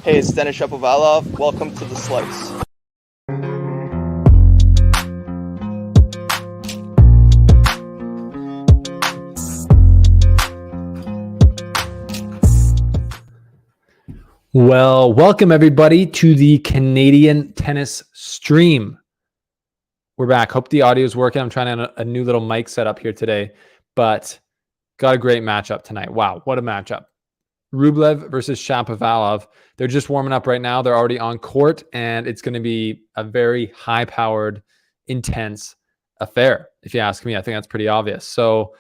Hey, it's Dennis Shapovalov. Welcome to The Slice. Well, welcome everybody to the Canadian tennis stream. We're back. Hope the audio is working. I'm trying a new little mic setup here today, but got a great matchup tonight. Wow, what a matchup. Rublev versus Shapovalov. They're just warming up right now. They're already on court, and it's going to be a very high-powered, intense affair, if you ask me. I think that's pretty obvious. So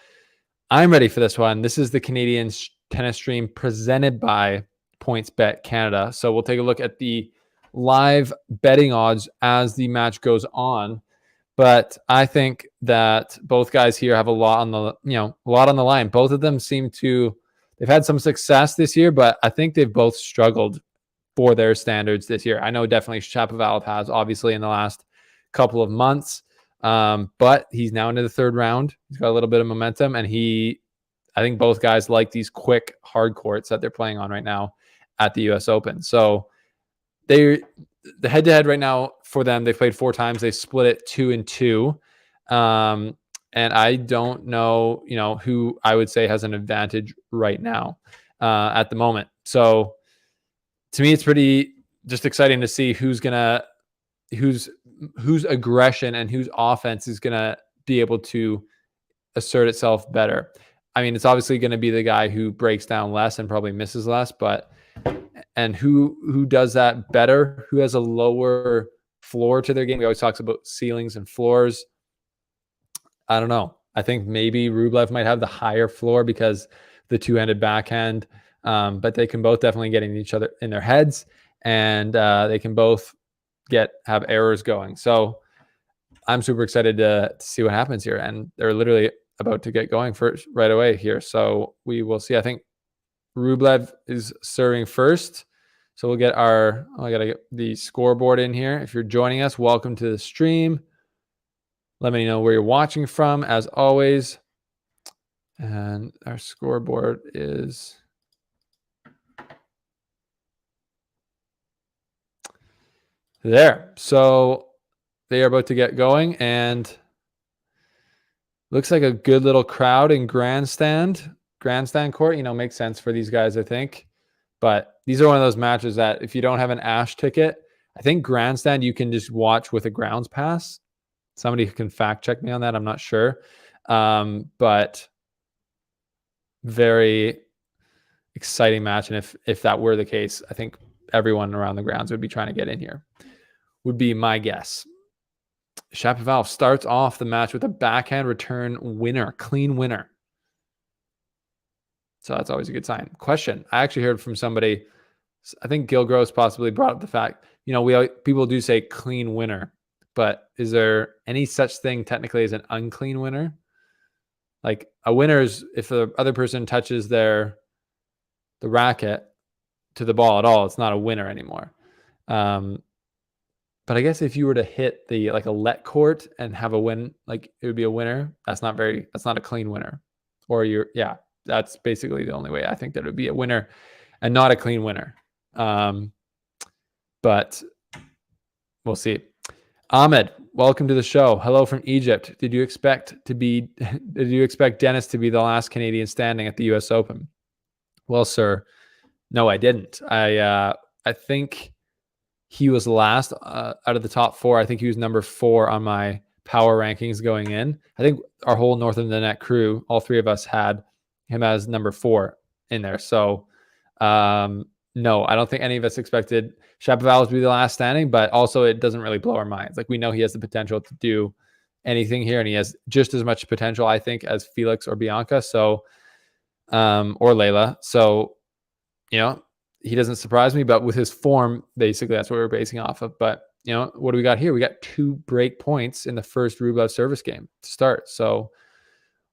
I'm ready for this one. This is the Canadian tennis stream presented by PointsBet Canada. So we'll take a look at the live betting odds as the match goes on. But I think that both guys here have a lot on the line. Both of them they've had some success this year, but I think they've both struggled for their standards this year. I know definitely Shapovalov has, obviously, in the last couple of months. But he's now into the third round. He's got a little bit of momentum, and I think both guys like these quick hard courts that they're playing on right now at the US Open. So the head-to-head right now for them, they've played 4 times. They split it 2-2. And I don't know, who I would say has an advantage right now at the moment. So to me, it's pretty just exciting to see whose aggression and whose offense is going to be able to assert itself better. I mean, it's obviously going to be the guy who breaks down less and probably misses less, and who does that better, who has a lower floor to their game. We always talk about ceilings and floors. I don't know. I think maybe Rublev might have the higher floor because the two-handed backhand, but they can both definitely get in each other in their heads, and they can both have errors going. So I'm super excited to see what happens here. And they're literally about to get going first right away here. So we will see. I think Rublev is serving first. So we'll get I got to get the scoreboard in here. If you're joining us, welcome to the stream. Let me know where you're watching from, as always. And our scoreboard is there. So they are about to get going, and looks like a good little crowd in grandstand court. Makes sense for these guys, I think. But these are one of those matches that if you don't have an Ash ticket, I think grandstand you can just watch with a grounds pass. Somebody can fact check me on that. I'm not sure. But very exciting match. And if that were the case, I think everyone around the grounds would be trying to get in here, would be my guess. Shapovalov starts off the match with a backhand return winner, clean winner. So that's always a good sign. Question. I actually heard from somebody, I think Gil Gross possibly brought up the fact, people do say clean winner, but is there any such thing technically as an unclean winner? Like a winner is if the other person touches the racket to the ball at all, it's not a winner anymore. But I guess if you were to hit a let court and have a win, it would be a winner. That's not a clean winner. Or that's basically the only way I think that it would be a winner and not a clean winner. But we'll see. Ahmed, welcome to the show. Hello from Egypt. Did you expect Dennis to be the last Canadian standing at the US Open? Well, sir, no, I didn't. I think he was last out of the top 4. I think he was number 4 on my power rankings going in. I think our whole North of the Net crew, all 3 of us, had him as number 4 in there. So, no, I don't think any of us expected Shapovalov to be the last standing, but also it doesn't really blow our minds. We know he has the potential to do anything here, and he has just as much potential, I think, as Felix or Bianca. So, or Layla. So, he doesn't surprise me, but with his form, basically that's what we're basing off of. But, what do we got here? We got 2 break points in the first Rublev service game to start. So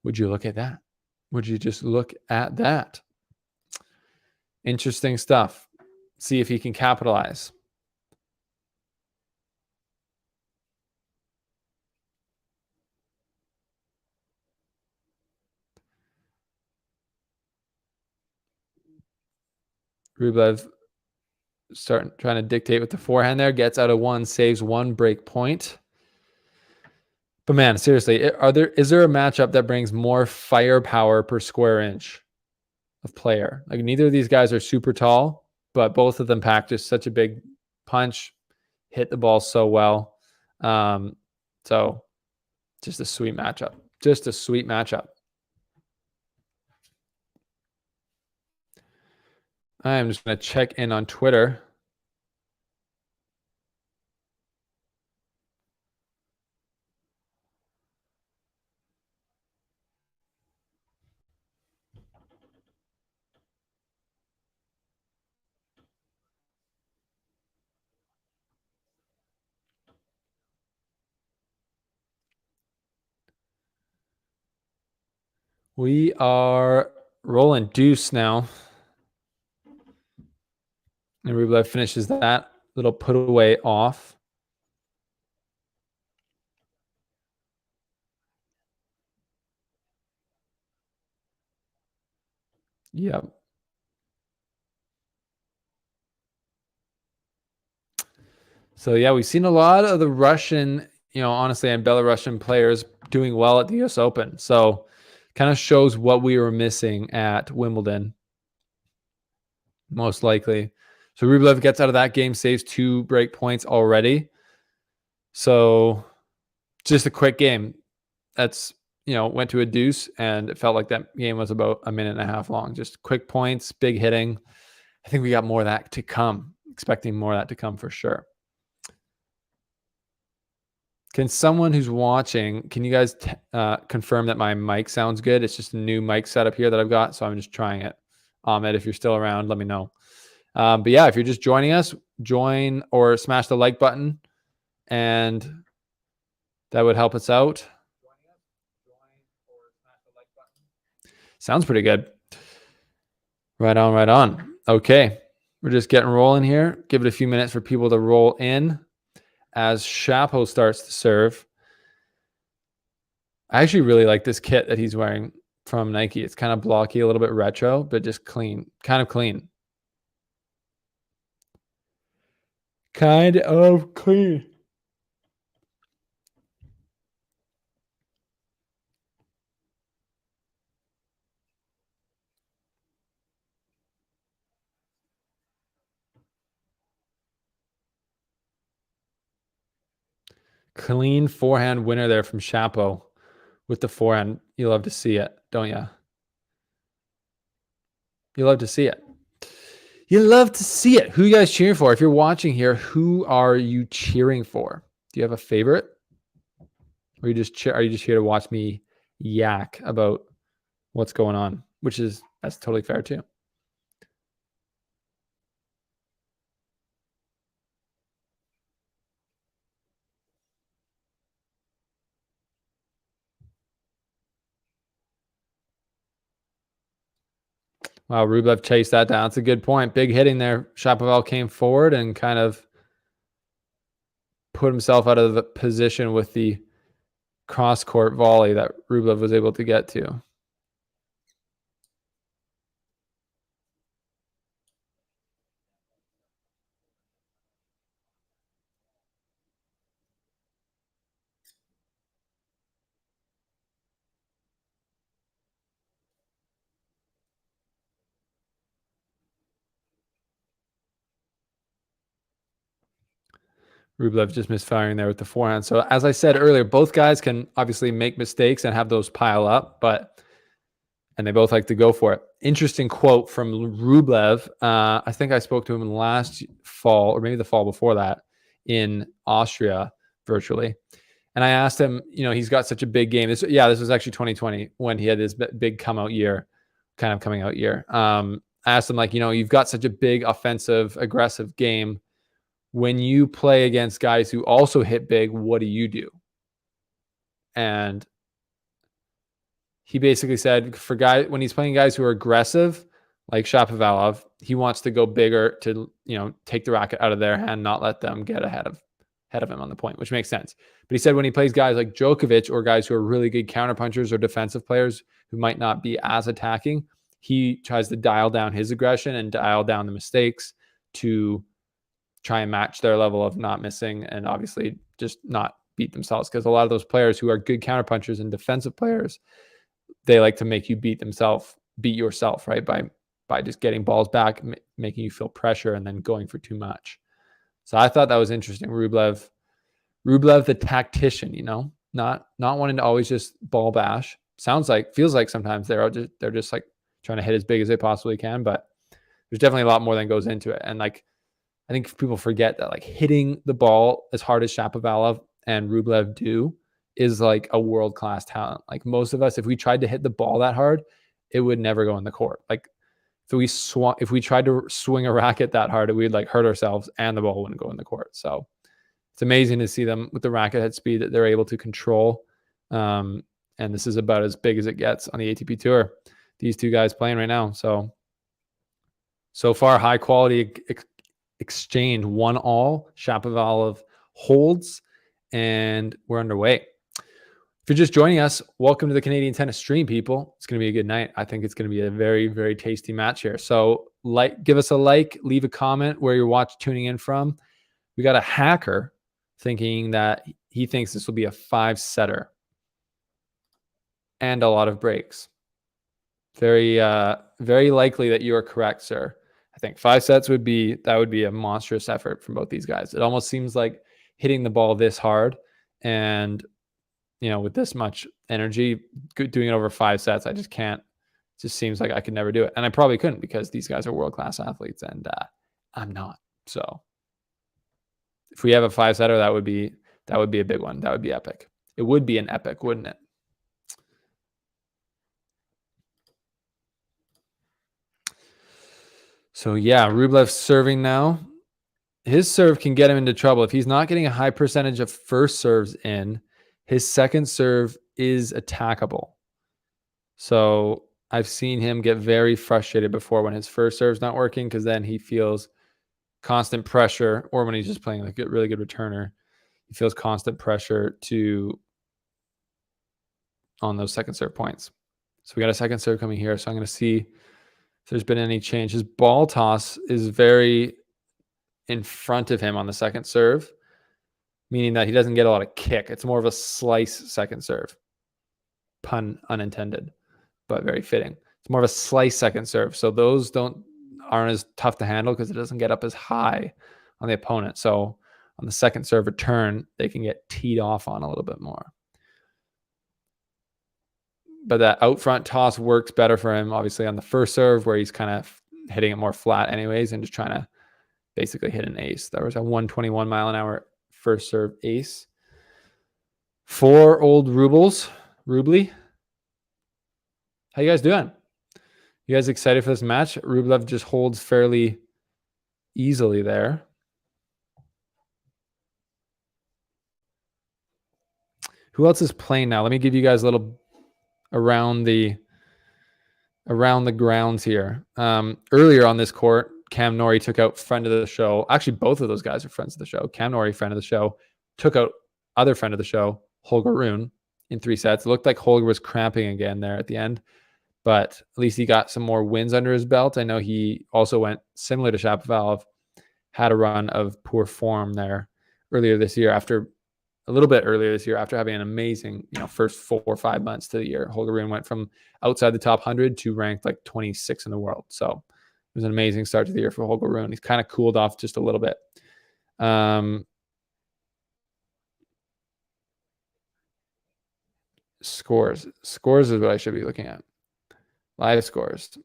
would you look at that? Would you just look at that? Interesting stuff. See if he can capitalize. Rublev trying to dictate with the forehand there. Gets out of one, saves one break point. But man, seriously, is there a matchup that brings more firepower per square inch of player? Like neither of these guys are super tall, but both of them pack just such a big punch, hit the ball so well. So just a sweet matchup. Just a sweet matchup. I am just going to check in on Twitter. We are rolling deuce now. And Rublev finishes that little put away off. Yep. So yeah, we've seen a lot of the Russian, honestly, and Belarusian players doing well at the US Open. So kind of shows what we were missing at Wimbledon, most likely. So Rublev gets out of that game, saves 2 break points already. So just a quick game. That's, went to a deuce, and it felt like that game was about a minute and a half long. Just quick points, big hitting. I think we got more of that to come. Expecting more of that to come for sure. Can someone who's watching, can you guys confirm that my mic sounds good? It's just a new mic setup here that I've got, so I'm just trying it. Ahmed, if you're still around, let me know. But yeah, if you're just joining us, join or smash the like button, and that would help us out. Sounds pretty good. Right on, right on. Okay, we're just getting rolling here. Give it a few minutes for people to roll in as Shapo starts to serve. I actually really like this kit that he's wearing from Nike. It's kind of blocky, a little bit retro, but just clean, kind of clean. Kind of clean. Clean forehand winner there from Shapo with the forehand. You love to see it, don't you? You love to see it. You love to see it. Who you guys cheering for? If you're watching here, who are you cheering for? Do you have a favorite? Or are you just here to watch me yak about what's going on? That's totally fair too. Wow, Rublev chased that down. That's a good point. Big hitting there. Shapovalov came forward and kind of put himself out of the position with the cross-court volley that Rublev was able to get to. Rublev just misfiring there with the forehand. So as I said earlier, both guys can obviously make mistakes and have those pile up, and they both like to go for it. Interesting quote from Rublev. I think I spoke to him last fall, or maybe the fall before that, in Austria virtually. And I asked him, he's got such a big game. This was actually 2020 when he had this big coming out year. I asked him, you've got such a big offensive, aggressive game. When you play against guys who also hit big, what do you do? And he basically said when he's playing guys who are aggressive, like Shapovalov, he wants to go bigger to, take the racket out of their hand, not let them get ahead of him on the point, which makes sense. But he said when he plays guys like Djokovic or guys who are really good counterpunchers or defensive players who might not be as attacking, he tries to dial down his aggression and dial down the mistakes to try and match their level of not missing and obviously just not beat themselves, because a lot of those players who are good counterpunchers and defensive players, they like to make you beat yourself, right? By just getting balls back, making you feel pressure and then going for too much. So I thought that was interesting. Rublev, the tactician, not wanting to always just ball bash. Feels like sometimes they're just like trying to hit as big as they possibly can, but there's definitely a lot more than goes into it. And like, I think people forget that like hitting the ball as hard as Shapovalov and Rublev do is like a world-class talent. Like most of us, if we tried to hit the ball that hard, it would never go in the court. Like if we tried to swing a racket that hard, we'd like hurt ourselves and the ball wouldn't go in the court. So it's amazing to see them with the racket head speed that they're able to control. And this is about as big as it gets on the ATP Tour. These two guys playing right now. So far, high quality exchange, 1-all. Shapovalov holds, and we're underway. If you're just joining us, welcome to the Canadian Tennis Stream, people. It's going to be a good night. I think it's going to be a very, very tasty match here. So give us a like, leave a comment where you're tuning in from. We got a hacker thinking that he thinks this will be a 5-setter and a lot of breaks. Very, very likely that you are correct, sir. I think 5 sets would be a monstrous effort from both these guys. It almost seems like hitting the ball this hard and, with this much energy, doing it over 5 sets, I just can't. It just seems like I could never do it. And I probably couldn't, because these guys are world-class athletes and I'm not. So if we have a 5-setter, that would be a big one. That would be epic. It would be an epic, wouldn't it? So yeah, Rublev's serving now. His serve can get him into trouble. If he's not getting a high percentage of first serves in, his second serve is attackable. So I've seen him get very frustrated before when his first serve's not working, because then he feels constant pressure, or when he's just playing like a really good returner, he feels constant pressure on those second serve points. So we got a second serve coming here. So I'm going to see if there's been any change. His ball toss is very in front of him on the second serve, meaning that he doesn't get a lot of kick. It's more of a slice second serve. Pun unintended, but very fitting. It's more of a slice second serve. So those aren't as tough to handle because it doesn't get up as high on the opponent. So on the second serve return, they can get teed off on a little bit more. But that out front toss works better for him, obviously, on the first serve, where he's kind of hitting it more flat anyways and just trying to basically hit an ace. There was a 121 mile an hour first serve ace. 4 old rubles. Rubly. How you guys doing? You guys excited for this match? Rublev just holds fairly easily there. Who else is playing now? Let me give you guys a little around the grounds here. Earlier on this court, Cam Norrie took out friend of the show. Actually, both of those guys are friends of the show. Cam Norrie, friend of the show, took out other friend of the show, Holger Rune, in 3 sets. It looked like Holger was cramping again there at the end, but at least he got some more wins under his belt. I know he also went similar to Shapovalov, had a run of poor form there a little bit earlier this year, after having an amazing, first 4 or 5 months to the year. Holger Rune went from outside the top 100 to ranked like 26 in the world. So it was an amazing start to the year for Holger Rune. He's kind of cooled off just a little bit. Scores is what I should be looking at. Live scores.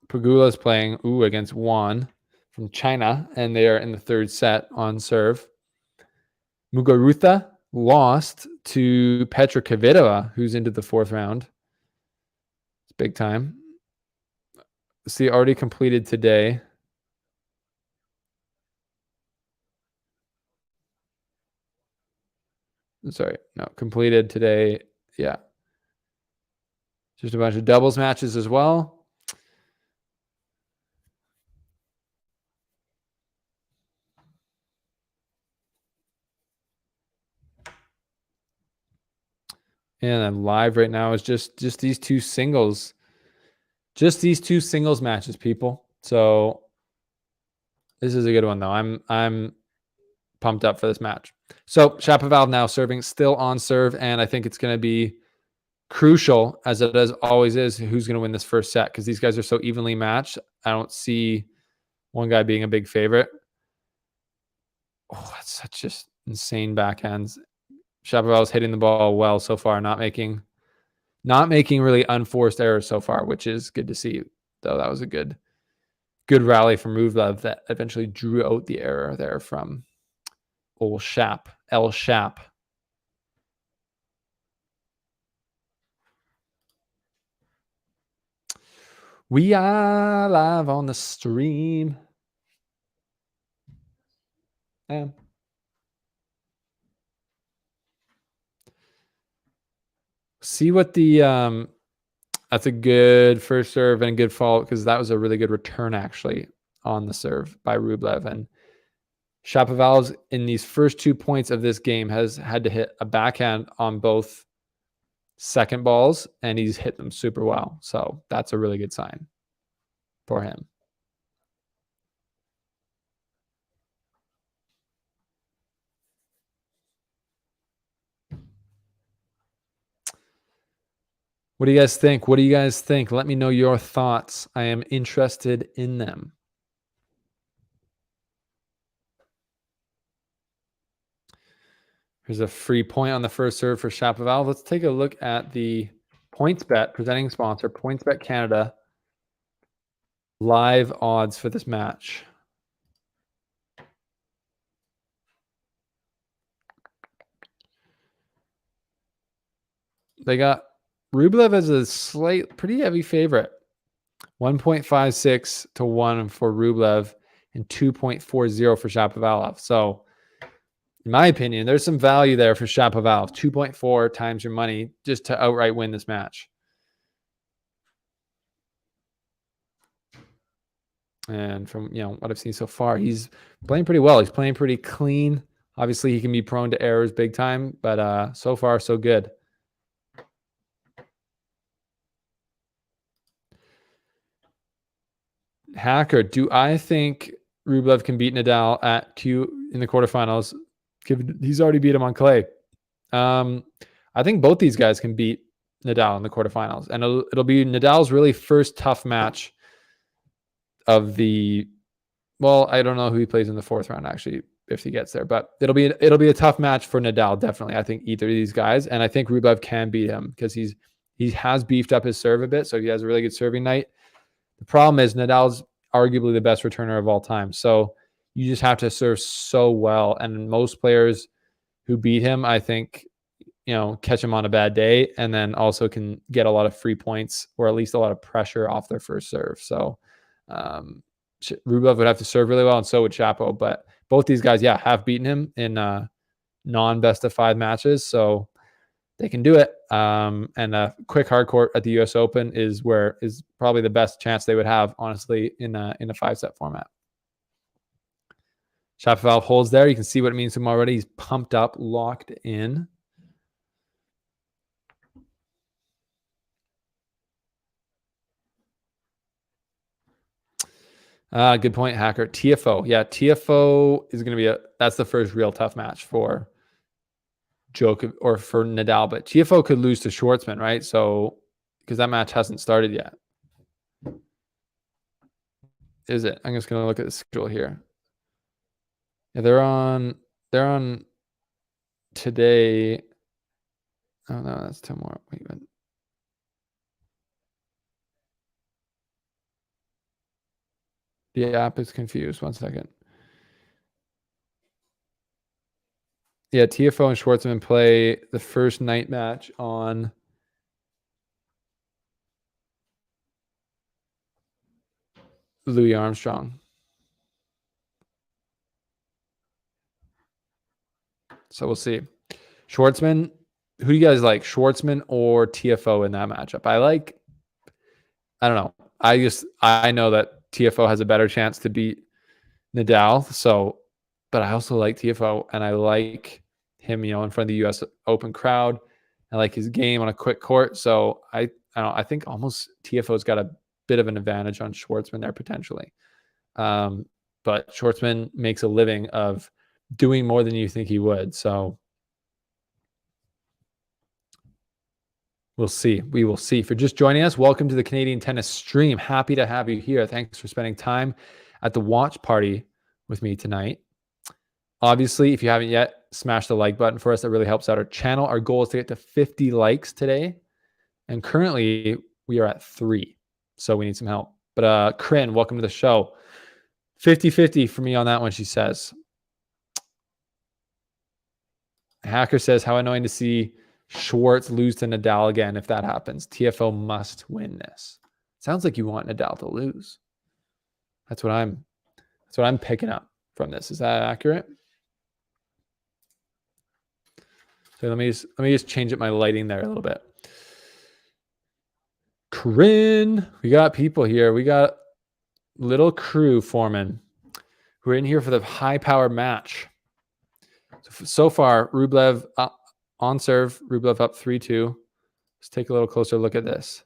Pegula is playing against Juan from China, and they are in the 3rd set on serve. Muguruza lost to Petra Kvitova, who's into the 4th round. It's big time. See, already completed today. Sorry, no, completed today. Yeah. Just a bunch of doubles matches as well. And then live right now is just these 2 singles. Just these 2 singles matches, people. So This is a good one though. I'm pumped up for this match. So Shapovalov now serving, still on serve, and I think it's going to be crucial, as it always is, who's going to win this first set, because these guys are so evenly matched. I don't see one guy being a big favorite. Oh, that's such just insane backhands. Shapovalov's hitting the ball well so far, not making really unforced errors so far, which is good to see. Though that was a good rally from Rublev that eventually drew out the error there from old Shap, El Shap. We are live on the stream. Yeah. See what the that's a good first serve and a good fault, because that was a really good return actually on the serve by Rublev. And Shapovalov in these first 2 points of this game has had to hit a backhand on both second balls, and he's hit them super well. So that's a really good sign for him. What do you guys think? What do you guys think? Let me know your thoughts. I am interested in them. Here's a free point on the first serve for Shapovalov. Let's take a look at the PointsBet presenting sponsor, PointsBet Canada, live odds for this match. They got Rublev as a pretty heavy favorite. 1.56 to 1 for Rublev and 2.40 for Shapovalov. So, in my opinion, there's some value there for Shapovalov. 2.4 times your money just to outright win this match. And from what I've seen so far, he's playing pretty well. He's playing pretty clean. Obviously, he can be prone to errors big time, but so far, so good. Hacker, do I think Rublev can beat Nadal at Q in the quarterfinals? He's already beat him on clay. I think both these guys can beat Nadal in the quarterfinals, and it'll be Nadal's really first tough match of the. Well, I don't know who he plays in the fourth round actually, if he gets there, but it'll be a tough match for Nadal, definitely. I think either of these guys, and I think Rublev can beat him because he has beefed up his serve a bit, so he has a really good serving night. The problem is Nadal's arguably the best returner of all time. So you just have to serve so well. And most players who beat him, I think, catch him on a bad day and then also can get a lot of free points or at least a lot of pressure off their first serve. So Rublev would have to serve really well, and so would Shapo. But both these guys, have beaten him in non-best of 5 matches. So they can do it. And a quick hard court at the US Open is probably the best chance they would have, honestly, in a 5-set format. Shapovalov holds there. You can see what it means to him already. He's pumped up, locked in. Good point, Hacker. TFO. Yeah, TFO is going to be that's the first real tough match for Djokovic or for Nadal, but TFO could lose to Schwartzman, right? So, because that match hasn't started yet. Is it? I'm just going to look at the schedule here. Yeah, they're on today. Oh no, that's tomorrow. Wait a minute. The app is confused. 1 second. Yeah, TFO and Schwartzman play the first night match on Louis Armstrong. So we'll see. Schwartzman, who do you guys like, Schwartzman or TFO in that matchup? I don't know. I know that TFO has a better chance to beat Nadal. So, but I also like TFO, and I like him, in front of the US Open crowd. I like his game on a quick court. So I think almost TFO's got a bit of an advantage on Schwartzman there potentially. But but Schwartzman makes a living of doing more than you think he would. So we'll see. We will see. If you're just joining us, welcome to the Canadian Tennis Stream. Happy to have you here. Thanks for spending time at the watch party with me tonight. Obviously, if you haven't yet, smash the like button for us. That really helps out our channel. Our goal is to get to 50 likes today. And currently, we are at 3. So we need some help. But Corinne, welcome to the show. 50-50 for me on that one, she says. Hacker says, how annoying to see Schwartz lose to Nadal again if that happens. TFO must win this. Sounds like you want Nadal to lose. That's what I'm picking up from this. Is that accurate? So let me just change up my lighting there a little bit. Corinne, we got people here. We got little crew who are in here for the high-powered match. So far, Rublev on serve. Rublev up 3-2. Let's take a little closer look at this.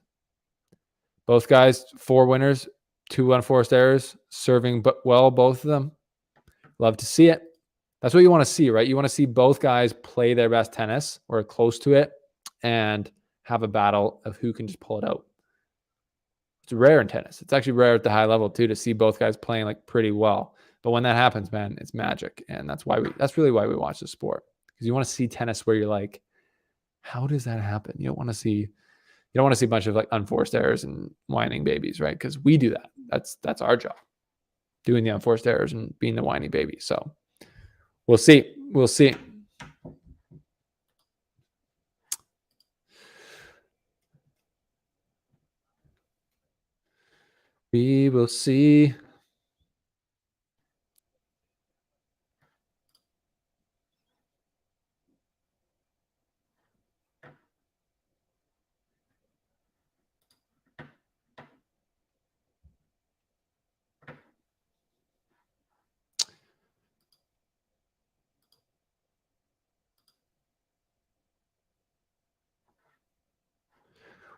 Both guys, 4 winners, 2 unforced errors, serving well, both of them. Love to see it. That's what you want to see, right? You want to see both guys play their best tennis or close to it and have a battle of who can just pull it out. It's rare in tennis. It's actually rare at the high level too to see both guys playing like pretty well. But when that happens, man, it's magic. And that's really why we watch the sport. Because you want to see tennis where you're like, how does that happen? You don't want to see a bunch of like unforced errors and whining babies, right? Because we do that. That's our job. Doing the unforced errors and being the whiny baby. So we'll see. We'll see. We will see.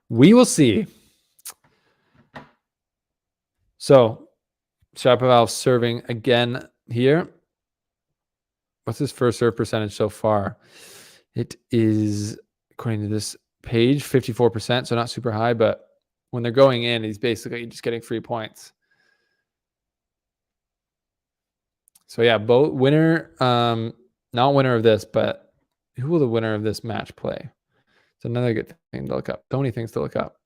We will see. So, Shapovalov serving again here. What's his first serve percentage so far? It is, according to this page, 54%, so not super high, but when they're going in, he's basically just getting free points. So yeah, both winner, not winner of this, but who will the winner of this match play? It's another good thing to look up. So many things to look up.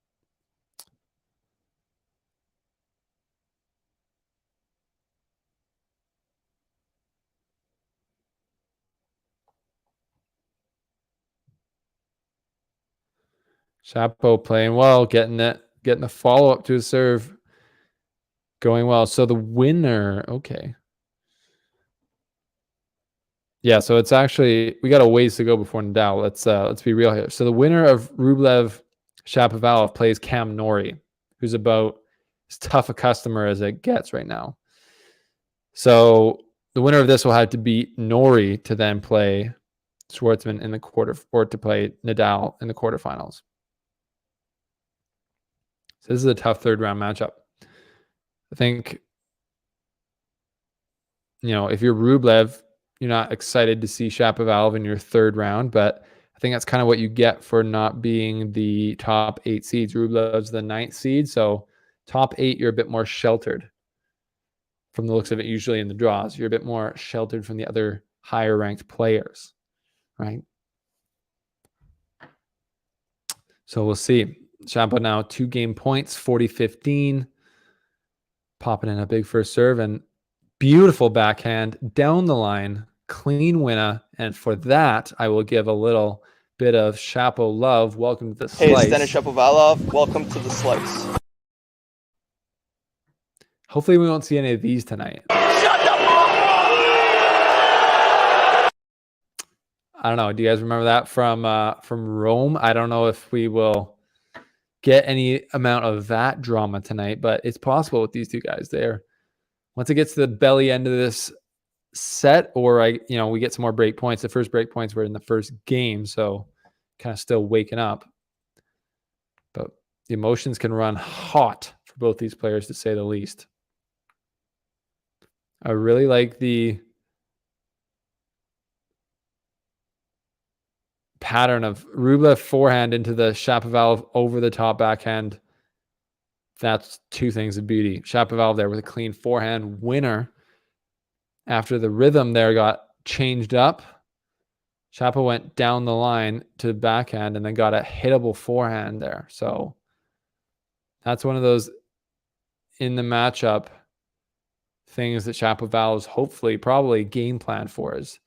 Chapo playing well, getting the follow-up to his serve going well. So the winner, okay. Yeah, so it's actually, we got a ways to go before Nadal. Let's be real here. So the winner of Rublev Shapovalov plays Cam Norrie, who's about as tough a customer as it gets right now. So the winner of this will have to beat Norrie to then play Schwartzman in the or to play Nadal in the quarterfinals. So this is a tough third round matchup. I think, if you're Rublev, you're not excited to see Shapovalov in your third round, but I think that's kind of what you get for not being the top 8 seeds. Rublev's the 9th seed, so top 8, you're a bit more sheltered from the looks of it. Usually in the draws, you're a bit more sheltered from the other higher ranked players, right? So we'll see. Shapo now 2 game points, 40-15, popping in a big first serve and beautiful backhand down the line, clean winner. And for that, I will give a little bit of Shapo love. Welcome to the slice. Hey, it's Dennis Shapovalov. Welcome to the slice. Hopefully we won't see any of these tonight. Shut the I don't know. Do you guys remember that from Rome? I don't know if we will get any amount of that drama tonight, but it's possible with these two guys there. Once it gets to the belly end of this set, or we get some more break points. The first break points were in the first game, so kind of still waking up. But the emotions can run hot for both these players, to say the least. I really like the pattern of Rublev forehand into the Shapovalov over the top backhand. That's two things of beauty. Shapovalov there with a clean forehand winner. After the rhythm there got changed up, Shapo went down the line to the backhand and then got a hittable forehand there. So that's one of those in the matchup things that Shapovalov's hopefully probably game plan for is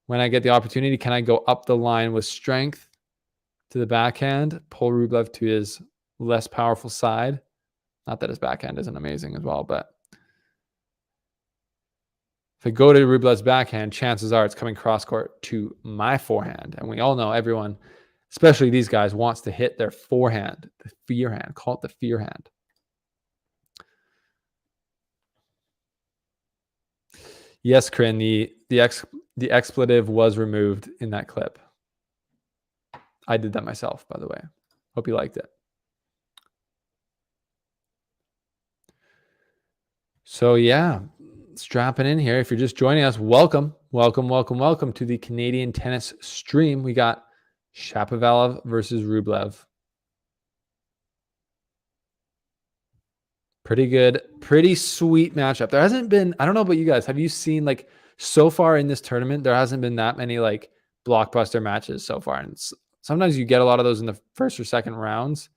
when I get the opportunity, can I go up the line with strength to the backhand, pull Rublev to his less powerful side? Not that his backhand isn't amazing as well, but if I go to Rublev's backhand, chances are it's coming cross court to my forehand. And we all know everyone, especially these guys, wants to hit their forehand, the fear hand. Call it the fear hand. Yes, Corinne, the expletive was removed in that clip. I did that myself, by the way. Hope you liked it. So yeah, strapping in here. If you're just joining us, welcome to the Canadian tennis stream. We got Shapovalov versus Rublev. Pretty good, pretty sweet matchup. There hasn't been, I don't know about you guys, have you seen like so far in this tournament, there hasn't been that many like blockbuster matches so far. And sometimes you get a lot of those in the first or second rounds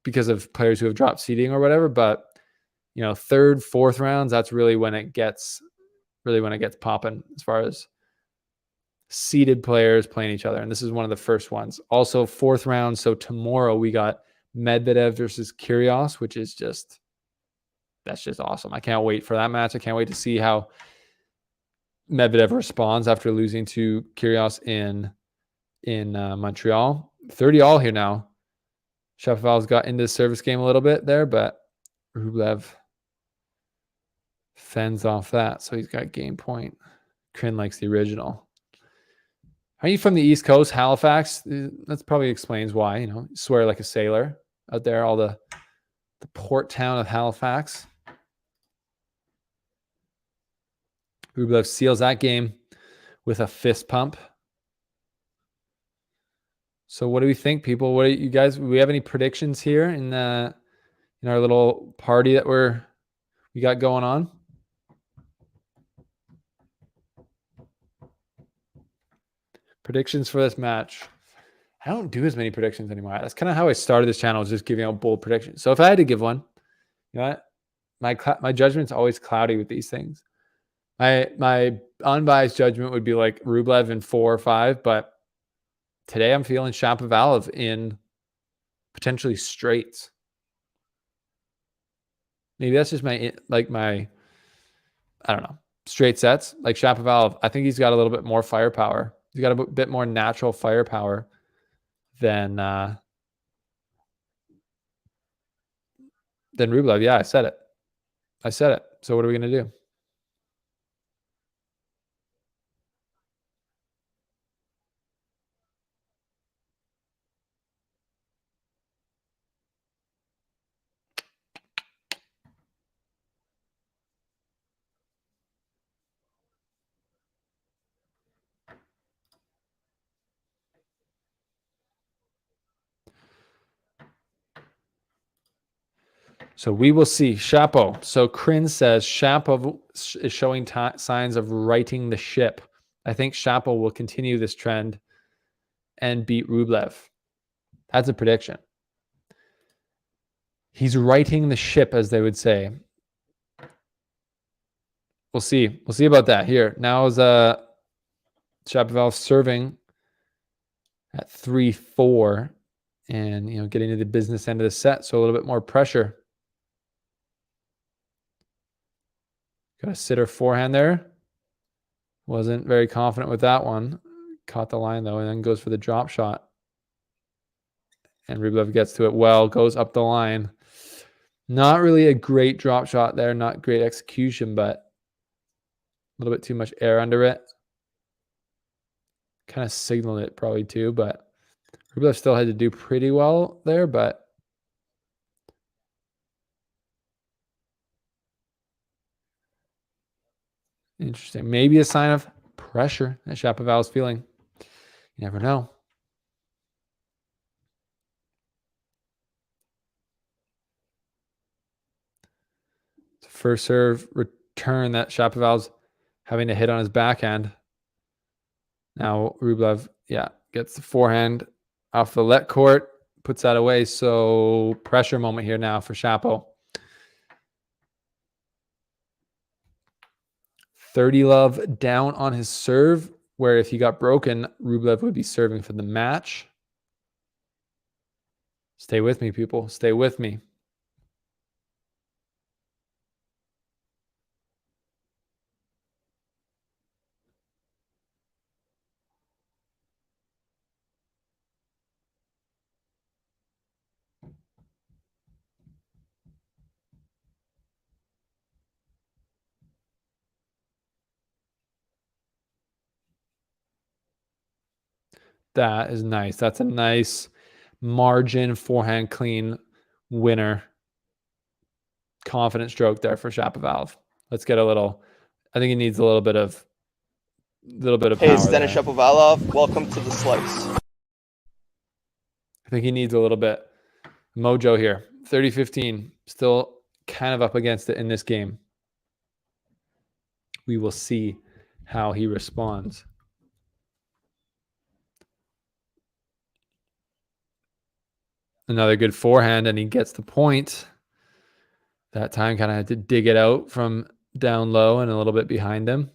because of players who have dropped seeding or whatever. But you know, third, fourth rounds, that's really when it gets popping as far as seeded players playing each other. And this is one of the first ones. Also, fourth round. So tomorrow we got Medvedev versus Kyrgios, which is that's just awesome. I can't wait for that match. I can't wait to see how Medvedev responds after losing to Kyrgios in Montreal. 30-all here now. Shapovalov's got into the service game a little bit there, but Rublev fends off that. So he's got game point. Crin likes the original. Are you from the East Coast, Halifax? That probably explains why, you know, swear like a sailor out there, all the port town of Halifax. Rublev seals that game with a fist pump. So what do we think, people? What do you guys, do we have any predictions here in our little party that we got going on? Predictions for this match. I don't do as many predictions anymore. That's kind of how I started this channel, is just giving out bold predictions. So if I had to give one, you know what? My judgment's always cloudy with these things. My unbiased judgment would be like Rublev in 4 or 5, but today I'm feeling Shapovalov in potentially straights. Maybe that's just my I don't know, straight sets. Like Shapovalov, I think he's got a little bit more firepower. He's got a bit more natural firepower than Rublev. Yeah, I said it. So what are we going to do? So we will see. Shapo. So Crin says Shapo is showing signs of righting the ship. I think Shapo will continue this trend and beat Rublev. That's a prediction. He's righting the ship, as they would say. We'll see. We'll see about that. Here now is Shapovalov serving at 3-4, and getting to the business end of the set, so a little bit more pressure. Got a sitter forehand there. Wasn't very confident with that one. Caught the line though, and then goes for the drop shot. And Rublev gets to it well, goes up the line. Not really a great drop shot there, not great execution, but a little bit too much air under it. Kind of signaled it probably too, but Rublev still had to do pretty well there, but Interesting. Maybe a sign of pressure that Shapovalov is feeling. You never know. First serve return that Shapovalov's having to hit on his backhand. Now Rublev, gets the forehand off the let court, puts that away. So pressure moment here now for Shapo. 30 love down on his serve, where if he got broken, Rublev would be serving for the match. Stay with me, people. Stay with me. That is nice. That's a nice margin forehand clean winner. Confident stroke there for Shapovalov. Let's get a little. I think he needs a little bit of Hey, power it's Denis there. Shapovalov. Welcome to the slice. I think he needs a little bit mojo here. 30-15, still kind of up against it in this game. We will see how he responds. Another good forehand, and he gets the point. That time kind of had to dig it out from down low and a little bit behind him.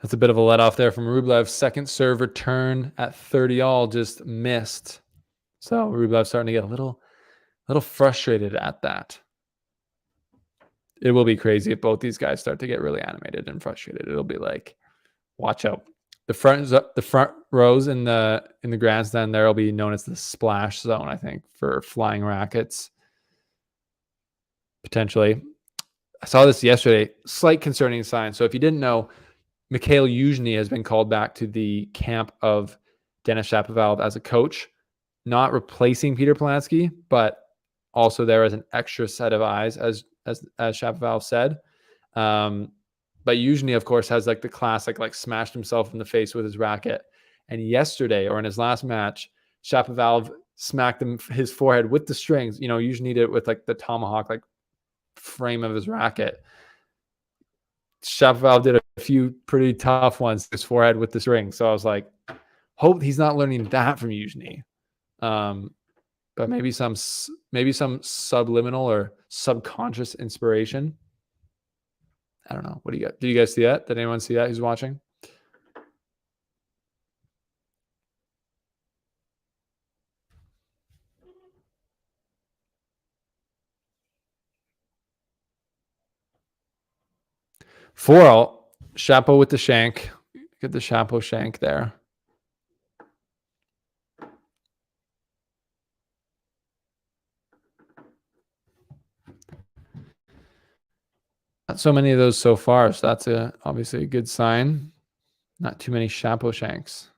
That's a bit of a let off there from Rublev. Second serve return at 30 all, just missed. So Rublev starting to get a little frustrated at that. It will be crazy if both these guys start to get really animated and frustrated. It'll be like, watch out. The front rows in the grandstand there will be known as the splash zone, I think, for flying rackets. Potentially. I saw this yesterday. Slight concerning sign. So if you didn't know, Mikhail Yuzhny has been called back to the camp of Denis Shapovalov as a coach, not replacing Peter Polansky, but also there as an extra set of eyes, as Shapovalov said. But Yuzhny, of course, has like the classic, like smashed himself in the face with his racket. And yesterday, or in his last match, Shapovalov smacked his forehead with the strings. You know, Yuzhny did it with like the tomahawk, like frame of his racket. Shapovalov did a few pretty tough ones to his forehead with this ring. So I was like, hope he's not learning that from Yuzhny. But maybe some subliminal or subconscious inspiration. I don't know. What do you got? Did you guys see that? Did anyone see that who's watching? Four all. Shapo with the shank. Get the Shapo shank there. Not so many of those so far, so that's obviously a good sign. Not too many Shapo shanks.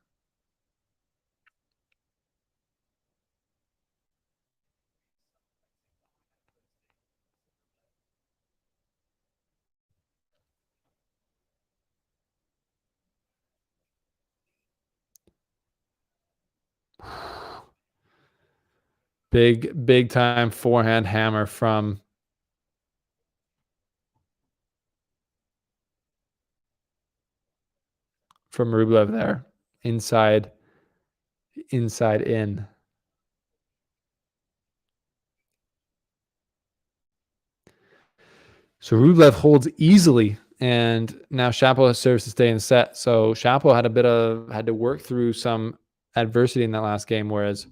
Big time forehand hammer from Rublev there. Inside in. So Rublev holds easily, and now Shapo serves to stay in set. So Shapo had to work through some adversity in that last game, whereas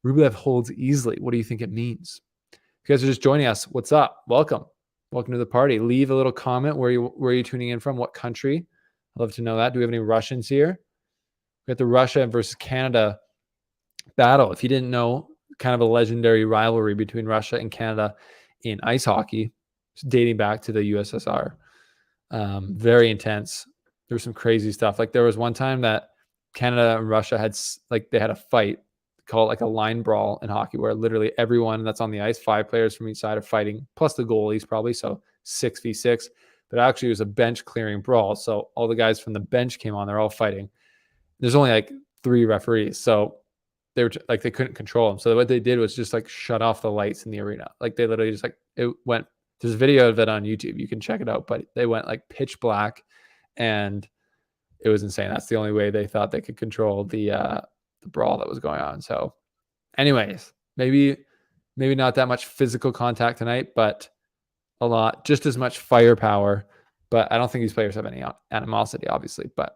Rublev holds easily. What do you think it means? If you guys are just joining us, what's up? Welcome. Welcome to the party. Leave a little comment where you're tuning in from, what country. I'd love to know that. Do we have any Russians here? We got the Russia versus Canada battle. If you didn't know, kind of a legendary rivalry between Russia and Canada in ice hockey, dating back to the USSR. Very intense. There was some crazy stuff. Like there was one time that Canada and Russia had they had a fight, call it like a line brawl in hockey, where literally everyone that's on the ice, 5 players from each side are fighting, plus the goalies probably, so 6v6. But actually it was a bench clearing brawl. So all the guys from the bench came on, they're all fighting. There's only like 3 referees. So they were like, they couldn't control them. So what they did was just like shut off the lights in the arena. Like they literally just like, it went, there's a video of it on YouTube. You can check it out, but they went like pitch black and it was insane. That's the only way they thought they could control the brawl that was going on. So anyways, maybe not that much physical contact tonight, but a lot, just as much firepower. But I don't think these players have any animosity, obviously, but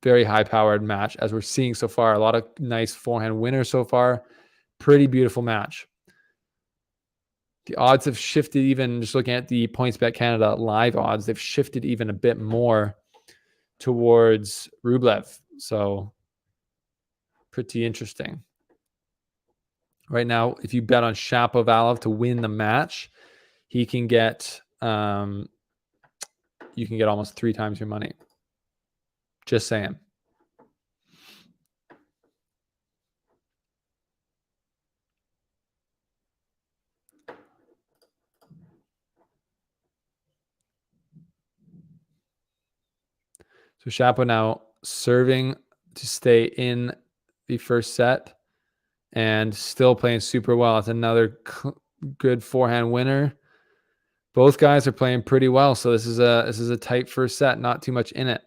very high-powered match as we're seeing so far. A lot of nice forehand winners so far. Pretty beautiful match. The odds have shifted even, just looking at the PointsBet Canada live odds, they've shifted even a bit more towards Rublev. So pretty interesting. Right now, if you bet on Shapovalov to win the match, he can get, you can get almost 3 times your money. Just saying. So Shapo now serving to stay in the first set and still playing super well. It's another good forehand winner. Both guys are playing pretty well. So this is a tight first set, not too much in it.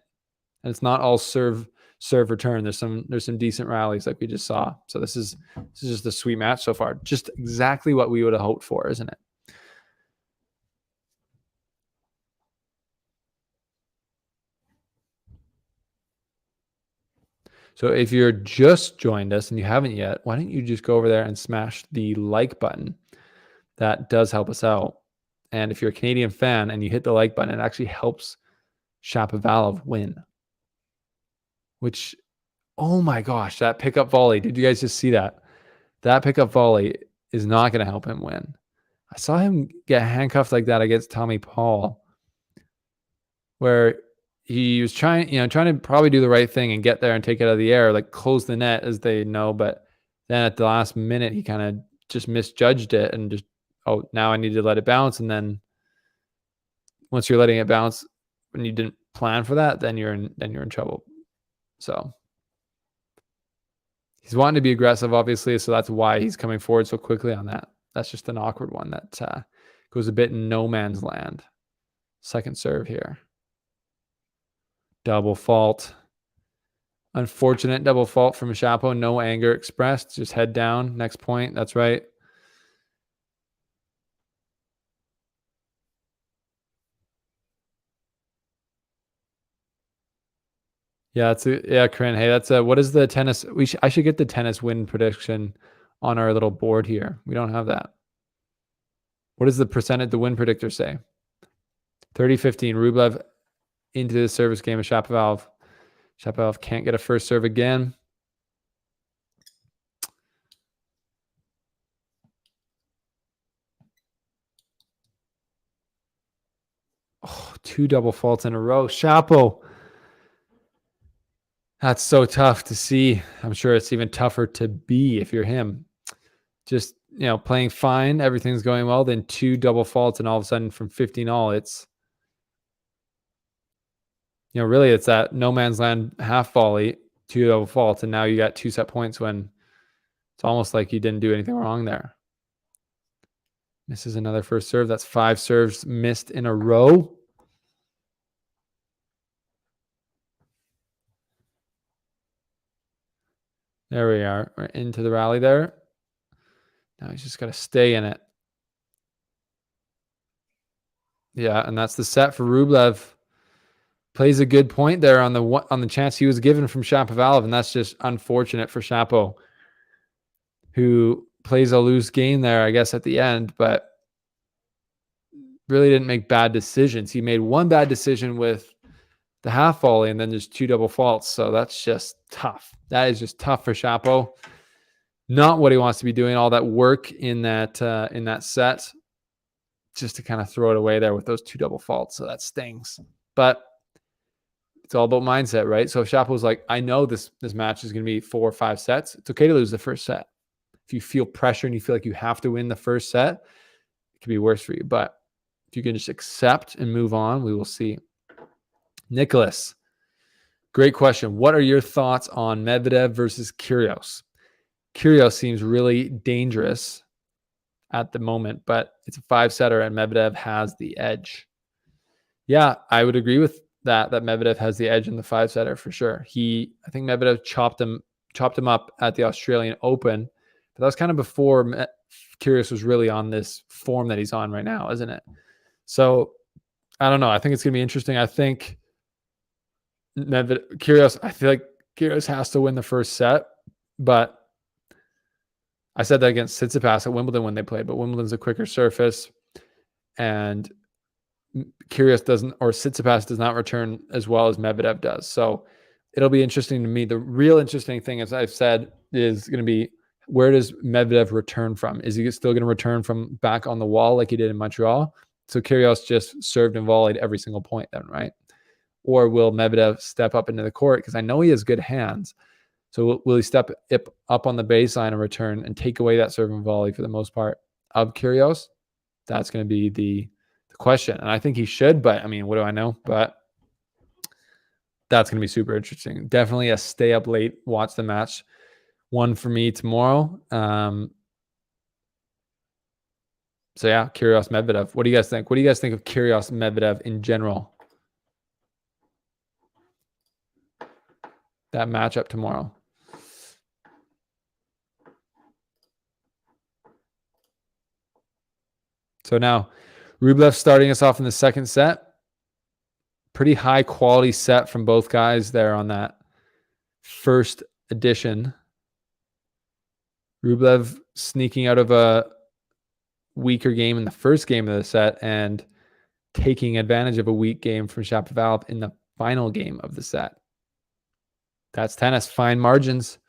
And it's not all serve return. There's some decent rallies like we just saw. So this is just a sweet match so far. Just exactly what we would have hoped for, isn't it? So if you're just joined us and you haven't yet, why don't you just go over there and smash the like button? That does help us out. And if you're a Canadian fan and you hit the like button, it actually helps Shapovalov win. Which, oh my gosh, that pickup volley. Did you guys just see that? That pickup volley is not going to help him win. I saw him get handcuffed like that against Tommy Paul, where he was trying to probably do the right thing and get there and take it out of the air, like close the net, as they know. But then at the last minute, he kind of just misjudged it and just, oh, now I need to let it bounce. And then once you're letting it bounce, when you didn't plan for that, then you're in trouble. So he's wanting to be aggressive, obviously. So that's why he's coming forward so quickly on that. That's just an awkward one that goes a bit in no man's land. Second serve here. Double fault. Unfortunate double fault from Shapo. No anger expressed. Just head down. Next point. That's right. Yeah, Corinne. Hey, that's what is the tennis? I should get the tennis win prediction on our little board here. We don't have that. What does the percentage, the win predictor say? 30-15. Rublev into the service game of Shapovalov. Shapovalov can't get a first serve again. Oh, 2 double faults in a row. Shapo. That's so tough to see. I'm sure it's even tougher to be if you're him. Just, playing fine, everything's going well, then 2 double faults, and all of a sudden from 15-all, it's, really it's that no man's land half volley, 2 double faults, and now you got 2 set points when it's almost like you didn't do anything wrong there. Misses another first serve. That's 5 serves missed in a row. There we are. We're into the rally there. Now he's just got to stay in it. Yeah, and that's the set for Rublev. Plays a good point there on the chance he was given from Shapovalov, and that's just unfortunate for Shapo, who plays a loose game there, I guess, at the end. But really didn't make bad decisions. He made one bad decision with the half volley and then just 2 double faults. So that's just tough. That is just tough for Shapo. Not what he wants to be doing. All that work in that set, just to kind of throw it away there with those 2 double faults. So that stings. But it's all about mindset, right? So if Shapo's like, I know this match is going to be 4 or 5 sets, it's okay to lose the first set. If you feel pressure and you feel like you have to win the first set, it could be worse for you. But if you can just accept and move on, we will see. Nicholas, great question. What are your thoughts on Medvedev versus Kyrgios? Kyrgios seems really dangerous at the moment, but it's a 5-setter and Medvedev has the edge. Yeah, I would agree with that Medvedev has the edge in the 5-setter for sure. I think Medvedev chopped him up at the Australian Open, but that was kind of before Kyrgios was really on this form that he's on right now, isn't it? So I don't know. I think it's going to be interesting. I think I feel like Kyrgios has to win the first set, but I said that against Tsitsipas at Wimbledon when they played, but Wimbledon's a quicker surface, and Tsitsipas does not return as well as Medvedev does. So it'll be interesting to me. The real interesting thing, as I've said, is going to be, where does Medvedev return from? Is he still going to return from back on the wall like he did in Montreal? So Kyrgios just served and volleyed every single point then, right? Or will Medvedev step up into the court? Because I know he has good hands. So will he step up on the baseline and return and take away that serve and volley for the most part of Kyrgios? That's going to be the question. And I think he should, but I mean, what do I know? But that's going to be super interesting. Definitely a stay up late, watch the match one for me tomorrow. So yeah, Kyrgios Medvedev. What do you guys think? What do you guys think of Kyrgios Medvedev in general? That matchup tomorrow. So now Rublev starting us off in the second set. Pretty high quality set from both guys there on that first edition. Rublev sneaking out of a weaker game in the first game of the set and taking advantage of a weak game from Shapovalov in the final game of the set. That's tennis. Fine margins.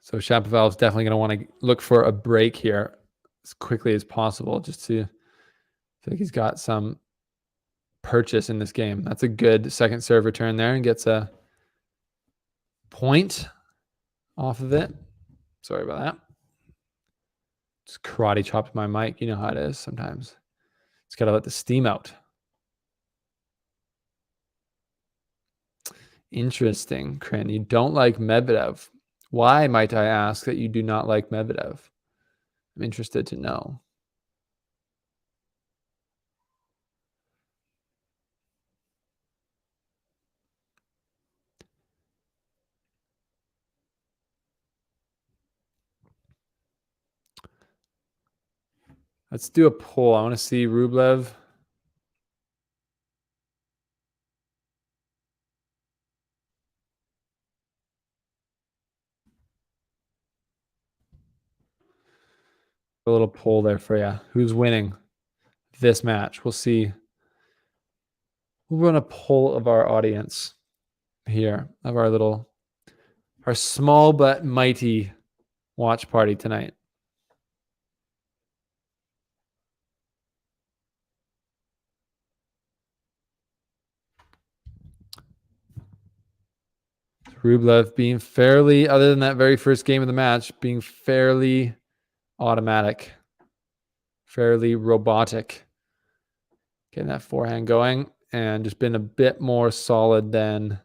So Shapovalov's definitely going to want to look for a break here as quickly as possible, just to feel like he's got some purchase in this game. That's a good second serve return there and gets a point off of it. Sorry about that. Just karate chopped my mic. You know how it is sometimes. Just got to let the steam out. Interesting, Cran. You don't like Medvedev. Why, might I ask, that you do not like Medvedev? I'm interested to know. Let's do a poll. I want to see Rublev. A little poll there for you. Who's winning this match? We'll see. We'll run a poll of our audience here, of our small but mighty watch party tonight. Rublev being fairly, other than that very first game of the match, being fairly automatic, fairly robotic. Getting that forehand going and just been a bit more solid than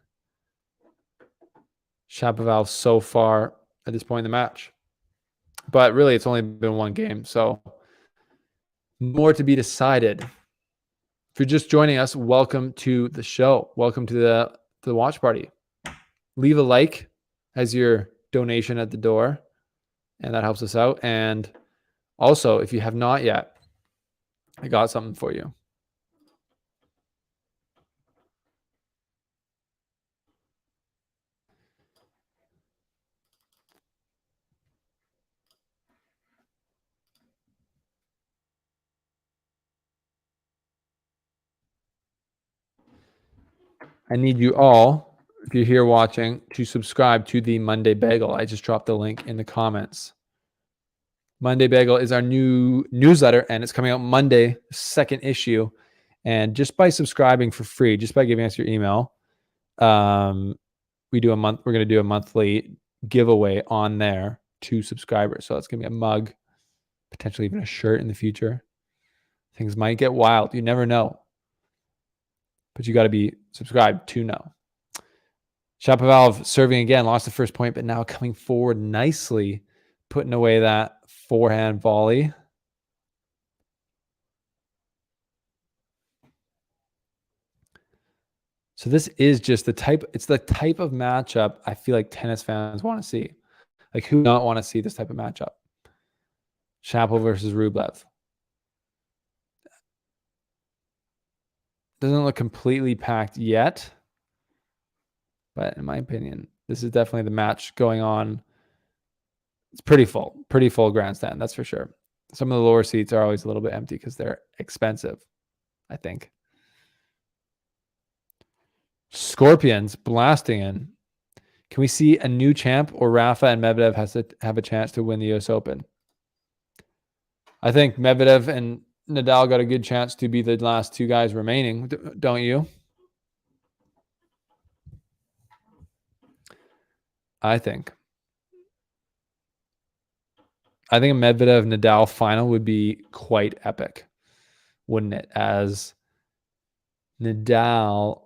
Shapovalov so far at this point in the match. But really, it's only been one game, so more to be decided. If you're just joining us, welcome to the show. Welcome to the watch party. Leave a like as your donation at the door, and that helps us out. And also, if you have not yet, I got something for you. I need you all, if you're here watching, to subscribe to the Monday Bagel. I just dropped the link in the comments. Monday Bagel is our new newsletter, and it's coming out Monday, second issue. And just by subscribing for free, just by giving us your email, we're going to do a monthly giveaway on there to subscribers. So it's going to be a mug, potentially even a shirt in the future. Things might get wild. You never know. But you got to be subscribed to know. Shapovalov serving again, lost the first point, but now coming forward nicely, putting away that forehand volley. So this is just it's the type of matchup I feel like tennis fans want to see. Like, who not want to see this type of matchup? Shapo versus Rublev. Doesn't look completely packed yet, but in my opinion, this is definitely the match going on. It's pretty full grandstand, that's for sure. Some of the lower seats are always a little bit empty because they're expensive, I think. Scorpions blasting in. Can we see a new champ, or Rafa and Medvedev has to have a chance to win the US Open? I think Medvedev and Nadal got a good chance to be the last two guys remaining, don't you? I think a Medvedev Nadal final would be quite epic, wouldn't it? As Nadal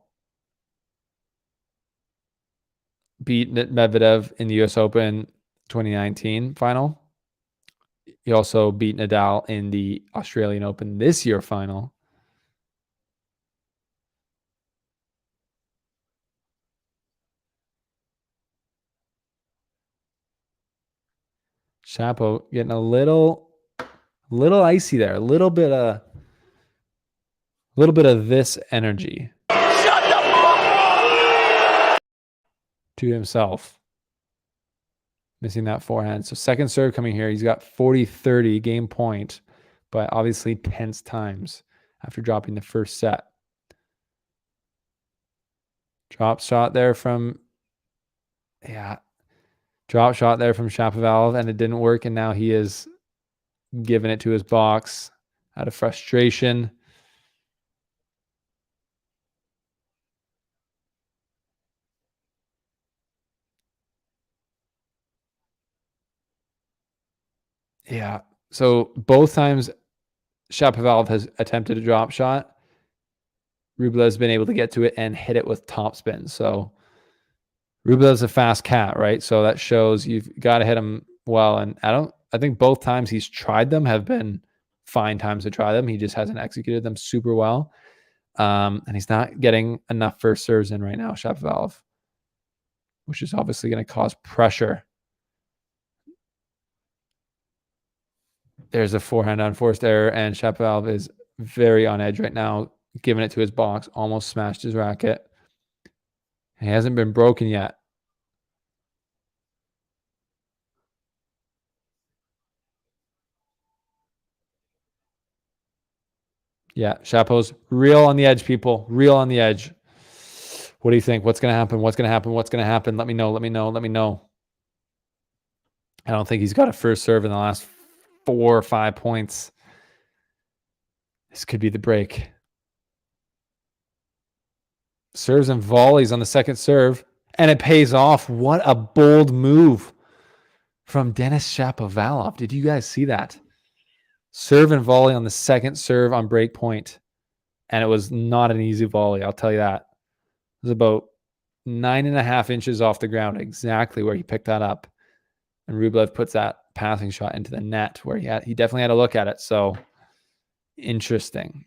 beat Medvedev in the US Open 2019 final. He also beat Nadal in the Australian Open this year final. Shapo getting a little icy there, a little bit of this energy. Shut the fuck up! To himself. Missing that forehand. So second serve coming here. He's got 40-30 game point, but obviously tense times after dropping the first set. Drop shot there from Shapovalov, and it didn't work, and now he is giving it to his box out of frustration. Yeah. So both times Shapovalov has attempted a drop shot, Rublev's been able to get to it and hit it with topspin. So Rublev's a fast cat, right? So that shows you've got to hit him well. And I think both times he's tried them have been fine times to try them. He just hasn't executed them super well. And he's not getting enough first serves in right now, Shapovalov, which is obviously going to cause pressure. There's a forehand unforced error, and Shapovalov is very on edge right now, giving it to his box, almost smashed his racket. He hasn't been broken yet. Yeah, Shapo's real on the edge, people. Real on the edge. What do you think? What's going to happen? What's going to happen? What's going to happen? Let me know. Let me know. Let me know. I don't think he's got a first serve in the last 4 or 5 points. This could be the break. Serves and volleys on the second serve, and it pays off. What a bold move from Denis Shapovalov. Did you guys see that? Serve and volley on the second serve on break point, and it was not an easy volley, I'll tell you that. It was about 9.5 inches off the ground, exactly where he picked that up. And Rublev puts that passing shot into the net where he definitely had a look at it. So interesting.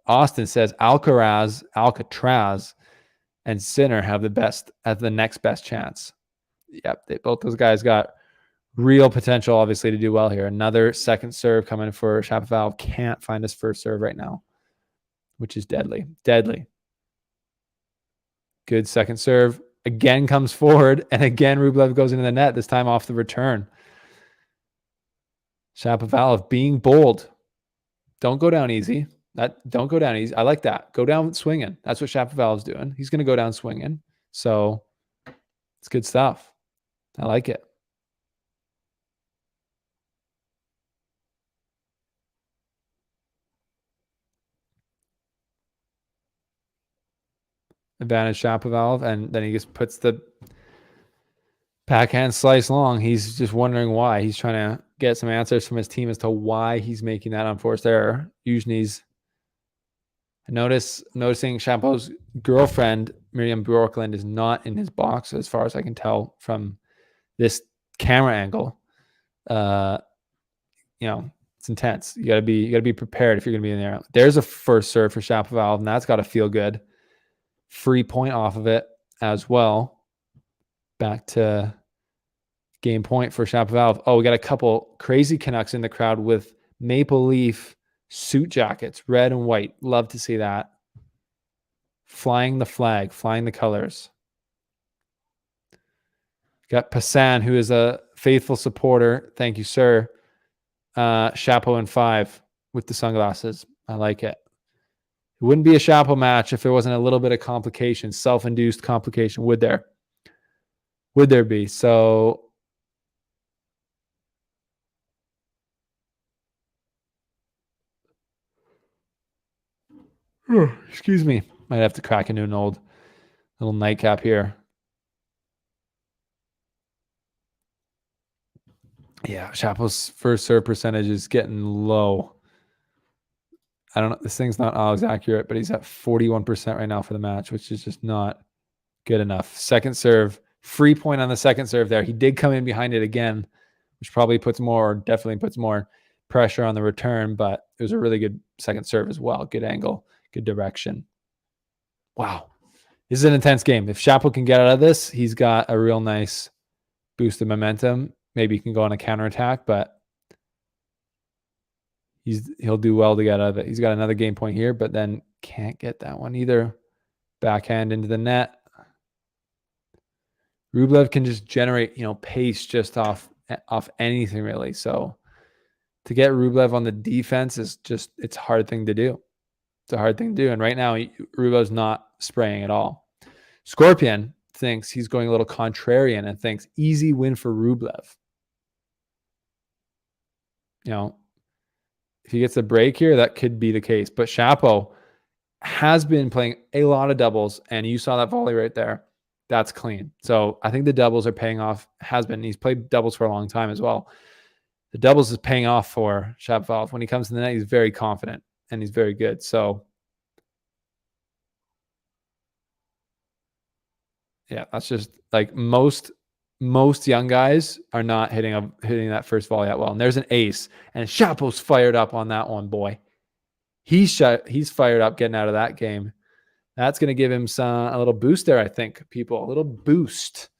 Austin says Alcaraz, and Sinner have the next best chance. Yep, both those guys got real potential, obviously, to do well here. Another second serve coming for Shapovalov. Can't find his first serve right now, which is deadly. Deadly. Good second serve. Again comes forward, and again Rublev goes into the net, this time off the return. Shapovalov being bold. Don't go down easy. Don't go down. I like that. Go down swinging. That's what Shapovalov's doing. He's going to go down swinging. So it's good stuff. I like it. Advantage Shapovalov, and then he just puts the backhand slice long. He's just wondering why. He's trying to get some answers from his team as to why he's making that unforced error. Yuzhny's noticing Shapo's girlfriend, Miriam Bjorklund, is not in his box as far as I can tell from this camera angle. It's intense. You gotta be prepared if you're gonna be in there. There's a first serve for Shapovalov, and that's gotta feel good. Free point off of it as well. Back to game point for Shapovalov. Oh, we got a couple crazy Canucks in the crowd with maple leaf suit jackets, red and white. Love to see that. Flying the flag, flying the colors. Got Passan, who is a faithful supporter. Thank you, sir. Chapo in 5 with the sunglasses. I like it. It wouldn't be a Chapo match if there wasn't a little bit of complication, self-induced complication. Would there? Would there be? So excuse me. Might have to crack into an old little nightcap here. Yeah, Chapo's first serve percentage is getting low. I don't know. This thing's not always accurate, but he's at 41% right now for the match, which is just not good enough. Second serve, free point on the second serve there. He did come in behind it again, which probably definitely puts more pressure on the return, but it was a really good second serve as well. Good angle, good direction. Wow. This is an intense game. If Chapo can get out of this, he's got a real nice boost of momentum. Maybe he can go on a counterattack, but he'll do well to get out of it. He's got another game point here, but then can't get that one either. Backhand into the net. Rublev can just generate, pace just off anything really. So to get Rublev on the defense it's a hard thing to do. It's a hard thing to do. And right now, Rublev's not spraying at all. Scorpion thinks he's going a little contrarian and thinks easy win for Rublev. If he gets a break here, that could be the case. But Chapo has been playing a lot of doubles, and you saw that volley right there. That's clean. So I think the doubles are paying off. He's played doubles for a long time as well. The doubles is paying off for Shapovalov. When he comes to the net, he's very confident and he's very good. So yeah, that's just like most young guys are not hitting that first volley that well. And there's an ace, and Chapo's fired up on that one, boy. He's fired up getting out of that game. That's going to give him a little boost there, I think, people. A little boost.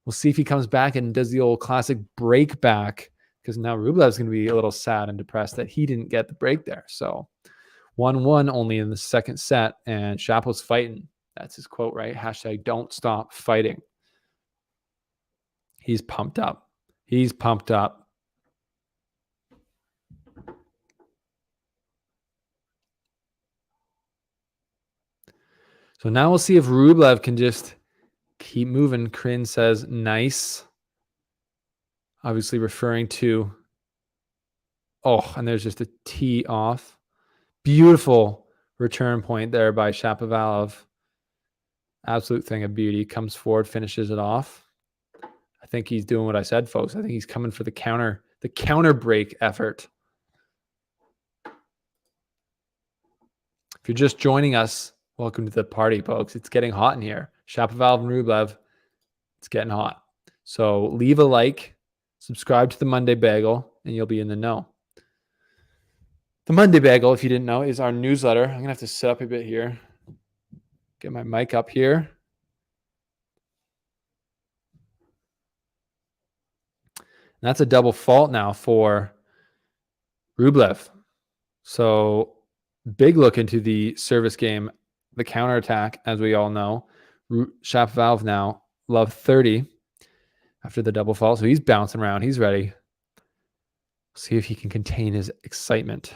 We'll see if he comes back and does the old classic break back, because now Rublev's going to be a little sad and depressed that he didn't get the break there. So 1-1 only in the second set, and Chapo's fighting. That's his quote, right? # don't stop fighting. He's pumped up. He's pumped up. So now we'll see if Rublev can just keep moving. Kryn says, nice. Obviously referring to, and there's just a tee off. Beautiful return point there by Shapovalov. Absolute thing of beauty. Comes forward, finishes it off. I think he's doing what I said, folks. I think he's coming for the counter break effort. If you're just joining us, welcome to the party, folks. It's getting hot in here. Shapovalov and Rublev, it's getting hot. So leave a like, subscribe to the Monday Bagel, and you'll be in the know. The Monday Bagel, if you didn't know, is our newsletter. I'm going to have to sit up a bit here. Get my mic up here. And that's a double fault now for Rublev. So big look into the service game, the counterattack, as we all know. Shapovalov now, love 30 after the double fault. So he's bouncing around. He's ready. See if he can contain his excitement.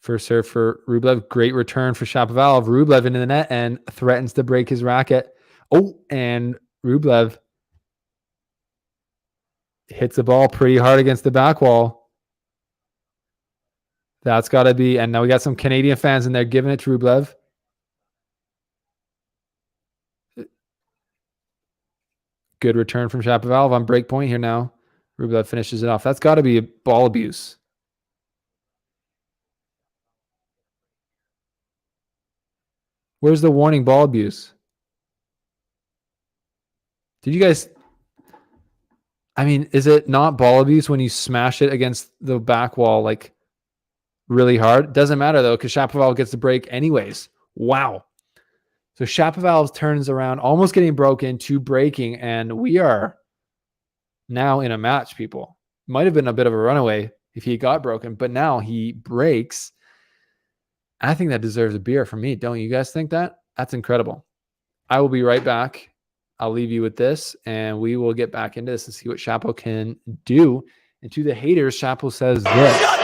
First serve for Rublev. Great return for Shapovalov. Rublev into the net and threatens to break his racket. Oh, and Rublev hits the ball pretty hard against the back wall. That's got to be. And now we got some Canadian fans in there giving it to Rublev. Good return from Shapovalov on break point here now. Rublev finishes it off. That's got to be ball abuse. Where's the warning ball abuse? Did you guys... I mean, is it not ball abuse when you smash it against the back wall like really hard? Doesn't matter though, because Shapovalov gets the break anyways. Wow. So Shapovalov turns around, almost getting broken to breaking, and we are now in a match, people. Might have been a bit of a runaway if he got broken, but now he breaks. I think that deserves a beer from me. Don't you guys think that? That's incredible. I will be right back. I'll leave you with this, and we will get back into this and see what Shapo can do. And to the haters, Shapo says this.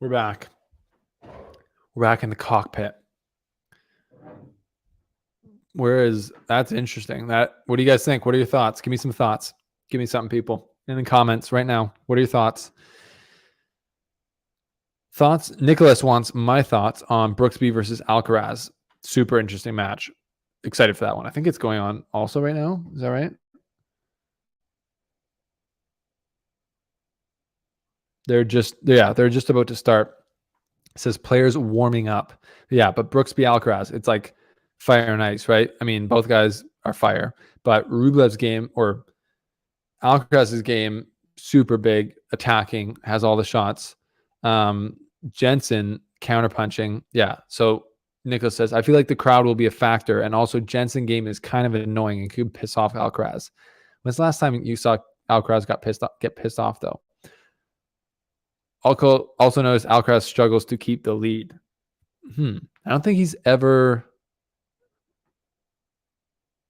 We're back. We're back in the cockpit. That's interesting. What do you guys think? What are your thoughts? Give me some thoughts. Give me something, people, in the comments right now. What are your thoughts? Nicholas wants my thoughts on Brooksby versus Alcaraz. Super interesting match. Excited for that one. I think it's going on also right now. Is that right? They're just about to start. It says players warming up. Yeah, but Brooksby Alcaraz, it's like fire and ice, right? I mean, both guys are fire, but Rublev's game or Alcaraz's game, super big, attacking, has all the shots. Jensen counterpunching. Yeah. So Nicholas says, I feel like the crowd will be a factor. And also Jensen game is kind of annoying and could piss off Alcaraz. When's the last time you saw Alcaraz get pissed off though? Also notice Alcaraz struggles to keep the lead. I don't think he's ever...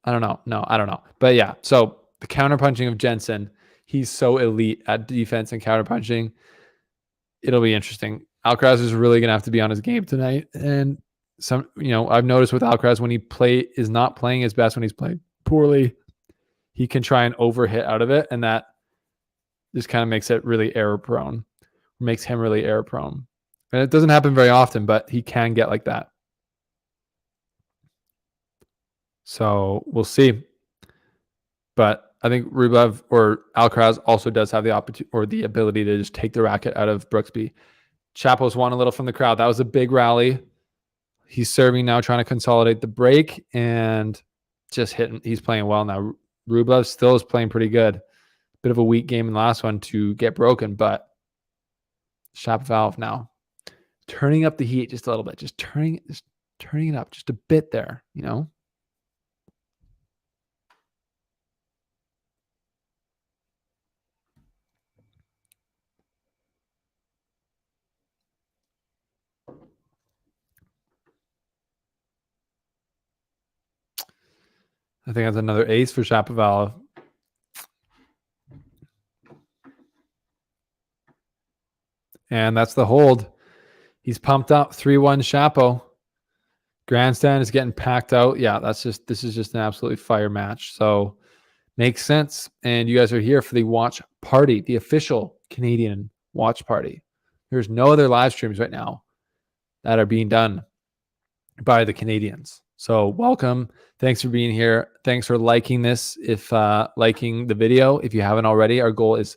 I don't know. No, I don't know. But yeah, so the counterpunching of Jensen, he's so elite at defense and counterpunching. It'll be interesting. Alcaraz is really going to have to be on his game tonight. And I've noticed with Alcaraz when he is not playing his best, when he's playing poorly, he can try and overhit out of it. And that just kind of makes it really error prone. Makes him really error prone. And it doesn't happen very often, but he can get like that. So we'll see. But I think Rublev or Alcaraz also does have the opportunity or the ability to just take the racket out of Brooksby. Chapo's won a little from the crowd. That was a big rally. He's serving now, trying to consolidate the break and just hitting. He's playing well now. Rublev still is playing pretty good. Bit of a weak game in the last one to get broken, but Shapovalov now turning up the heat just a little bit, just turning it up just a bit there, I think that's another ace for Shapovalov. And that's the hold. He's pumped up. 3-1 Shapo. Grandstand is getting packed out. Yeah, this is just an absolutely fire match. So makes sense. And you guys are here for the watch party, the official Canadian watch party. There's no other live streams right now that are being done by the Canadians. So welcome. Thanks for being here. Thanks for liking this. If liking the video, if you haven't already, our goal is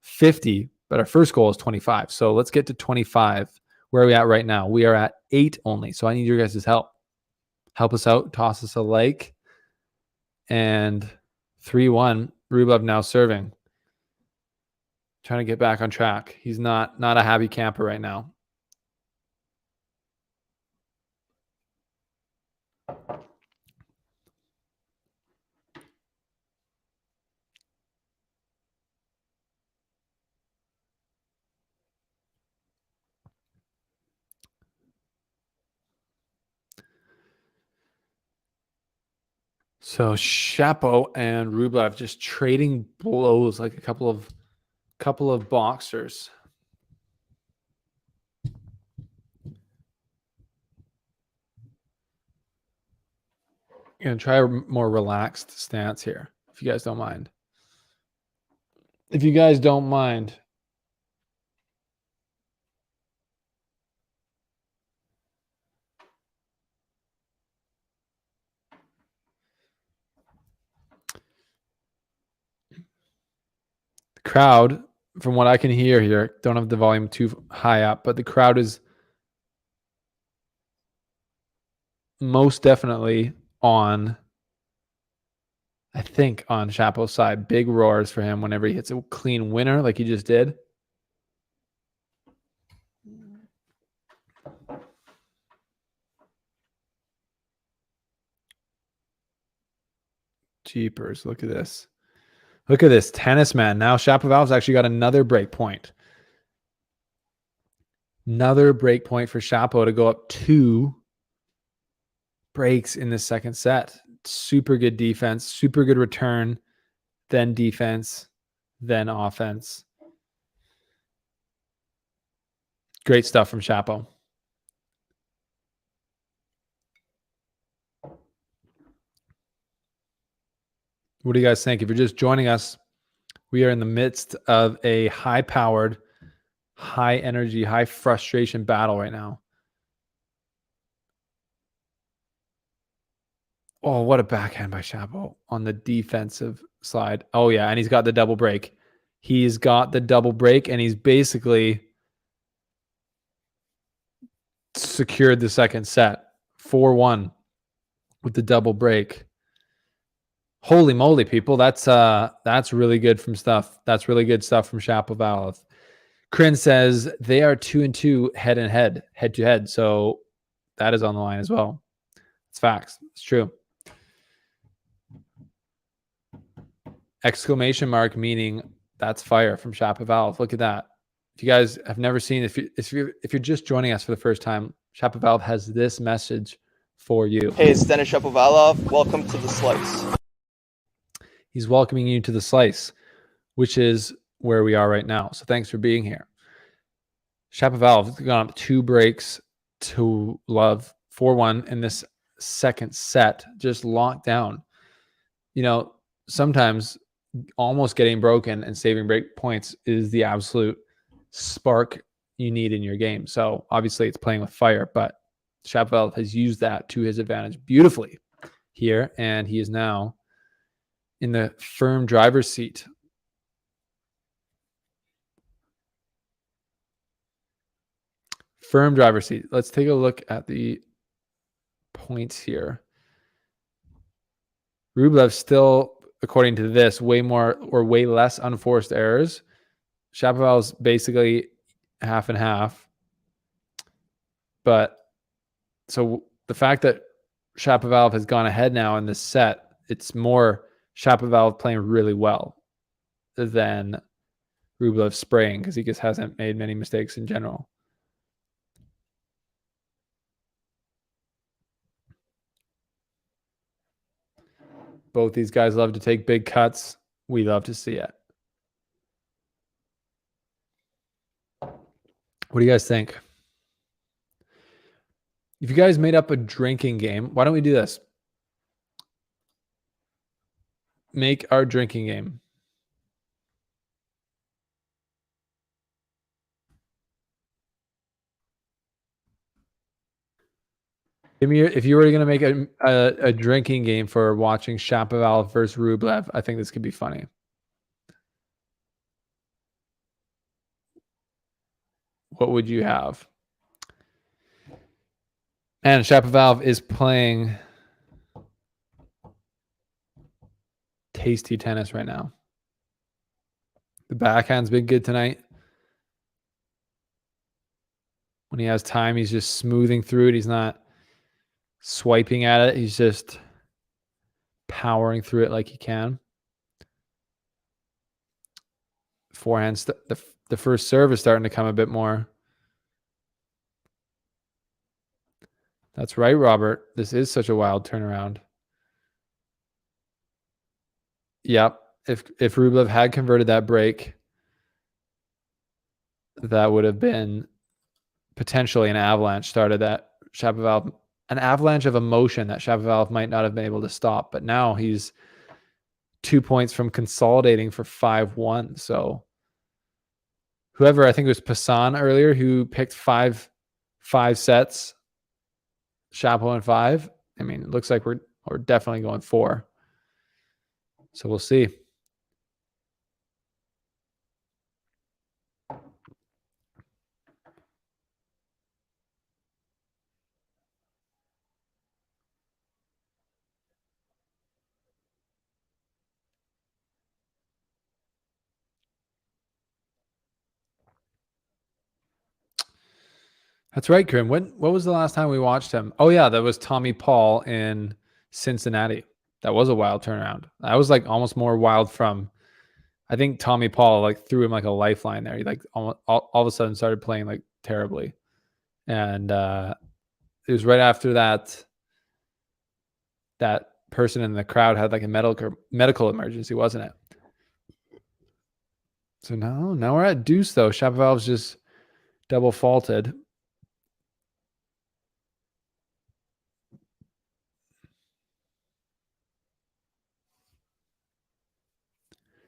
50, but our first goal is 25. So let's get to 25. Where are we at right now? We are at 8 only. So I need your guys' help. Help us out. Toss us a like. And 3-1. Rublev now serving. Trying to get back on track. He's not a happy camper right now. So Shapo and Rublev just trading blows like a couple of boxers. I'm gonna try a more relaxed stance here, if you guys don't mind. If you guys don't mind. The crowd, from what I can hear here, don't have the volume too high up, but the crowd is most definitely on, I think, on Shapo's side. Big roars for him whenever he hits a clean winner like he just did. Jeepers, look at this. Look at this tennis man. Now Shapovalov's actually got another break point. Another break point for Shapo to go up 2 breaks in the second set. Super good defense, super good return, then defense, then offense. Great stuff from Shapo. What do you guys think? If you're just joining us, we are in the midst of a high-powered, high-energy, high-frustration battle right now. Oh, what a backhand by Shapo on the defensive side. Oh, yeah, and he's got the double break. He's got the double break, and he's basically secured the second set. 4-1 with the double break. Holy moly, people. That's really good from stuff. That's really good stuff from Shapovalov. Kryn says they are 2-2 head to head. So that is on the line as well. It's facts. It's true. Exclamation mark meaning that's fire from Shapovalov. Look at that. If you guys have never seen, if you're just joining us for the first time, Shapovalov has this message for you. Hey, it's Denis Shapovalov. Welcome to the Slice. He's welcoming you to the Slice, which is where we are right now. So thanks for being here. Shapovalov has gone up 2 breaks to love 4-1 in this second set, just locked down. You know, sometimes almost getting broken and saving break points is the absolute spark you need in your game. So obviously it's playing with fire, but Shapovalov has used that to his advantage beautifully here, and he is now in the firm driver's seat. Firm driver's seat. Let's take a look at the points here. Rublev still, according to this, way more or way less unforced errors. Shapovalov's basically half and half. But so the fact that Shapovalov has gone ahead now in this set, it's more Shapovalov playing really well than Rublev spraying because he just hasn't made many mistakes in general. Both these guys love to take big cuts. We love to see it. What do you guys think? If you guys made up a drinking game, why don't we do this? Make our drinking game. Give me if you were going to make a drinking game for watching Shapovalov versus Rublev, I think this could be funny. What would you have? And Shapovalov is playing tasty tennis right now. The backhand's been good tonight. When he has time, he's just smoothing through it. He's not swiping at it. He's just powering through it like he can. Forehand, the first serve is starting to come a bit more. That's right, Robert. This is such a wild turnaround. Yep. If Rublev had converted that break, that would have been potentially an avalanche started that Shapovalov, an avalanche of emotion that Shapovalov might not have been able to stop. But now he's 2 points from consolidating for 5-1. So whoever, I think it was Passan earlier, who picked five sets, Chapo in 5. I mean, it looks like we're definitely going 4. So we'll see. That's right, Krim. What was the last time we watched him? Oh yeah, that was Tommy Paul in Cincinnati. That was a wild turnaround. That was like almost more wild from, I think Tommy Paul like threw him like a lifeline there. He like all of a sudden started playing like terribly. And it was right after that person in the crowd had like a medical emergency, wasn't it? So now we're at deuce though. Shapovalov's just double faulted.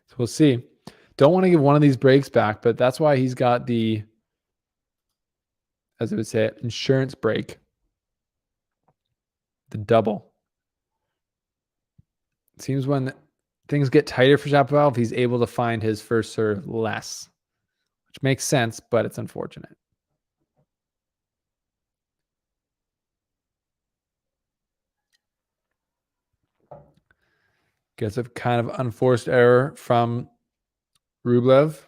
So we'll see. Don't want to give one of these breaks back, but that's why he's got the, as I would say, insurance break, the double. It seems when things get tighter for Shapovalov, he's able to find his first serve less, which makes sense, but it's unfortunate. Gets a kind of unforced error from Rublev.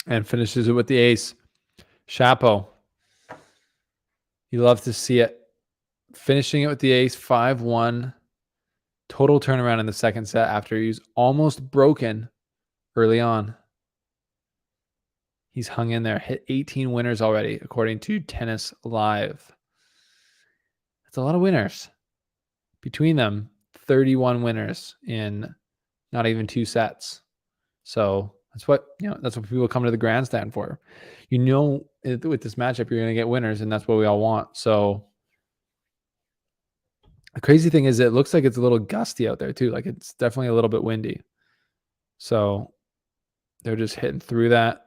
And finishes it with the ace. Chapo. You love to see it. Finishing it with the ace, 5-1. Total turnaround in the second set after he was almost broken early on. He's hung in there, hit 18 winners already, according to Tennis Live. That's a lot of winners. Between them, 31 winners in not even 2 sets. So that's what people come to the grandstand for. With this matchup, you're going to get winners, and that's what we all want. So the crazy thing is it looks like it's a little gusty out there too. Like it's definitely a little bit windy. So they're just hitting through that.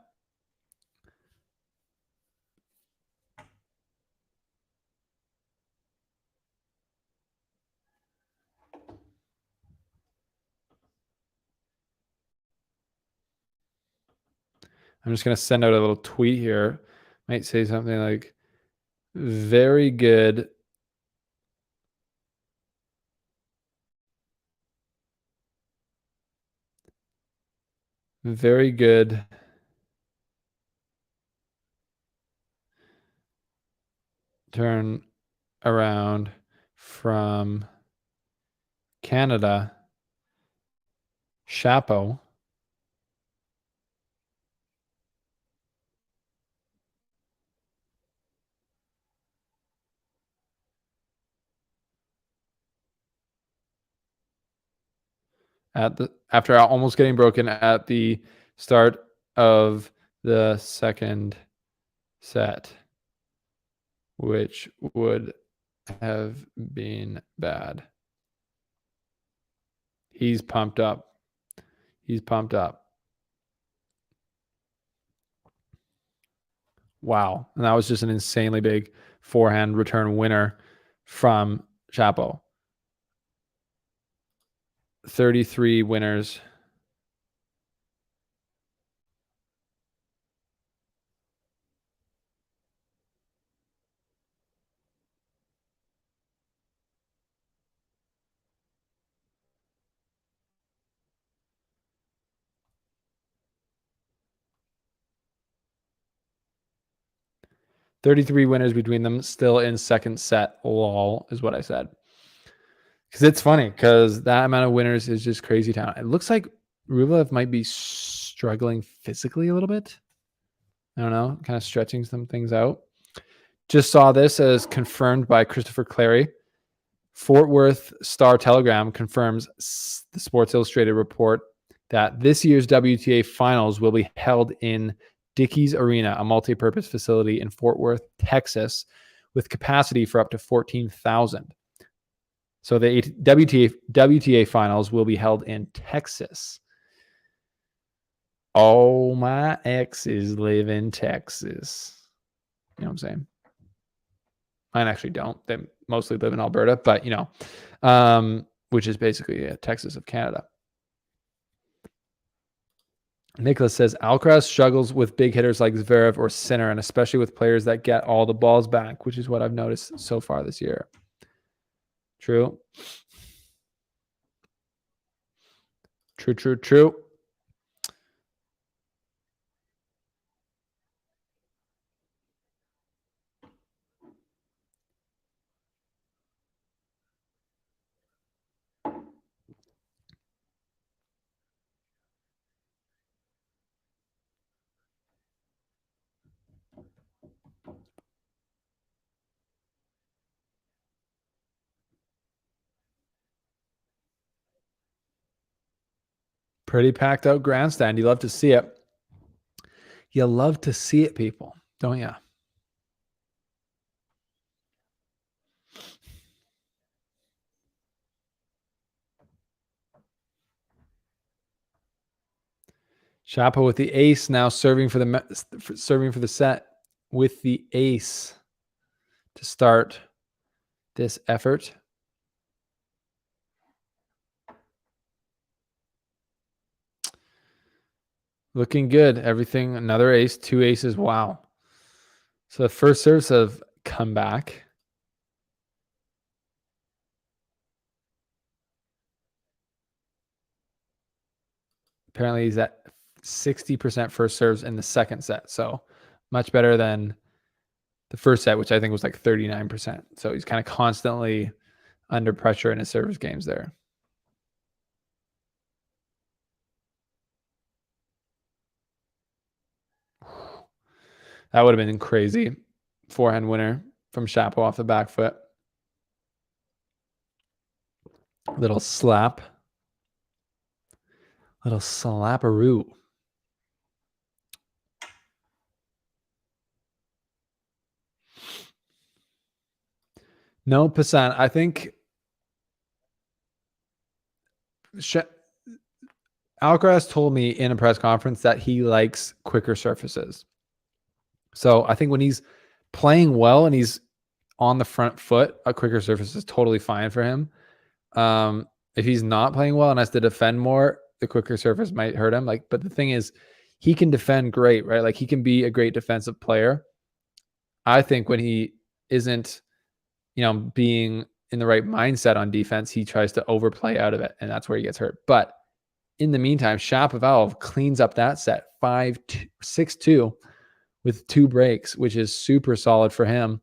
I'm just going to send out a little tweet here. Might say something like, very good. Very good turn around from Canada. Chapo. After almost getting broken at the start of the second set, which would have been bad. He's pumped up. He's pumped up. Wow. And that was just an insanely big forehand return winner from Chapo. 33 winners. 33 winners between them, still in second set. Lol is what I said. Because it's funny, because that amount of winners is just crazy town. It looks like Rublev might be struggling physically a little bit. I don't know, kind of stretching some things out. Just saw this as confirmed by Christopher Clary. Fort Worth Star-Telegram confirms the Sports Illustrated report that this year's WTA finals will be held in Dickies Arena, a multi-purpose facility in Fort Worth, Texas, with capacity for up to 14,000. So the WTA finals will be held in Texas. Oh, my exes live in Texas. You know what I'm saying? Mine actually don't. They mostly live in Alberta, but which is basically Texas of Canada. Nicholas says Alcaraz struggles with big hitters like Zverev or Sinner, and especially with players that get all the balls back, which is what I've noticed so far this year. True. True. Pretty packed out grandstand. You love to see it. You love to see it, people, don't you? Shapo with the ace now serving for the set with the ace to start this effort. Looking good. Everything, another ace, 2 aces. Wow. So the first serves have come back. Apparently he's at 60% first serves in the second set. So much better than the first set, which I think was like 39%. So he's kind of constantly under pressure in his service games there. That would have been crazy. Forehand winner from Shapo off the back foot. Little slap. Little slapperoo. No, Pasan. I think Alcaraz told me in a press conference that he likes quicker surfaces. So I think when he's playing well and he's on the front foot, a quicker surface is totally fine for him. If he's not playing well and has to defend more, the quicker surface might hurt him. But the thing is, he can defend great, right? Like he can be a great defensive player. I think when he isn't, being in the right mindset on defense, he tries to overplay out of it, and that's where he gets hurt. But in the meantime, Shapovalov cleans up that set 6-2 with 2 breaks, which is super solid for him,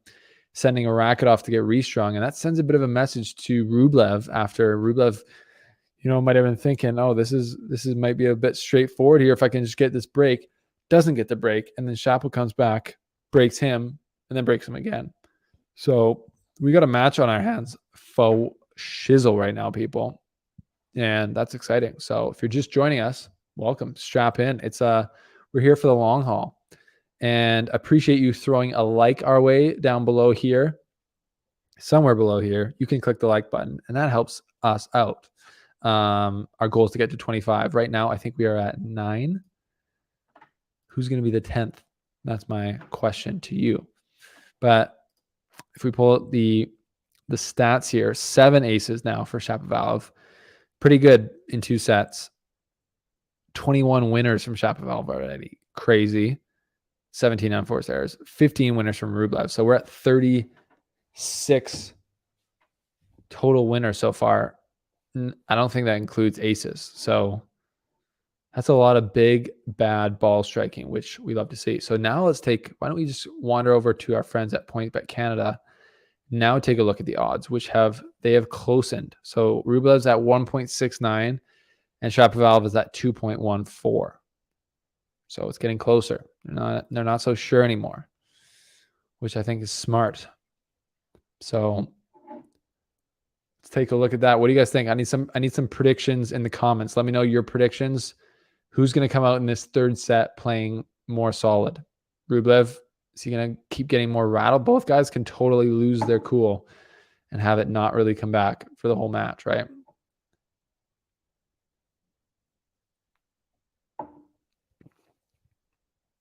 sending a racket off to get restrung. And that sends a bit of a message to Rublev after Rublev, might have been thinking, oh, this might be a bit straightforward here if I can just get this break. Doesn't get the break, and then Shapo comes back, breaks him, and then breaks him again. So we got a match on our hands. Faux shizzle right now, people. And that's exciting. So if you're just joining us, welcome. Strap in. We're here for the long haul. And appreciate you throwing a like our way down below here. Somewhere below here, you can click the like button, and that helps us out. Our goal is to get to 25. Right now, I think we are at 9. Who's going to be the 10th? That's my question to you. But if we pull up the stats here, 7 aces now for Shapovalov. Pretty good in 2 sets. 21 winners from Shapovalov already. Crazy. 17 unforced errors. 15 winners from Rublev. So we're at 36 total winners so far. I don't think that includes aces. So That's a lot of big, bad ball striking, which we love to see. So now why don't we just wander over to our friends at PointsBet Canada. Now take a look at the odds, they have closened. So Rublev's at 1.69 and Shapovalov is at 2.14. So it's getting closer. They're not so sure anymore, which I think is smart. So let's take a look at that. What do you guys think? I need some predictions in the comments. Let me know your predictions. Who's going to come out in this third set playing more solid? Rublev, is he going to keep getting more rattled? Both guys can totally lose their cool and have it not really come back for the whole match, right?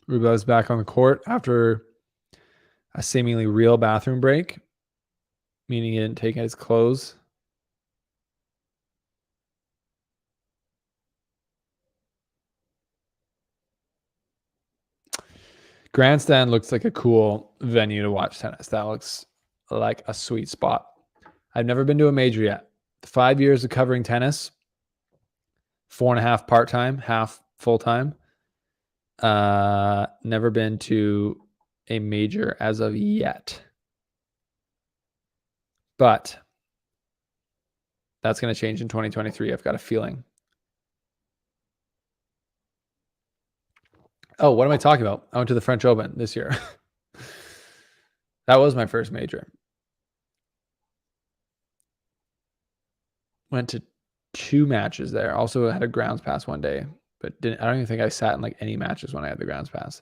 Rublev's back on the court after a seemingly real bathroom break, meaning he didn't take his clothes. Grandstand looks like a cool venue to watch tennis. That looks like a sweet spot. I've never been to a major yet. 5 years of covering tennis, 4.5 part-time, half full-time. Never been to a major as of yet. But that's going to change in 2023. I've got a feeling. Oh, what am I talking about? I went to the French Open this year. That was my first major. Went to 2 matches there. Also had a grounds pass one day, but I don't even think I sat in like any matches when I had the grounds pass.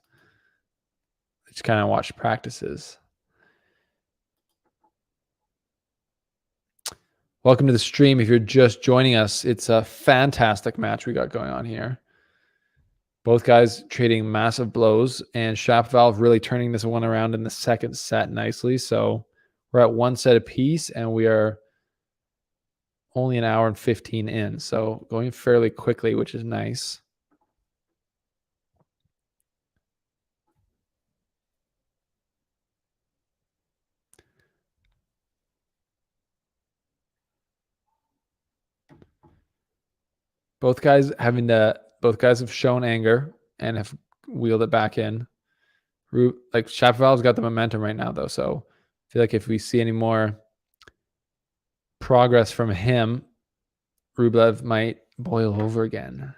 I just kind of watched practices. Welcome to the stream. If you're just joining us, it's a fantastic match we got going on here. Both guys trading massive blows, and Shapovalov really turning this one around in the second set nicely. So we're at 1 set apiece, and we are only an hour and 15 in. So going fairly quickly, which is nice. Both guys have shown anger and have wheeled it back in. Like Shapovalov's got the momentum right now, though. So I feel like if we see any more progress from him, Rublev might boil over again,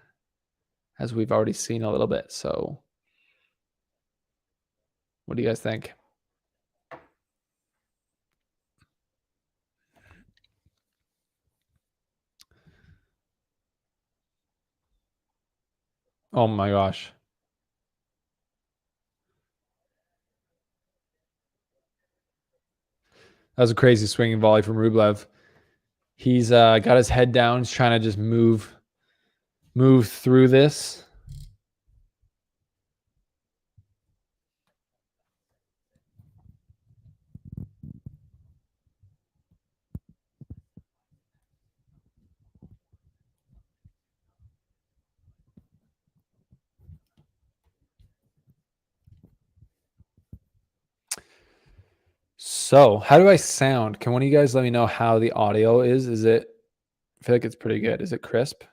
as we've already seen a little bit. So what do you guys think? Oh my gosh. That was a crazy swinging volley from Rublev. He's got his head down. He's trying to just move through this. So how do I sound? Can one of you guys let me know how the audio is? I feel like it's pretty good. Is it crisp?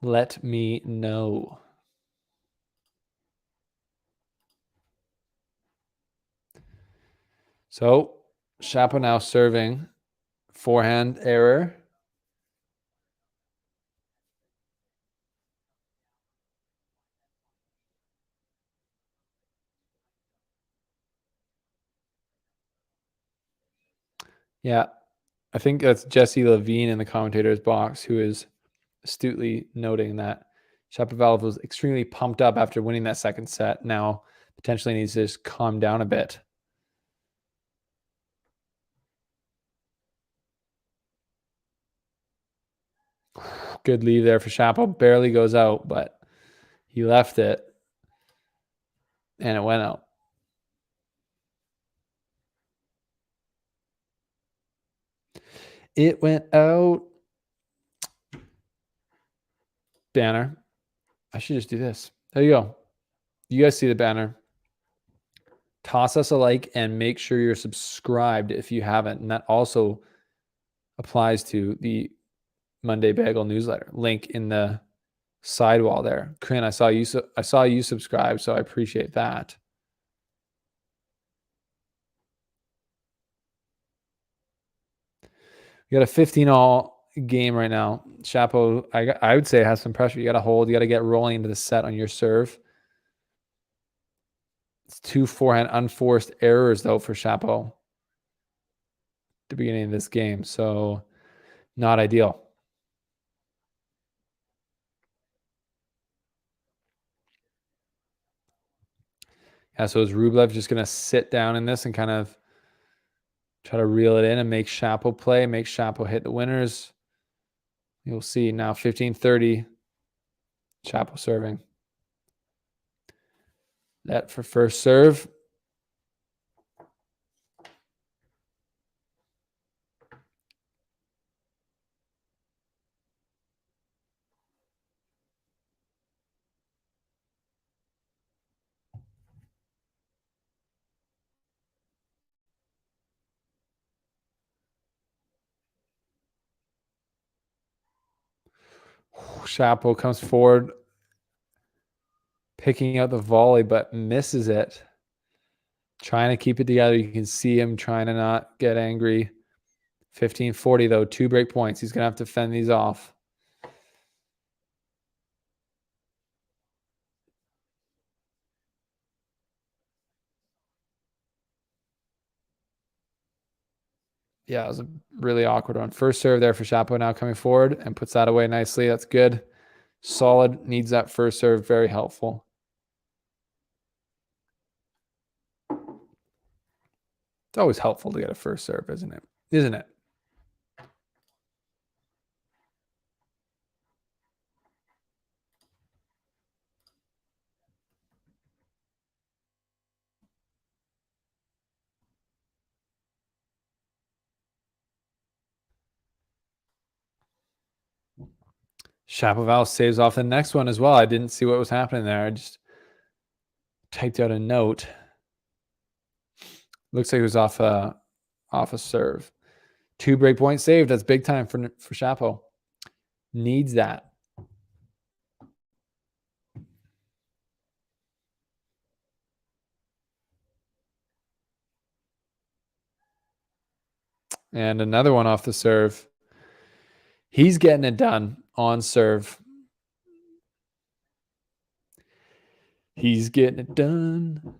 Let me know. So Shapo now serving. Forehand error. Yeah, I think that's Jesse Levine in the commentator's box who is astutely noting that Shapovalov was extremely pumped up after winning that second set. Now potentially needs to just calm down a bit. Good lead there for Shapo. Barely goes out, but he left it and it went out. It went out. Banner. I should just do this. There you go. You guys see the banner. Toss us a like and make sure you're subscribed if you haven't. And that also applies to the Monday Bagel newsletter. Link in the sidewall there. Corinne, I saw you subscribe, so I appreciate that. You got a 15-all game right now. Chapo, I would say, has some pressure. You got to hold. You got to get rolling into the set on your serve. It's 2 forehand unforced errors, though, for Chapo at the beginning of this game. So not ideal. Yeah, so is Rublev just going to sit down in this and kind of try to reel it in and make Chapo play, make Chapo hit the winners? You'll see now 15-30. Chapo serving. That for first serve. Chapo comes forward, picking out the volley, but misses it. Trying to keep it together. You can see him trying to not get angry. 15-40, though. 2 break points. He's going to have to fend these off. Yeah, it was a really awkward one. First serve there for Chapo now coming forward and puts that away nicely. That's good. Solid. Needs that first serve. Very helpful. It's always helpful to get a first serve, isn't it? Isn't it? Shapovalov saves off the next one as well. I didn't see what was happening there. I just typed out a note. Looks like it was off a serve. 2 break points saved. That's big time for Chapo. Needs that. And another one off the serve. He's getting it done on serve. He's getting it done.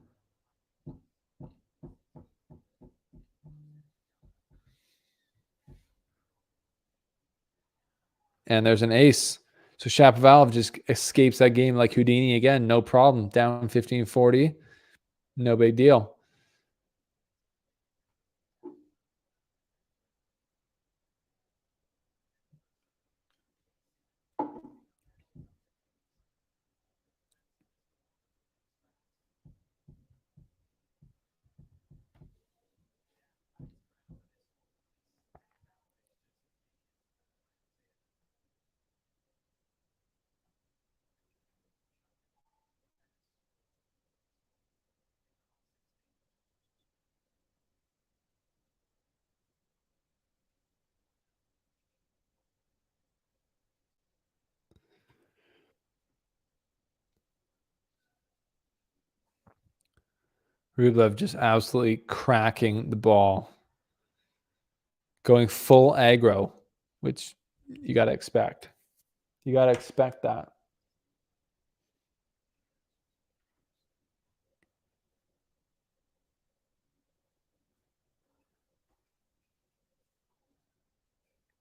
And there's an ace. So Shapovalov just escapes that game like Houdini again. No problem. Down 15-40. No big deal. Rublev just absolutely cracking the ball. Going full aggro, which you got to expect. You got to expect that.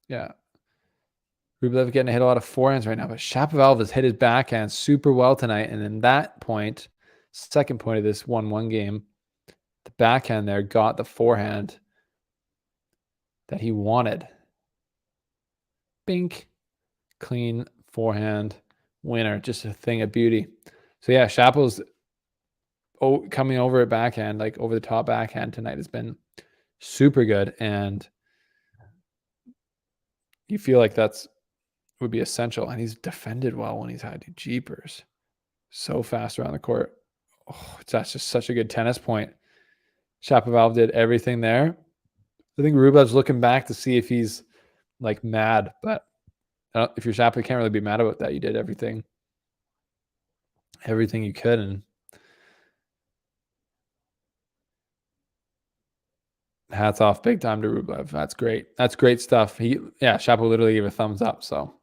Yeah. Rublev getting to hit a lot of forehands right now, but Shapovalov has hit his backhand super well tonight. And in that point, second point of this 1-1 game, the backhand there got the forehand that he wanted. Bink. Clean forehand winner. Just a thing of beauty. So yeah, Shapo's coming over at backhand, like over the top backhand tonight has been super good. And you feel like that's would be essential. And he's defended well when he's had jeepers. So fast around the court. Oh, that's just such a good tennis point. Shapovalov did everything there. I think Rublev's looking back to see if he's like mad, but if you're Shapovalov, you can't really be mad about that. You did everything you could, and hats off big time to Rublev. That's great. That's great stuff. Shapo literally gave a thumbs up. So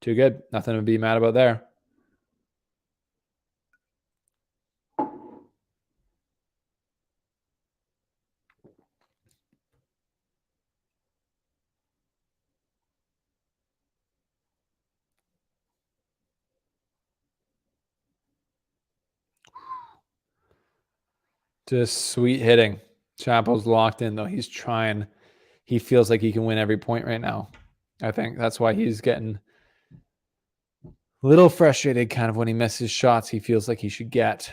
too good. Nothing to be mad about there. Just sweet hitting. Chapo's locked in, though. He's trying. He feels like he can win every point right now. I think that's why he's getting a little frustrated kind of when he misses shots he feels like he should get,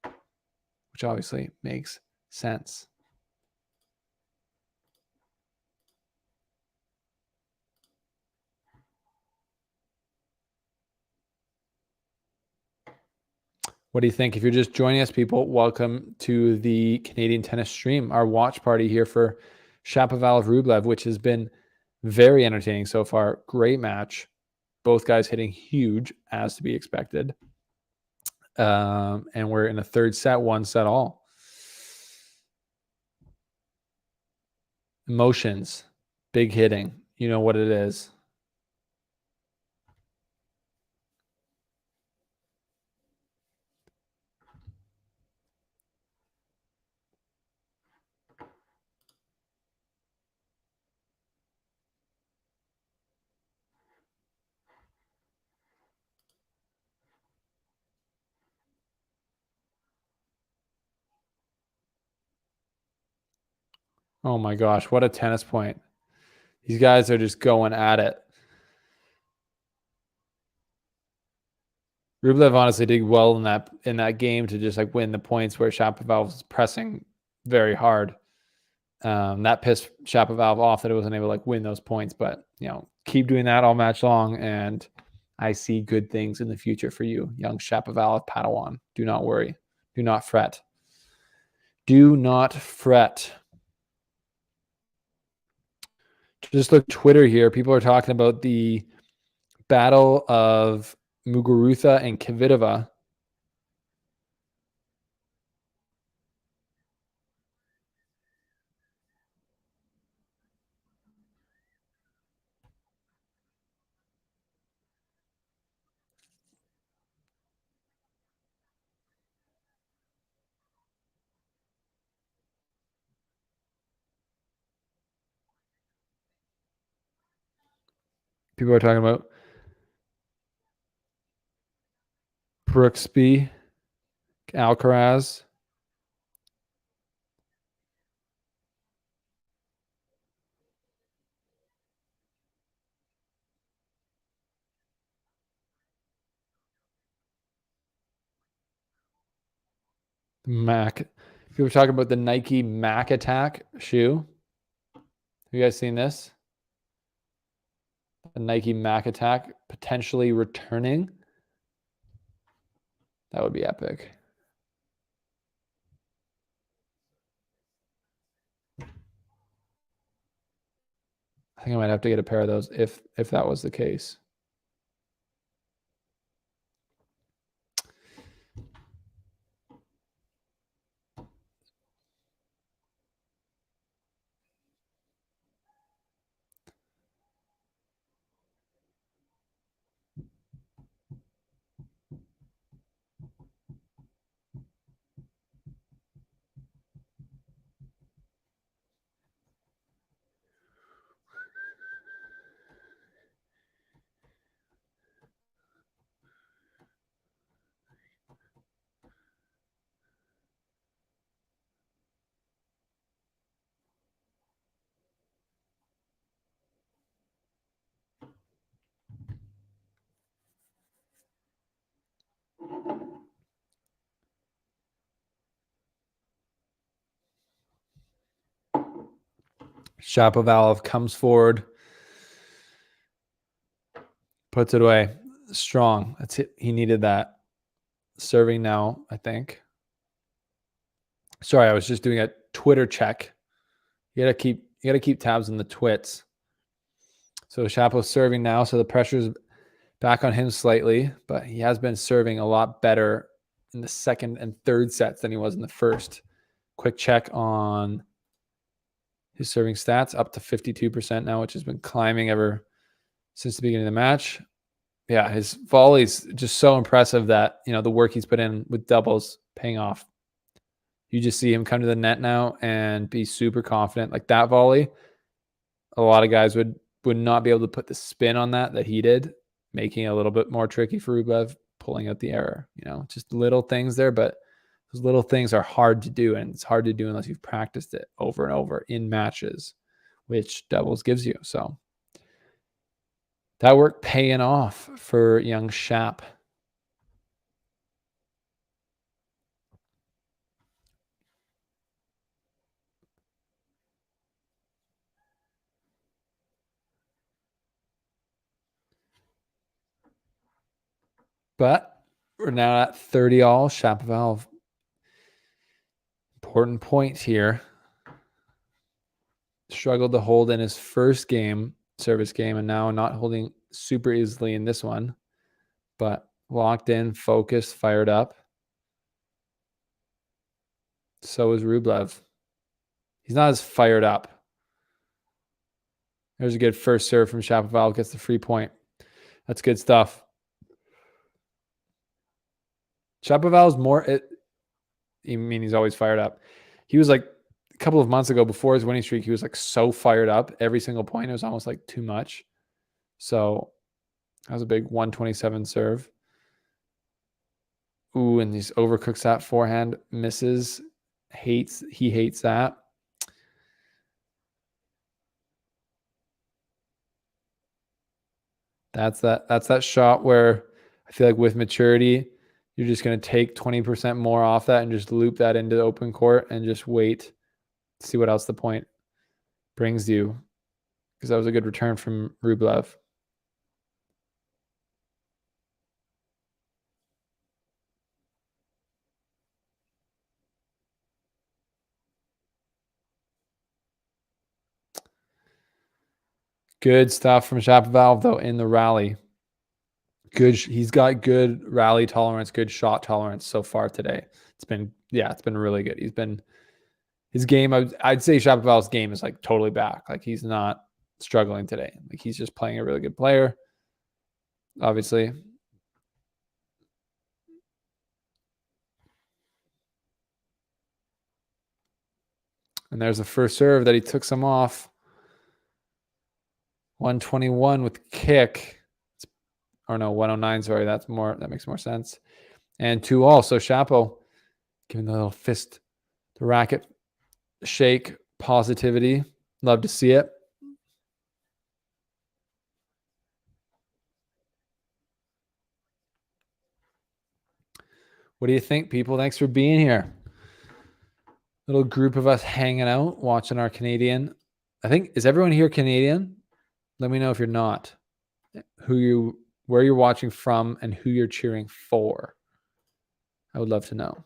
which obviously makes sense. What do you think? If you're just joining us, people, welcome to the Canadian tennis stream, our watch party here for Shapovalov Rublev, which has been very entertaining so far. Great match. Both guys hitting huge, as to be expected. And we're in a third set, 1-all. Emotions, big hitting. You know what it is. Oh my gosh, what a tennis point. These guys are just going at it. Rublev honestly did well in that game to just like win the points where Shapovalov was pressing very hard. That pissed Shapovalov off that it wasn't able to like win those points, but keep doing that all match long, and I see good things in the future for you, young Shapovalov Padawan. Do not worry. Do not fret. Do not fret. Just look Twitter here. People are talking about the battle of Muguruza and Kvitova. People are talking about Brooksby, Alcaraz. Mac. People are talking about the Nike Mac Attack shoe. Have you guys seen this? The Nike Mac Attack potentially returning. That would be epic. I think I might have to get a pair of those if that was the case. Shapovalov comes forward, puts it away. Strong. That's it. He needed that. Serving now, I think. Sorry, I was just doing a Twitter check. You gotta keep tabs on the twits. So Shapo's serving now, so the pressure's back on him slightly, but he has been serving a lot better in the second and third sets than he was in the first. Quick check on his serving stats, up to 52% now, which has been climbing ever since the beginning of the match. Yeah, his volley's just so impressive that, the work he's put in with doubles paying off. You just see him come to the net now and be super confident. Like that volley, a lot of guys would not be able to put the spin on that he did, making it a little bit more tricky for Rublev, pulling out the error. Just little things there, but those little things are hard to do, and it's hard to do unless you've practiced it over and over in matches, which doubles gives you. So that work paying off for young Shap. But we're now at 30 all. Shapovalov. Important point here. Struggled to hold in his first game, service game, and now not holding super easily in this one. But locked in, focused, fired up. So is Rublev. He's not as fired up. There's a good first serve from Shapovalov. Gets the free point. That's good stuff. Shapovalov's more... he's always fired up. He was like a couple of months ago before his winning streak, he was like so fired up every single point. It was almost like too much. So that was a big 127 serve. Ooh, and he overcooks that forehand, misses, he hates that. That's that shot where I feel like with maturity, you're just going to take 20% more off that and just loop that into the open court and just wait, see what else the point brings you. Because that was a good return from Rublev. Good stuff from Shapovalov, though, in the rally. He's got good rally tolerance, good shot tolerance so far today. It's been really good. His game, I'd say Shapovalov's game is like totally back. Like he's not struggling today. Like he's just playing a really good player, obviously. And there's the first serve that he took some off. 121 with kick. Or no, 109, sorry. That makes more sense. And 2-all. So Shapo giving the little fist, the racket shake, positivity. Love to see it. What do you think, people? Thanks for being here. Little group of us hanging out, watching our Canadian. I think, is everyone here Canadian? Let me know if you're not. Where you're watching from and who you're cheering for. I would love to know.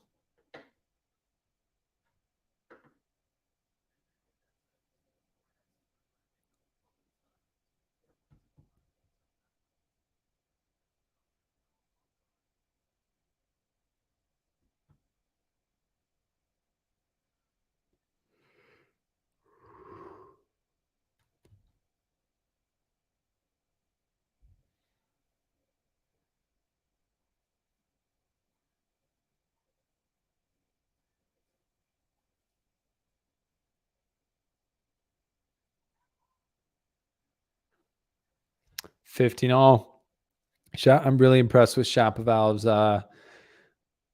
$15-all. I'm really impressed with Shapovalov's,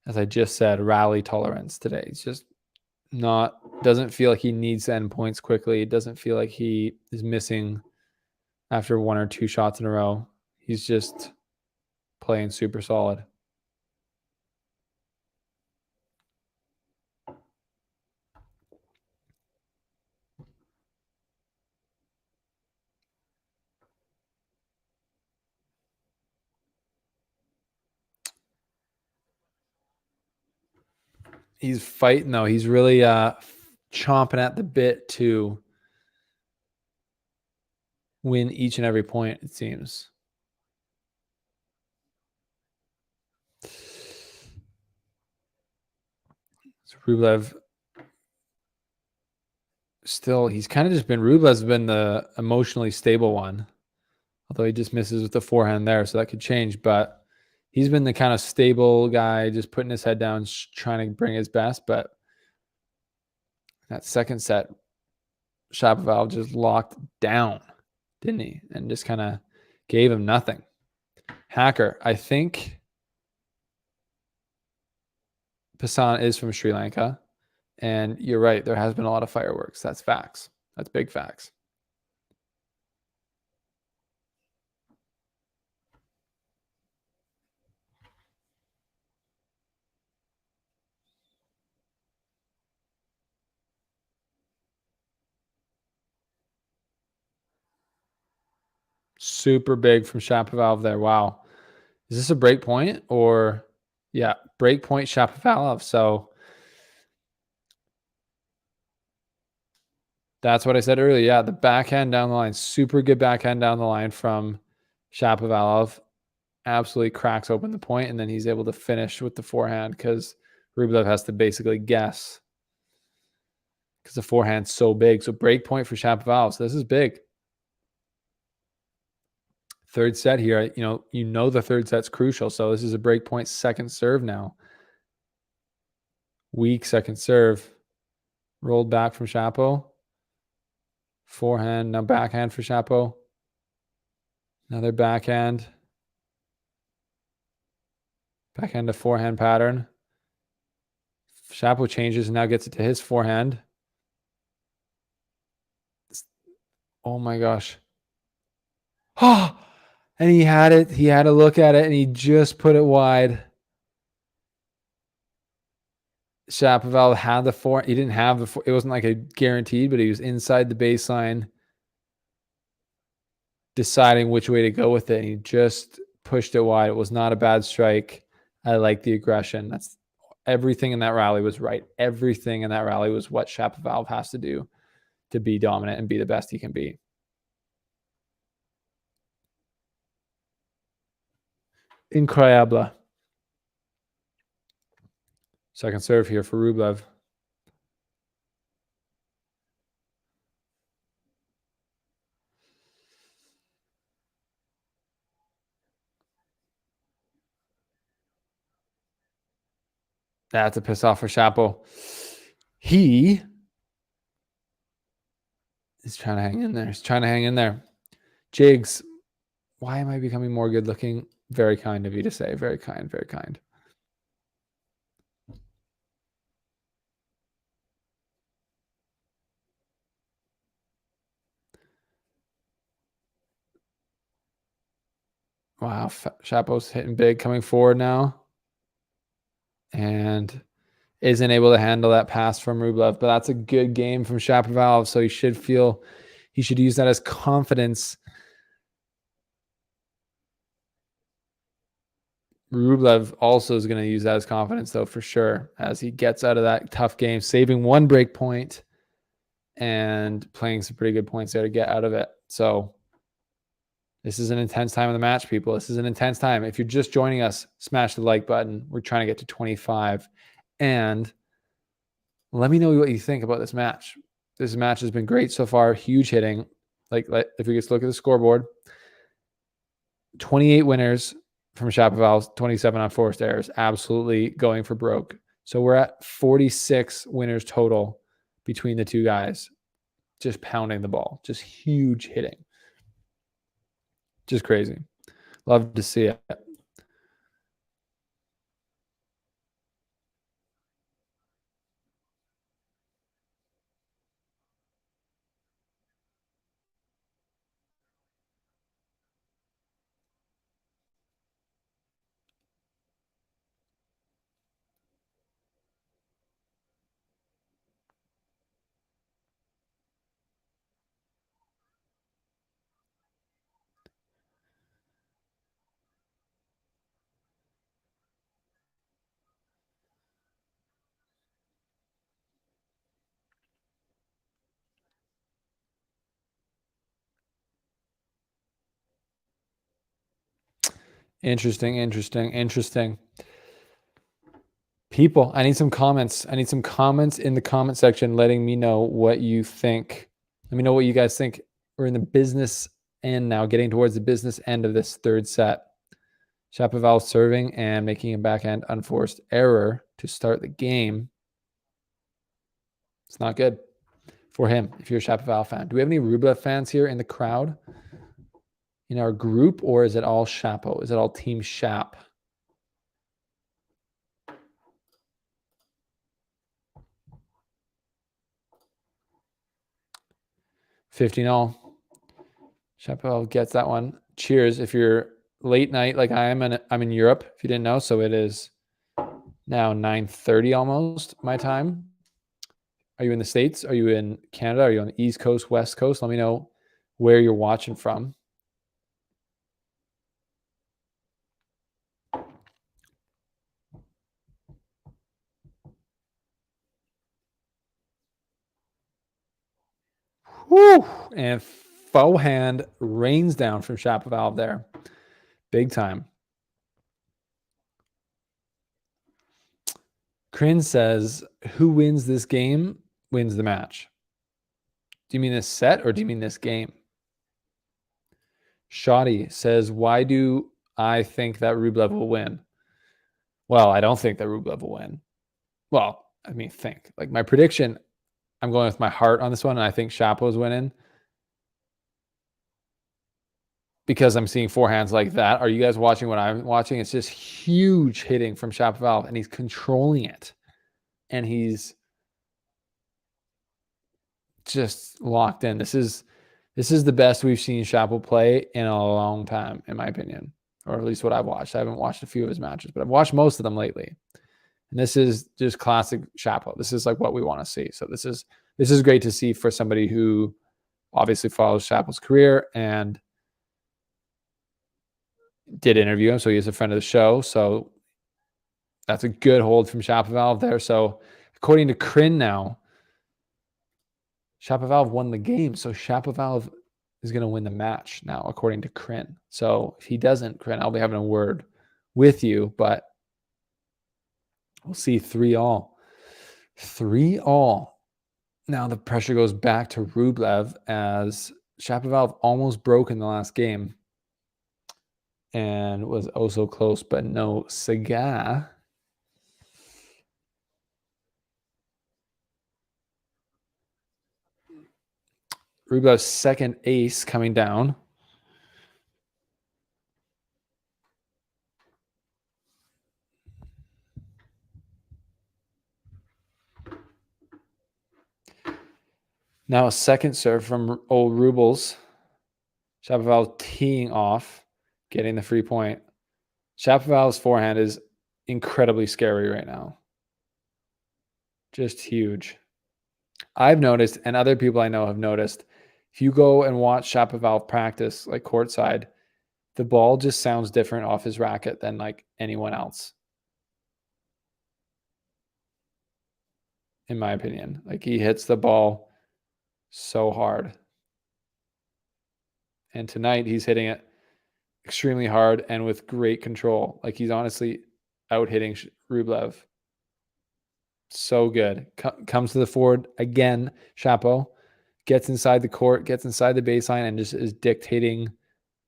as I just said, rally tolerance today. It's just doesn't feel like he needs to end points quickly. It doesn't feel like he is missing after one or two shots in a row. He's just playing super solid. He's fighting, though. He's really chomping at the bit to win each and every point, it seems. So Rublev still, he's kind of just been, Rublev's been the emotionally stable one. Although he just misses with the forehand there, so that could change. But he's been the kind of stable guy, just putting his head down, trying to bring his best. But that second set, Shapovalov just locked down, didn't he? And just kind of gave him nothing. Hacker, I think Pasan is from Sri Lanka. And you're right, there has been a lot of fireworks. That's facts. That's big facts. Super big from Shapovalov there. Wow. Is this a break point or yeah, break point Shapovalov. So that's what I said earlier. Yeah, the backhand down the line, super good backhand down the line from Shapovalov. Absolutely cracks open the point, and then he's able to finish with the forehand because Rublev has to basically guess because the forehand's so big. So break point for Shapovalov. So this is big. Third set here, you know the third set's crucial. So this is a break point second serve now. Weak second serve. Rolled back from Shapo. Forehand, now backhand for Shapo. Another backhand. Backhand to forehand pattern. Shapo changes and now gets it to his forehand. Oh my gosh. Oh, and he had it. He had a look at it and he just put it wide. Shapovalov had the forehand. He didn't have the it wasn't like a guaranteed, but he was inside the baseline deciding which way to go with it. And he just pushed it wide. It was not a bad strike. I like the aggression. That's everything in that rally was right. Everything in that rally was what Shapovalov has to do to be dominant and be the best he can be. Incroyable. Second serve here for Rublev. That's a piss off for Shapo. He is trying to hang in there. He's trying to hang in there. Jigs, why am I becoming more good looking? Very kind of you to say. Very kind, very kind. Wow, Shapo's hitting big, coming forward now. And isn't able to handle that pass from Rublev. But that's a good game from Shapovalov. So he should use that as confidence. Rublev also is going to use that as confidence, though, for sure, as he gets out of that tough game, saving one break point and playing some pretty good points there to get out of it. So this is an intense time in the match, people. This is an intense time. If you're just joining us, smash the like button. We're trying to get to 25. And let me know what you think about this match. This match has been great so far. Huge hitting. Like if we just look at the scoreboard, 28 winners from Shapovalov, 27 on forced errors. Absolutely going for broke. So we're at 46 winners total between the two guys. Just pounding the ball. Just huge hitting. Just crazy. Love to see it. Interesting. People, I need some comments. I need some comments in the comment section letting me know what you think. Let me know what you guys think. We're in the business end now, getting towards the business end of this third set. Shapovalov serving and making a backhand unforced error to start the game. It's not good for him if you're a Shapovalov fan. Do we have any Rublev fans here in the crowd in our group, or is it all Shapo? Is it all Team Shap? $15 Shapovalov gets that one. Cheers. If you're late night like I am, and I'm in Europe, if you didn't know, so it is now 9:30 almost my time. Are you in the States? Are you in Canada? Are you on the East Coast, West Coast? Let me know where you're watching from. Whew. And faux hand rains down from Shapovalov there. Big time. Crin says, who wins this game wins the match. Do you mean this set or do you mean this game? Shoddy says, why do I think that Rublev will win? Well, I don't think that Rublev will win. Well, I mean, think. Like my prediction, I'm going with my heart on this one, and I think Shapo's winning. Because I'm seeing forehands like that. Are you guys watching what I'm watching? It's just huge hitting from Shapovalov, and he's controlling it. And he's just locked in. This is the best we've seen Shapo play in a long time, in my opinion. Or at least what I've watched. I haven't watched a few of his matches, but I've watched most of them lately. And this is just classic Shapo. This is like what we want to see. So this is great to see for somebody who obviously follows Shapo's career and did interview him. So he's a friend of the show. So that's a good hold from Shapovalov there. So according to Crin now, Shapovalov won the game. So Shapovalov is going to win the match now, according to Crin. So if he doesn't, Crin, I'll be having a word with you, but we'll see 3-all. 3-all. Now the pressure goes back to Rublev as Shapovalov almost broke in the last game and was oh so close, but no cigar. Rublev's second ace coming down. Now a second serve from old Rubles. Shapovalov teeing off, getting the free point. Shapovalov's forehand is incredibly scary right now. Just huge. I've noticed, and other people I know have noticed, if you go and watch Shapovalov practice, like courtside, the ball just sounds different off his racket than like anyone else. In my opinion, like he hits the ball so hard. And tonight he's hitting it extremely hard and with great control. Like he's honestly out hitting Rublev. So good. Comes to the forward again. Shapo gets inside the court, gets inside the baseline, and just is dictating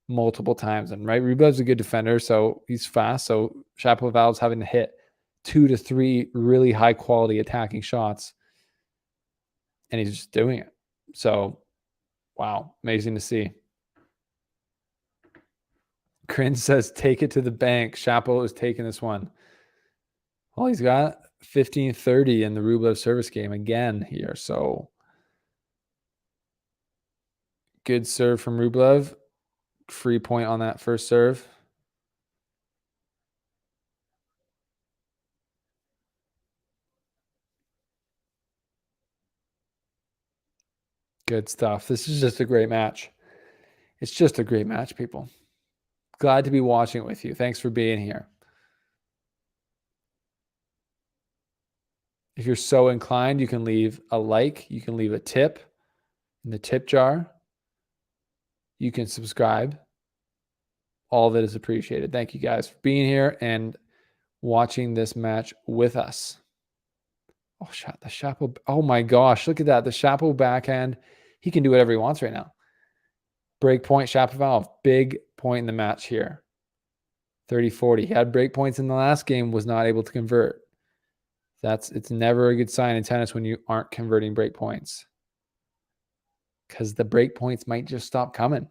multiple times. And right, Rublev's a good defender, so he's fast. So Shapovalov's having to hit 2 to 3 really high quality attacking shots, and he's just doing it. So, wow, amazing to see. Crin says, take it to the bank. Shapo is taking this one. Well, he's got 15-30 in the Rublev service game again here. So, good serve from Rublev. Free point on that first serve. Good stuff. This is just a great match. It's just a great match, people. Glad to be watching it with you. Thanks for being here. If you're so inclined, you can leave a like. You can leave a tip in the tip jar. You can subscribe. All of it is appreciated. Thank you guys for being here and watching this match with us. Oh, shot the Shapo. Oh my gosh, look at that. The Shapo backhand. He can do whatever he wants right now. Break point, Shapovalov. Big point in the match here. 30-40. He had break points in the last game, was not able to convert. It's never a good sign in tennis when you aren't converting break points, because the break points might just stop coming.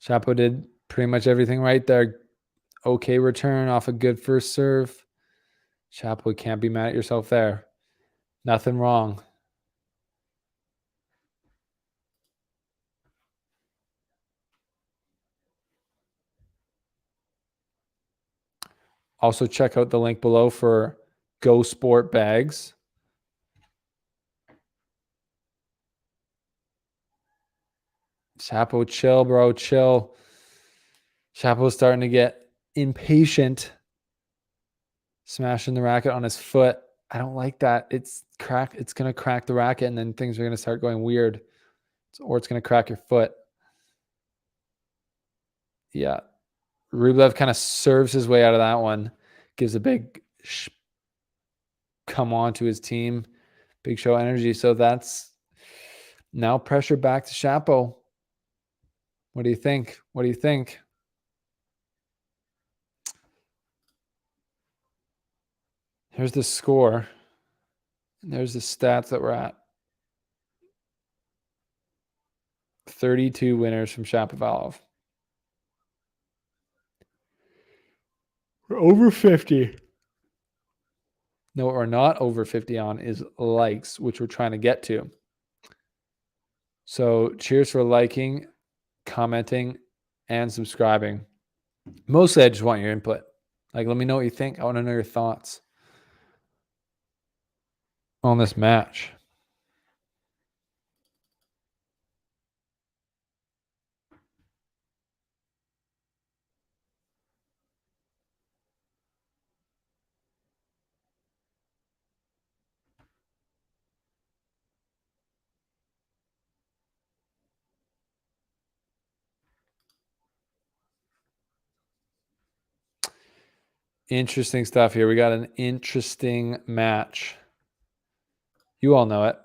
Shapo did pretty much everything right there. Okay return off a good first serve. Shapo, can't be mad at yourself there. Nothing wrong. Also, check out the link below for Go Sport bags. Shapo, chill, bro, chill. Shapo's starting to get impatient. Smashing the racket on his foot. I don't like that. It's going to crack the racket, and then things are going to start going weird. Or it's going to crack your foot. Yeah. Rublev kind of serves his way out of that one. Gives a big come on to his team. Big show energy. So that's now pressure back to Shapo. What do you think? What do you think? Here's the score. And there's the stats that we're at. 32 winners from Shapovalov. We're over 50. No, what we're not over 50 on is likes, which we're trying to get to. So cheers for liking, commenting, and subscribing. Mostly, I just want your input. Like, let me know what you think. I want to know your thoughts on this match. Interesting stuff here. We got an interesting match. You all know it.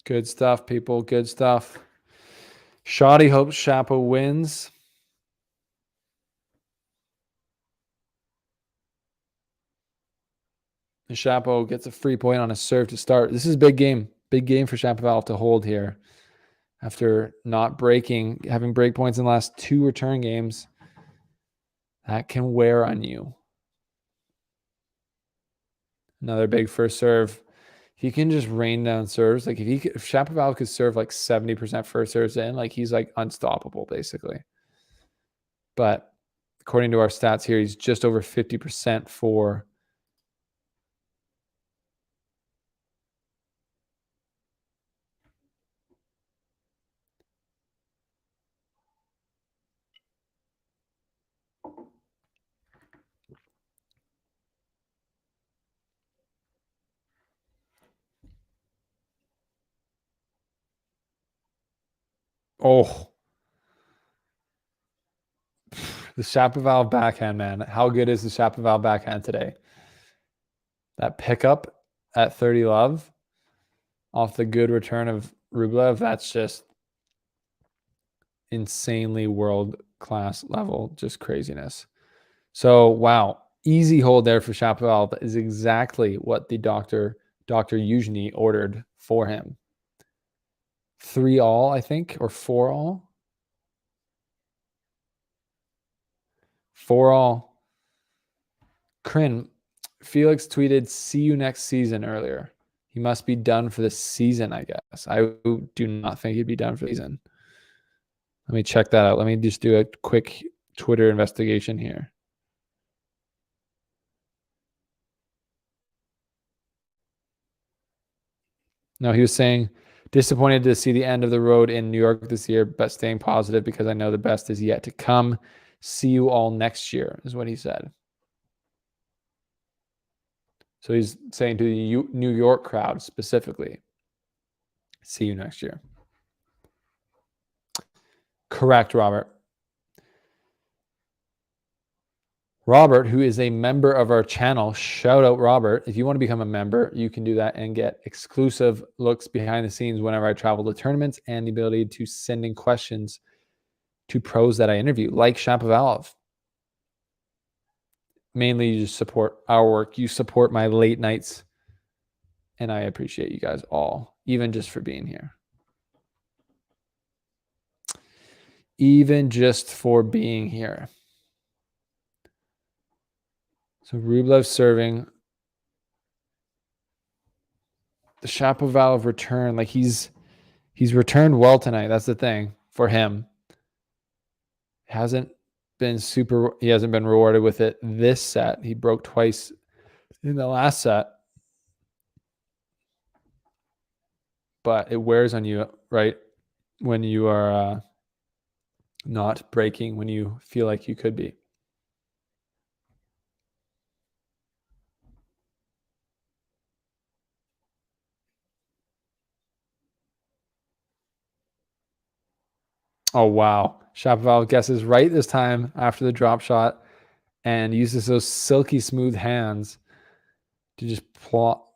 Good stuff, people. Good stuff. Shoddy hopes Shapo wins. Shapo gets a free point on a serve to start. This is a big game. Big game for Shapovalov to hold here. After not breaking, having break points in the last 2 return games, that can wear on you. Another big first serve. He can just rain down serves. Like if Shapovalov could serve like 70% first serves in, like he's like unstoppable basically. But according to our stats here, he's just over 50% for the Shapovalov backhand, man. How good is the Shapovalov backhand today? That pickup at 30 love off the good return of Rublev, that's just insanely world-class level, just craziness. So, wow. Easy hold there for Shapovalov. That is exactly what the Dr. Eugenie ordered for him. 3-all, I think, or 4-all. 4-all. Crin, Felix tweeted, "See you next season" earlier. He must be done for the season, I guess. I do not think he'd be done for the season. Let me check that out. Let me just do a quick Twitter investigation here. No, he was saying, disappointed to see the end of the road in New York this year, but staying positive because I know the best is yet to come. See you all next year, is what he said. So he's saying to the New York crowd specifically, see you next year. Correct, Robert. Robert, who is a member of our channel, shout out Robert. If you want to become a member, you can do that and get exclusive looks behind the scenes whenever I travel to tournaments and the ability to send in questions to pros that I interview, like Shapovalov. Mainly, you just support our work. You support my late nights, and I appreciate you guys all, even just for being here. Even just for being here. So Rublev serving. The Shapovalov return, like he's returned well tonight. That's the thing for him. He hasn't been rewarded with it this set. He broke twice in the last set. But it wears on you, right? When you are not breaking, when you feel like you could be. Oh, wow. Shapovalov guesses right this time after the drop shot and uses those silky smooth hands to just plop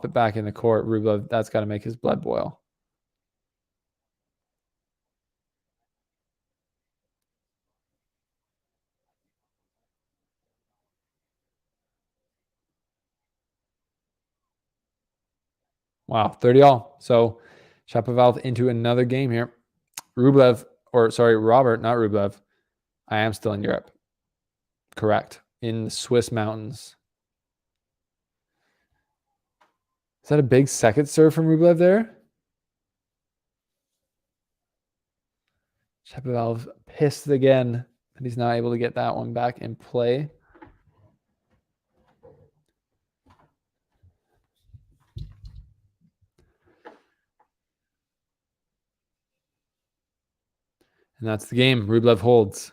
it back in the court. Rublev, that's got to make his blood boil. Wow, 30 all. So Shapovalov into another game here. Robert, not Rublev. I am still in Europe. Correct. In the Swiss mountains. Is that a big second serve from Rublev there? Shapovalov pissed again that he's not able to get that one back in play. And that's the game. Rublev holds.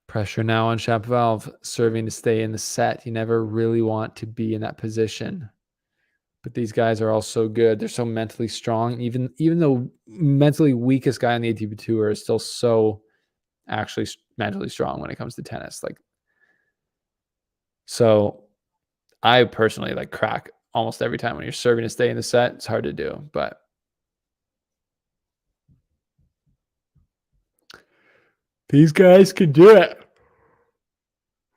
Pressure now on Shapovalov, serving to stay in the set. You never really want to be in that position. But these guys are all so good. They're so mentally strong. Even though mentally weakest guy on the ATP Tour is still so actually mentally strong when it comes to tennis. So I personally crack almost every time when you're serving to stay in the set. It's hard to do, but these guys can do it.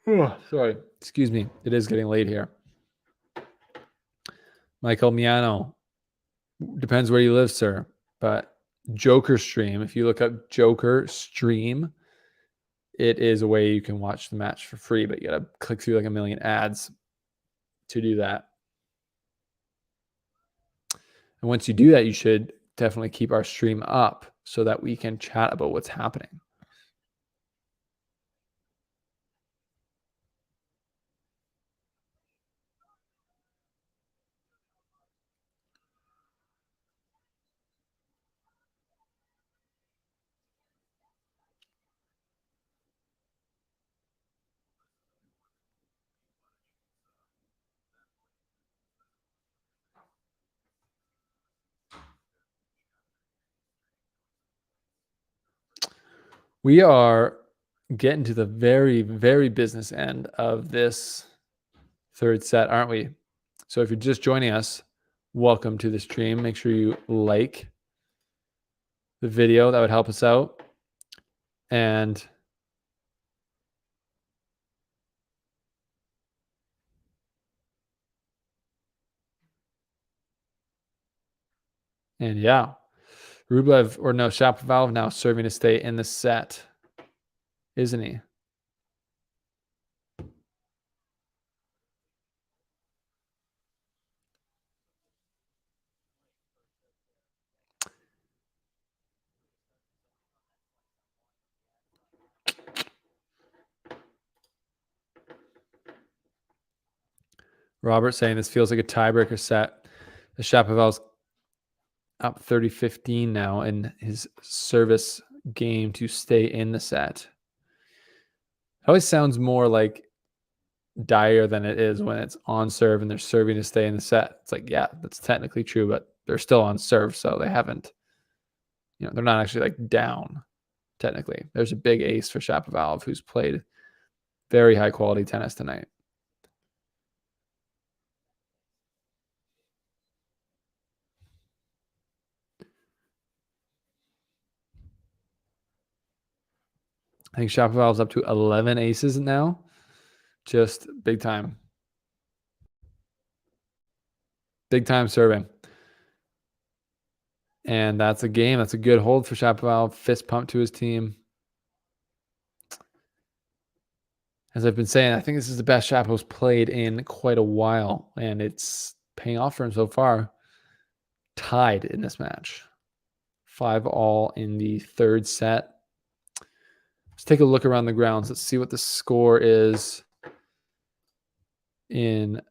Oh, sorry. Excuse me. It is getting late here. Michael Miano. Depends where you live, sir. But Joker Stream, if you look up Joker Stream, it is a way you can watch the match for free, but you got to click through a million ads to do that. And once you do that, you should definitely keep our stream up so that we can chat about what's happening. We are getting to the very, very business end of this third set, aren't we? So if you're just joining us, welcome to the stream. Make sure you like the video. That would help us out. And yeah, Shapovalov now serving to stay in the set, isn't he? Robert saying this feels like a tiebreaker set. The Shapoval's up 30-15 now in his service game to stay in the set. It always sounds more like dire than it is when it's on serve and they're serving to stay in the set. It's like, yeah, that's technically true, but they're still on serve, so they haven't, they're not actually like down technically. There's a big ace for Shapovalov who's played very high quality tennis tonight. I think Shapovalov's up to 11 aces now. Just big time. Big time serving. And that's a game. That's a good hold for Shapovalov. Fist pump to his team. As I've been saying, I think this is the best Shapo's played in quite a while, and it's paying off for him so far. Tied in this match. 5-all in the third set. Let's take a look around the grounds. Let's see what the score is in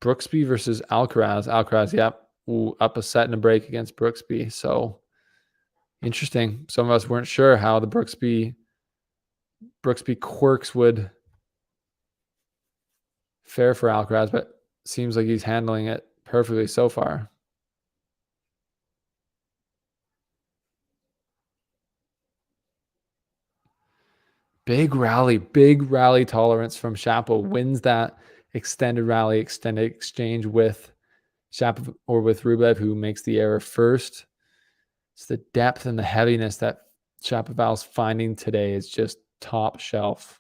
Brooksby versus Alcaraz. Alcaraz, yep. Ooh, up a set and a break against Brooksby. So interesting. Some of us weren't sure how the Brooksby quirks would fare for Alcaraz, but seems like he's handling it perfectly so far. Big rally tolerance from Shapo. Wins that extended rally, extended exchange with Shapo or with Rublev, who makes the error first. It's the depth and the heaviness that Shapoval's finding today is just top shelf.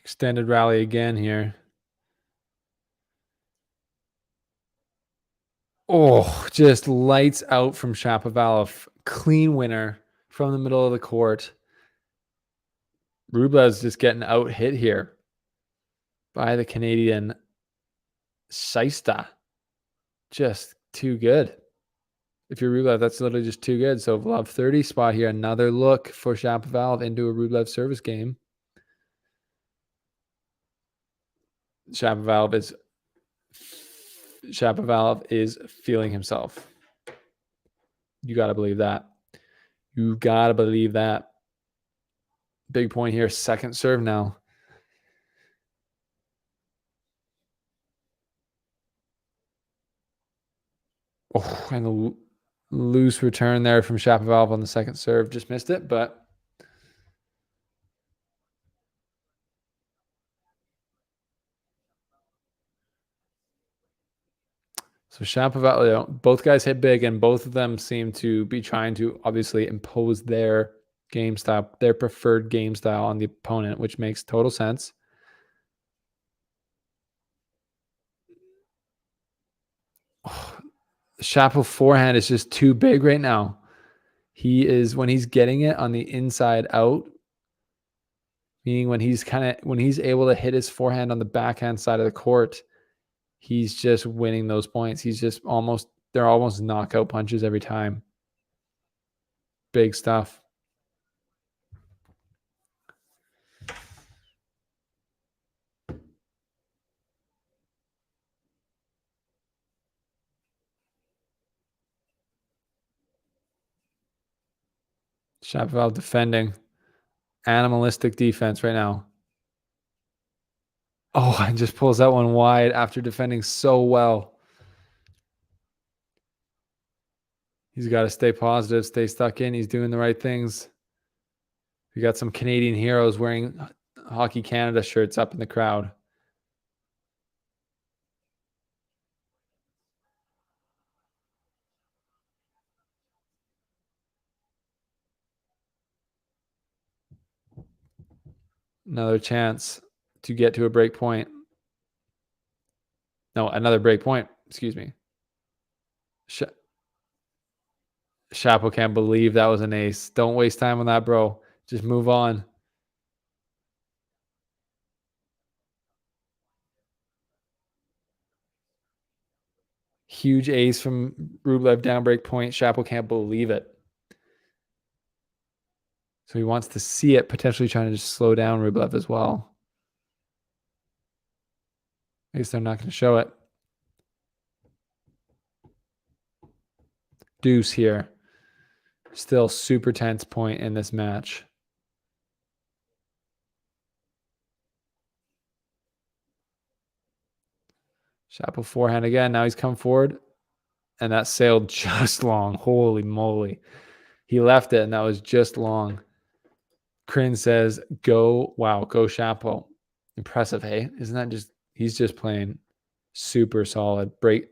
Extended rally again here. Oh, just lights out from Shapovalov. Clean winner from the middle of the court. Rublev's just getting out hit here by the Canadian Seista. Just too good. If you're Rublev, that's literally just too good. So Vlav 30 spot here. Another look for Shapovalov into a Rublev service game. Shapovalov is feeling himself. You got to believe that. You got to believe that. Big point here. Second serve now. Oh, and a loose return there from Shapovalov on the second serve. Just missed it, but so Shapovalov, both guys hit big, and both of them seem to be trying to obviously impose their game style, their preferred game style on the opponent, which makes total sense. Oh, Shapo forehand is just too big right now. He is, when he's getting it on the inside out, meaning when he's able to hit his forehand on the backhand side of the court, he's just winning those points. They're almost knockout punches every time. Big stuff. Shapovalov defending. Animalistic defense right now. Oh, and just pulls that one wide after defending so well. He's got to stay positive, stay stuck in. He's doing the right things. We got some Canadian heroes wearing Hockey Canada shirts up in the crowd. Another chance to get to a break point. No, another break point. Excuse me. Shapo can't believe that was an ace. Don't waste time on that, bro. Just move on. Huge ace from Rublev down break point. Shapo can't believe it. So he wants to see it, potentially trying to just slow down Rublev as well. I guess they're not going to show it. Deuce here. Still super tense point in this match. Shapo forehand again. Now he's come forward. And that sailed just long. Holy moly. He left it, and that was just long. Crin says, go, wow, go Shapo. Impressive, hey? Isn't that just, he's just playing super solid. Break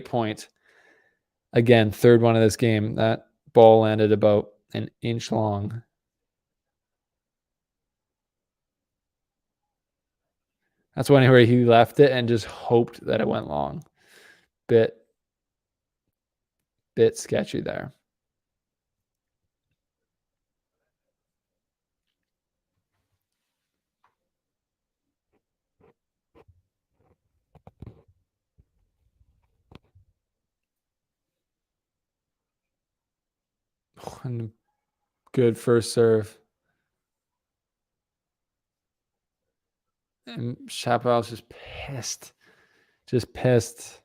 point. Again, third one of this game. That ball landed about an inch long. That's one where he left it and just hoped that it went long. Bit sketchy there. And good first serve. And Shapovalov's just pissed. Just pissed.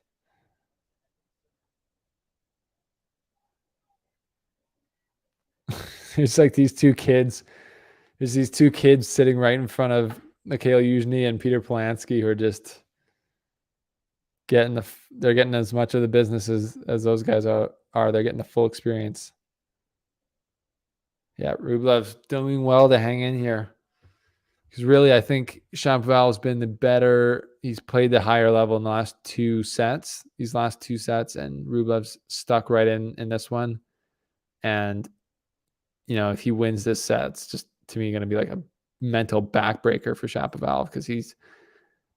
It's like these two kids. There's these two kids sitting right in front of Mikhail Yuzhny and Peter Polansky who are just they're getting as much of the business as those guys are. They're getting the full experience. Yeah, Rublev's doing well to hang in here. Because really, I think Shapovalov's been the better. He's played the higher level in the last two sets. These last two sets, and Rublev's stuck right in this one. And if he wins this set, it's just to me going to be like a mental backbreaker for Shapovalov because he's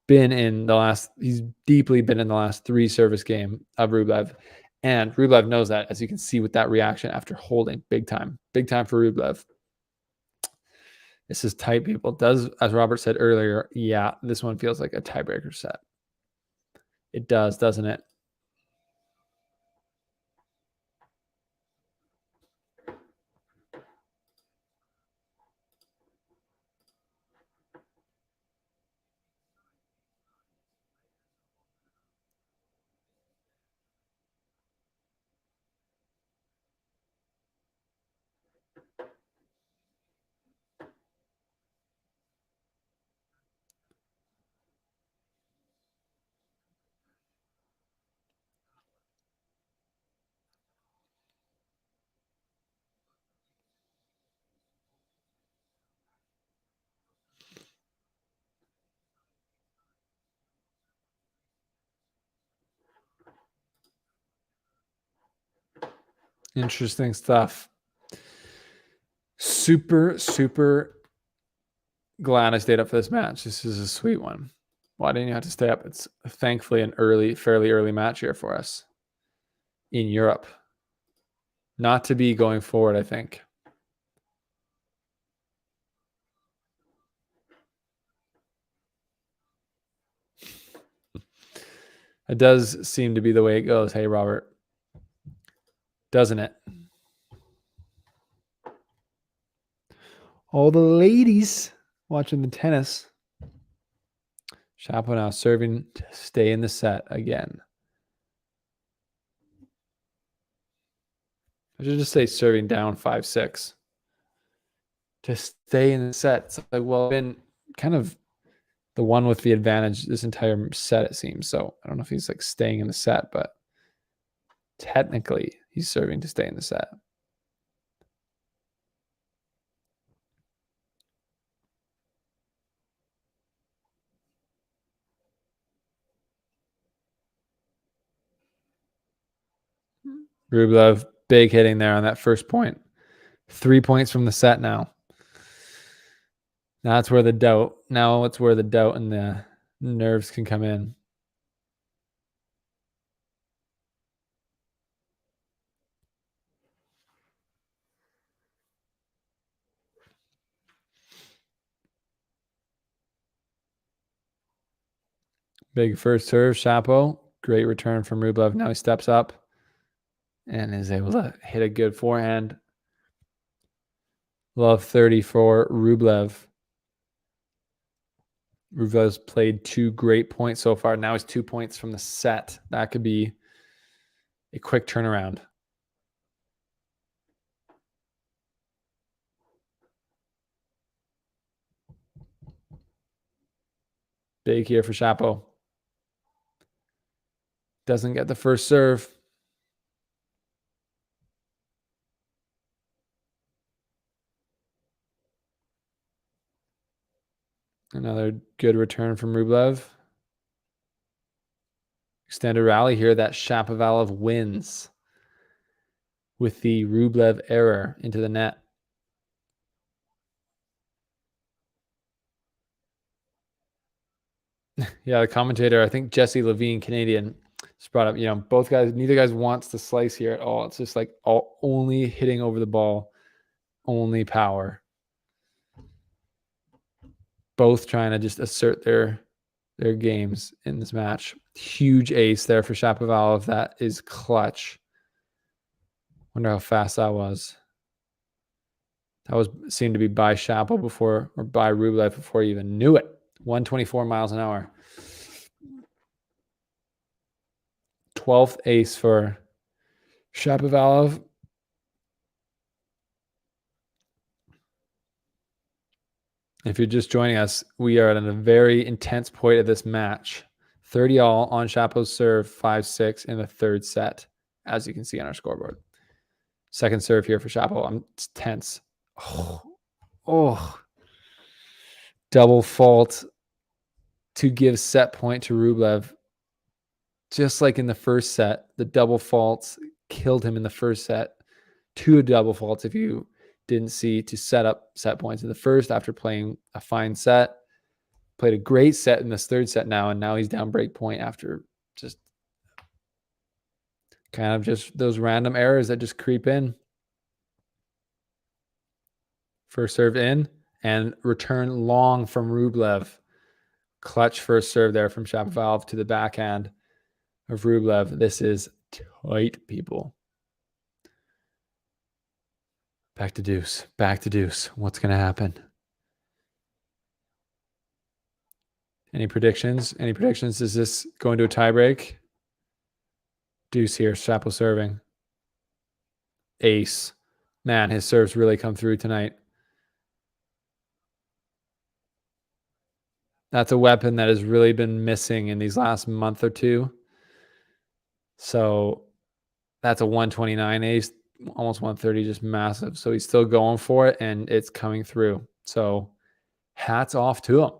deeply been in the last three service game of Rublev. And Rublev knows that, as you can see with that reaction after holding. Big time for Rublev. This is tight, people. Does, as Robert said earlier, yeah, this one feels like a tiebreaker set. It does, doesn't it? Interesting stuff. Super glad I stayed up for this match. This is a sweet one. Why didn't you have to stay up? It's thankfully an fairly early match here for us in Europe. Not to be going forward, I think. It does seem to be the way it goes. Hey, Robert. Doesn't it? All the ladies watching the tennis. Shapo now serving to stay in the set again. I should just say serving down 5-6 to stay in the set. It's like, well, been kind of the one with the advantage this entire set, it seems. So I don't know if he's like staying in the set, but technically he's serving to stay in the set. Rublev, big hitting there on that first point. 3 points from the set now. Now it's where the doubt and the nerves can come in. Big first serve, Shapo. Great return from Rublev. Now he steps up and is able to hit a good forehand. Love 30 for Rublev. Rublev's played 2 great points so far. Now he's 2 points from the set. That could be a quick turnaround. Big here for Shapo. Doesn't get the first serve. Another good return from Rublev. Extended rally here that Shapovalov wins with the Rublev error into the net. Yeah, the commentator, I think Jesse Levine, Canadian, just brought up, both guys, neither guys wants to slice here at all. It's just like only hitting over the ball, only power. Both trying to just assert their games in this match. Huge ace there for Shapovalov. That is clutch. Wonder how fast that was. That seemed to be by Shapo before, or by Rublev before he even knew it. 124 miles an hour. 12th ace for Shapovalov. If you're just joining us, we are at a very intense point of this match. 30 all on Shapo's serve, 5-6 in the third set, as you can see on our scoreboard. Second serve here for Shapo. I'm tense. Oh. Double fault to give set point to Rublev. Just like in the first set, the double faults killed him in the first set. 2 double faults, if you didn't see, to set up set points in the first after playing a fine set. Played a great set in this third set now, and now he's down break point after just kind of just those random errors that just creep in. First serve in and return long from Rublev. Clutch first serve there from Shapovalov to the backhand of Rublev. This is tight, people. Back to deuce. Back to deuce. What's going to happen? Any predictions? Any predictions? Is this going to a tiebreak? Deuce here. Shapo serving. Ace. Man, his serves really come through tonight. That's a weapon that has really been missing in these last month or two. So that's a 129 ace, almost 130, just massive. So he's still going for it, and it's coming through. So hats off to him.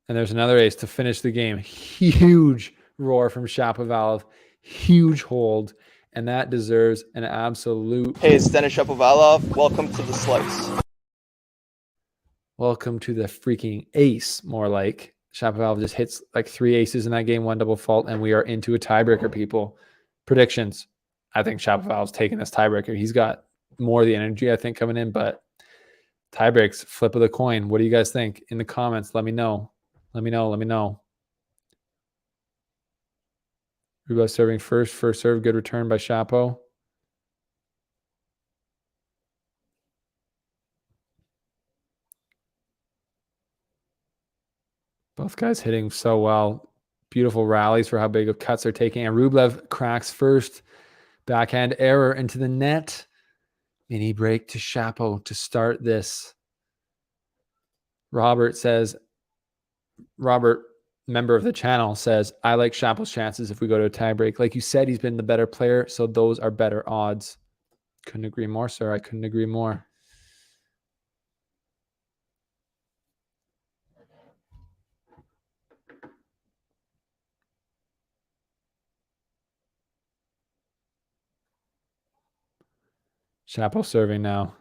And there's another ace to finish the game. Huge roar from Shapovalov. Huge hold. And that deserves an absolute... Hey, it's Dennis Shapovalov. Welcome to the slice. Welcome to the freaking ace, more like. Shapovalov just hits like 3 aces in that game, 1 double fault, and we are into a tiebreaker, people. Predictions. I think Shapovalov's taking this tiebreaker. He's got more of the energy, I think, coming in, but tiebreaks, flip of the coin. What do you guys think? In the comments, let me know. Let me know. Rublev serving first serve, good return by Shapo. Both guys hitting so well. Beautiful rallies for how big of cuts they're taking. And Rublev cracks first. Backhand error into the net. Mini break to Shapo to start this. Robert, member of the channel, says, I like Shapo's chances if we go to a tiebreak. Like you said, he's been the better player, so those are better odds. Couldn't agree more, sir. I couldn't agree more. Shapo serving now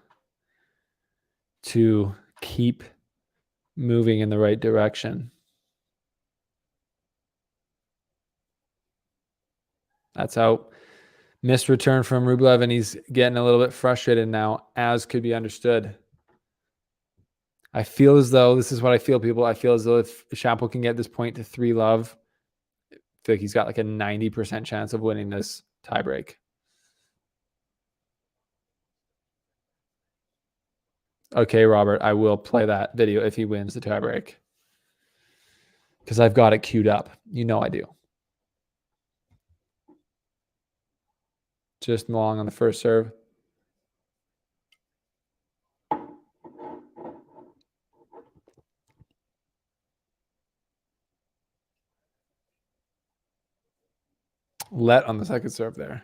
to keep moving in the right direction. That's out. Missed return from Rublev, and he's getting a little bit frustrated now, as could be understood. I feel as though this is what I feel, people. I feel as though if Shapo can get this point to 3-love, I feel like he's got like a 90% chance of winning this tiebreak. Okay, Robert, I will play that video if he wins the tiebreak because I've got it queued up. You know I do. Just long on the first serve. Let on the second serve there.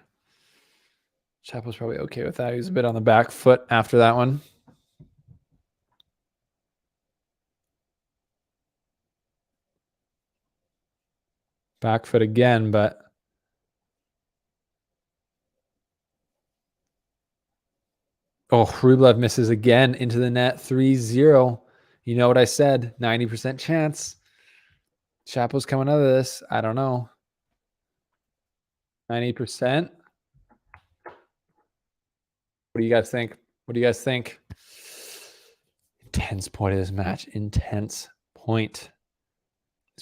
Chapo's probably okay with that. He was a bit on the back foot after that one. Back foot again, but oh, Rublev misses again into the net. 3-0. You know what I said? 90% chance. Chapo's coming out of this. I don't know. 90%. What do you guys think? What do you guys think? Intense point of this match. Intense point.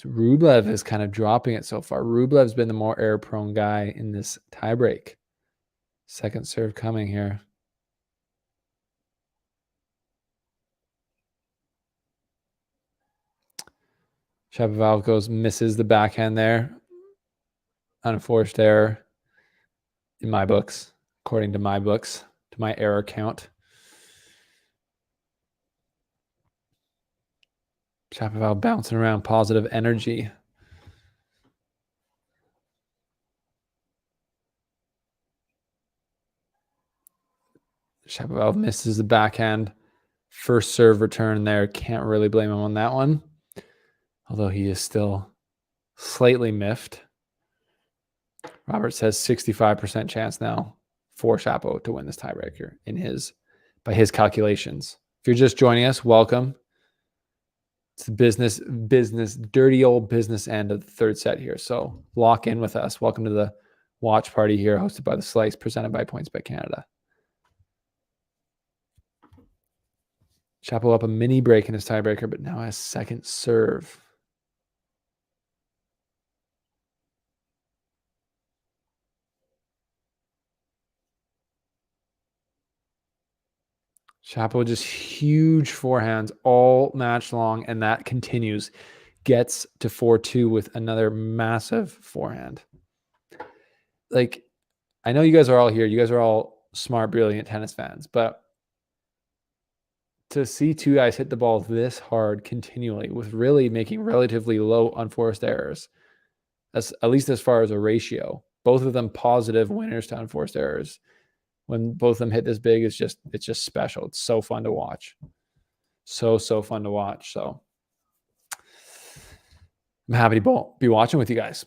Rublev is kind of dropping it so far. Rublev's been the more error-prone guy in this tiebreak. Second serve coming here. Shapovalov goes, misses the backhand there. Unforced error in my books, according to my books, to my error count. Shapovalov bouncing around, positive energy. Shapovalov misses the backhand. First serve return there. Can't really blame him on that one. Although he is still slightly miffed. Robert says 65% chance now for Shapo to win this tiebreaker by his calculations. If you're just joining us, welcome. It's the business, dirty old business end of the third set here. So lock in with us. Welcome to the watch party here, hosted by The Slice, presented by PointsBet Canada. Chapo up a mini break in his tiebreaker, but now has second serve. Chapo just huge forehands all match long, and that continues. Gets to 4-2 with another massive forehand. Like, I know you guys are all here. You guys are all smart, brilliant tennis fans, but to see two guys hit the ball this hard continually with really making relatively low unforced errors, that's at least as far as a ratio, both of them positive winners to unforced errors. When both of them hit this big, it's just special. It's so fun to watch. So fun to watch. So I'm happy to be watching with you guys.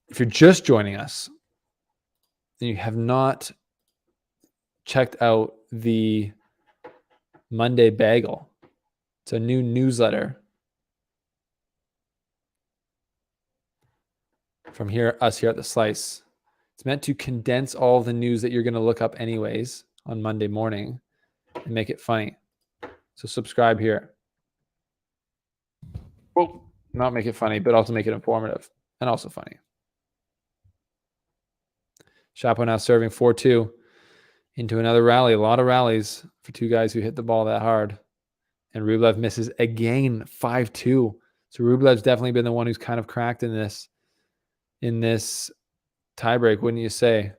If you're just joining us and you have not checked out the Monday Bagel, it's a new newsletter from us here at The Slice. It's meant to condense all the news that you're going to look up anyways on Monday morning and make it funny. So subscribe here. Well, not make it funny, but also make it informative and also funny. Chapo now serving 4-2 into another rally. A lot of rallies for two guys who hit the ball that hard. And Rublev misses again, 5-2. So Rublev's definitely been the one who's kind of cracked in this tiebreak, wouldn't you say?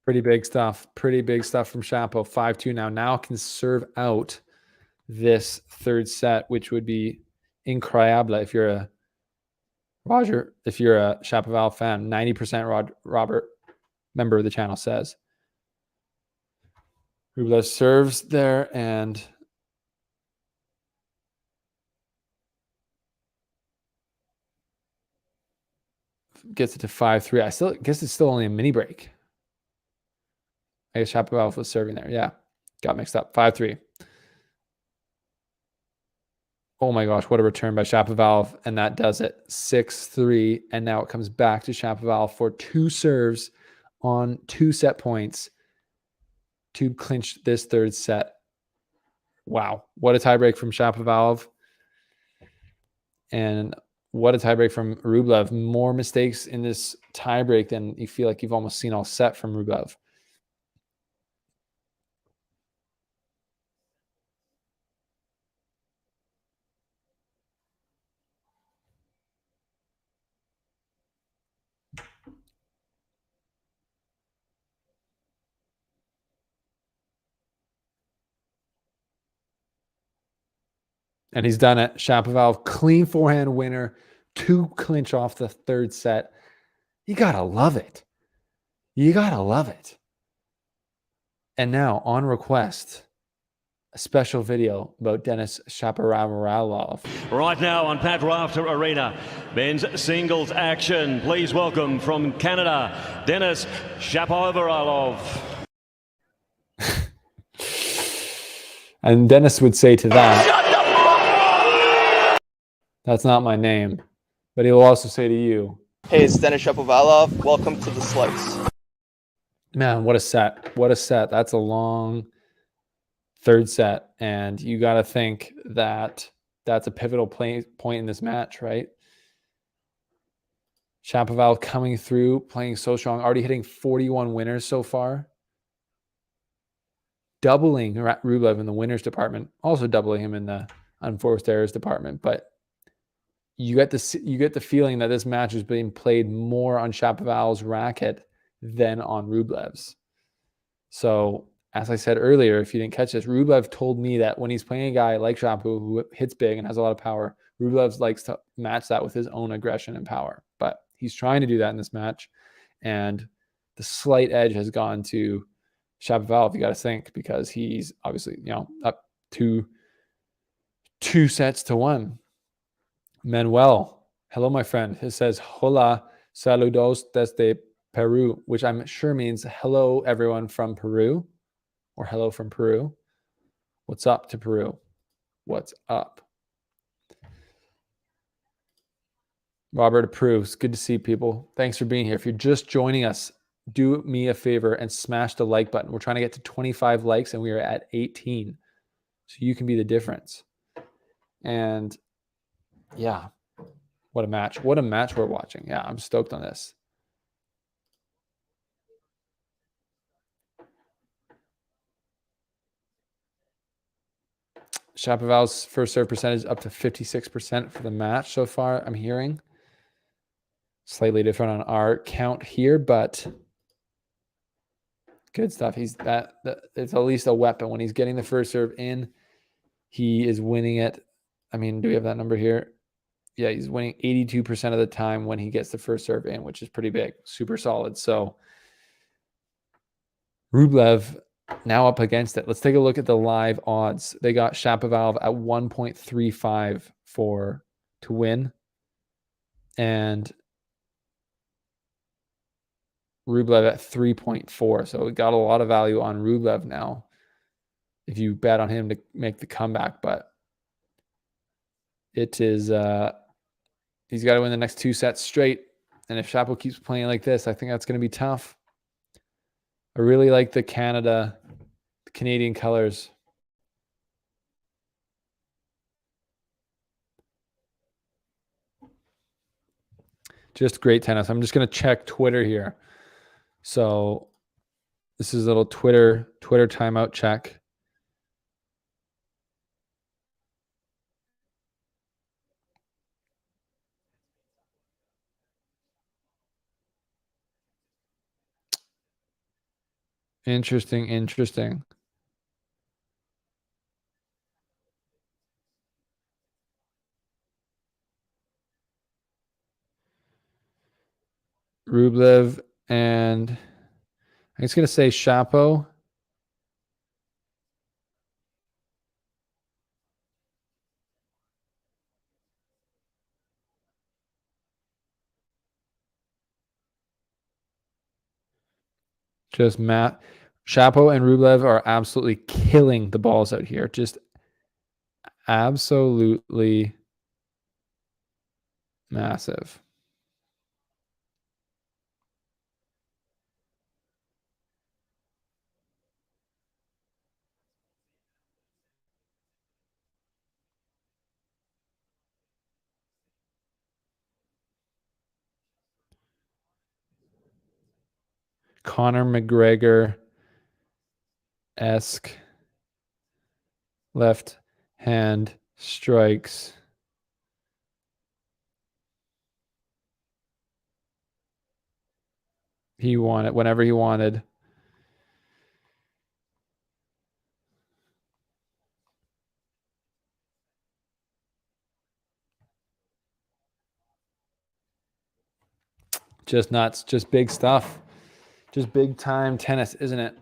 Pretty big stuff. Pretty big stuff from Chapo. 5-2 now. Now can serve out this third set, which would be incroyable if you're a Shapovalov fan. 90% Robert, member of the channel, says. Rublev serves there and gets it to 5-3. I still guess it's still only a mini break. I guess Shapovalov was serving there. Yeah. Got mixed up. 5-3. Oh my gosh, what a return by Shapovalov. And that does it. 6-3. And now it comes back to Shapovalov for two serves on 2 set points to clinch this third set. Wow. What a tiebreak from Shapovalov. And what a tiebreak from Rublev. More mistakes in this tiebreak than you feel like you've almost seen all set from Rublev. And he's done it. Shapovalov, clean forehand winner to clinch off the third set. You got to love it. You got to love it. And now, on request, a special video about Denis Shapovalov. Right now on Pat Rafter Arena, men's singles action. Please welcome from Canada, Denis Shapovalov. And Dennis would say to that, that's not my name. But he will also say to you, Hey, it's Denis Shapovalov. Welcome to the Slice. man, what a set. What a set. That's a long third set. And you got to think that that's a pivotal point in this match, right? Shapovalov coming through, playing so strong, already hitting 41 winners so far. Doubling Rublev in the winners department, also doubling him in the unforced errors department. But you get the feeling that this match is being played more on Shapovalov's racket than on Rublev's. So, as I said earlier, if you didn't catch this, Rublev told me that when he's playing a guy like Shapo who hits big and has a lot of power, Rublev likes to match that with his own aggression and power. But he's trying to do that in this match, and the slight edge has gone to Shapovalov, you got to think, because he's obviously, up 2 sets to 1. Manuel, hello, my friend. It says, hola, saludos desde Peru, which I'm sure means hello, everyone from Peru, or hello from Peru. What's up to Peru? What's up? Robert approves. Good to see people. Thanks for being here. If you're just joining us, do me a favor and smash the like button. We're trying to get to 25 likes and we are at 18. So you can be the difference. And yeah, what a match. What a match we're watching. Yeah, I'm stoked on this. Shapovalov's first serve percentage up to 56% for the match so far, I'm hearing. Slightly different on our count here, but good stuff. It's at least a weapon. When he's getting the first serve in, he is winning it. I mean, do we have that number here? Yeah, he's winning 82% of the time when he gets the first serve in, which is pretty big, super solid. So Rublev now up against it. Let's take a look at the live odds. They got Shapovalov at 1.35 to win, and Rublev at 3.4. So we got a lot of value on Rublev now if you bet on him to make the comeback. But it is he's got to win the next 2 sets straight. And if Shapo keeps playing like this, I think that's going to be tough. I really like the Canadian colors. Just great tennis. I'm just going to check Twitter here. So this is a little Twitter timeout check. Interesting. Rublev and I'm just going to say Shapo. Just Matt. Shapo and Rublev are absolutely killing the balls out here. Just absolutely massive. Conor McGregor-esque left hand strikes. He wanted whenever he wanted. Just nuts. Just big stuff. Just big time tennis, isn't it?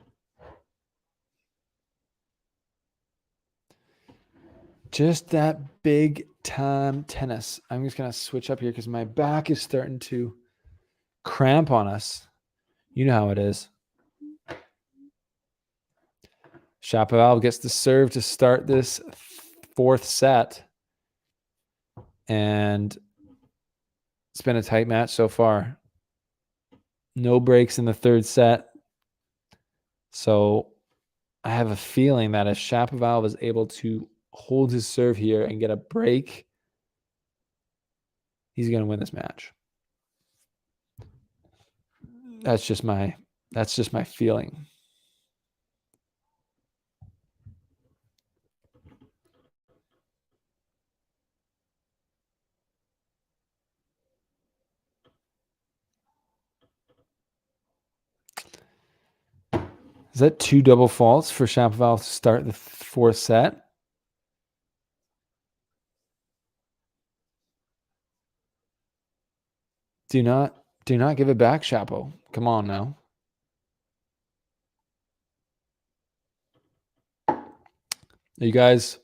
Just that big time tennis. I'm just going to switch up here because my back is starting to cramp on us. You know how it is. Shapovalov gets the serve to start this fourth set. And it's been a tight match so far. No breaks in the third set. So I have a feeling that if Shapovalov is able to hold his serve here and get a break, he's going to win this match. That's just my feeling. Is that 2 double faults for Shapovalov to start the fourth set? Do not give it back, Shapo. Come on now. You guys,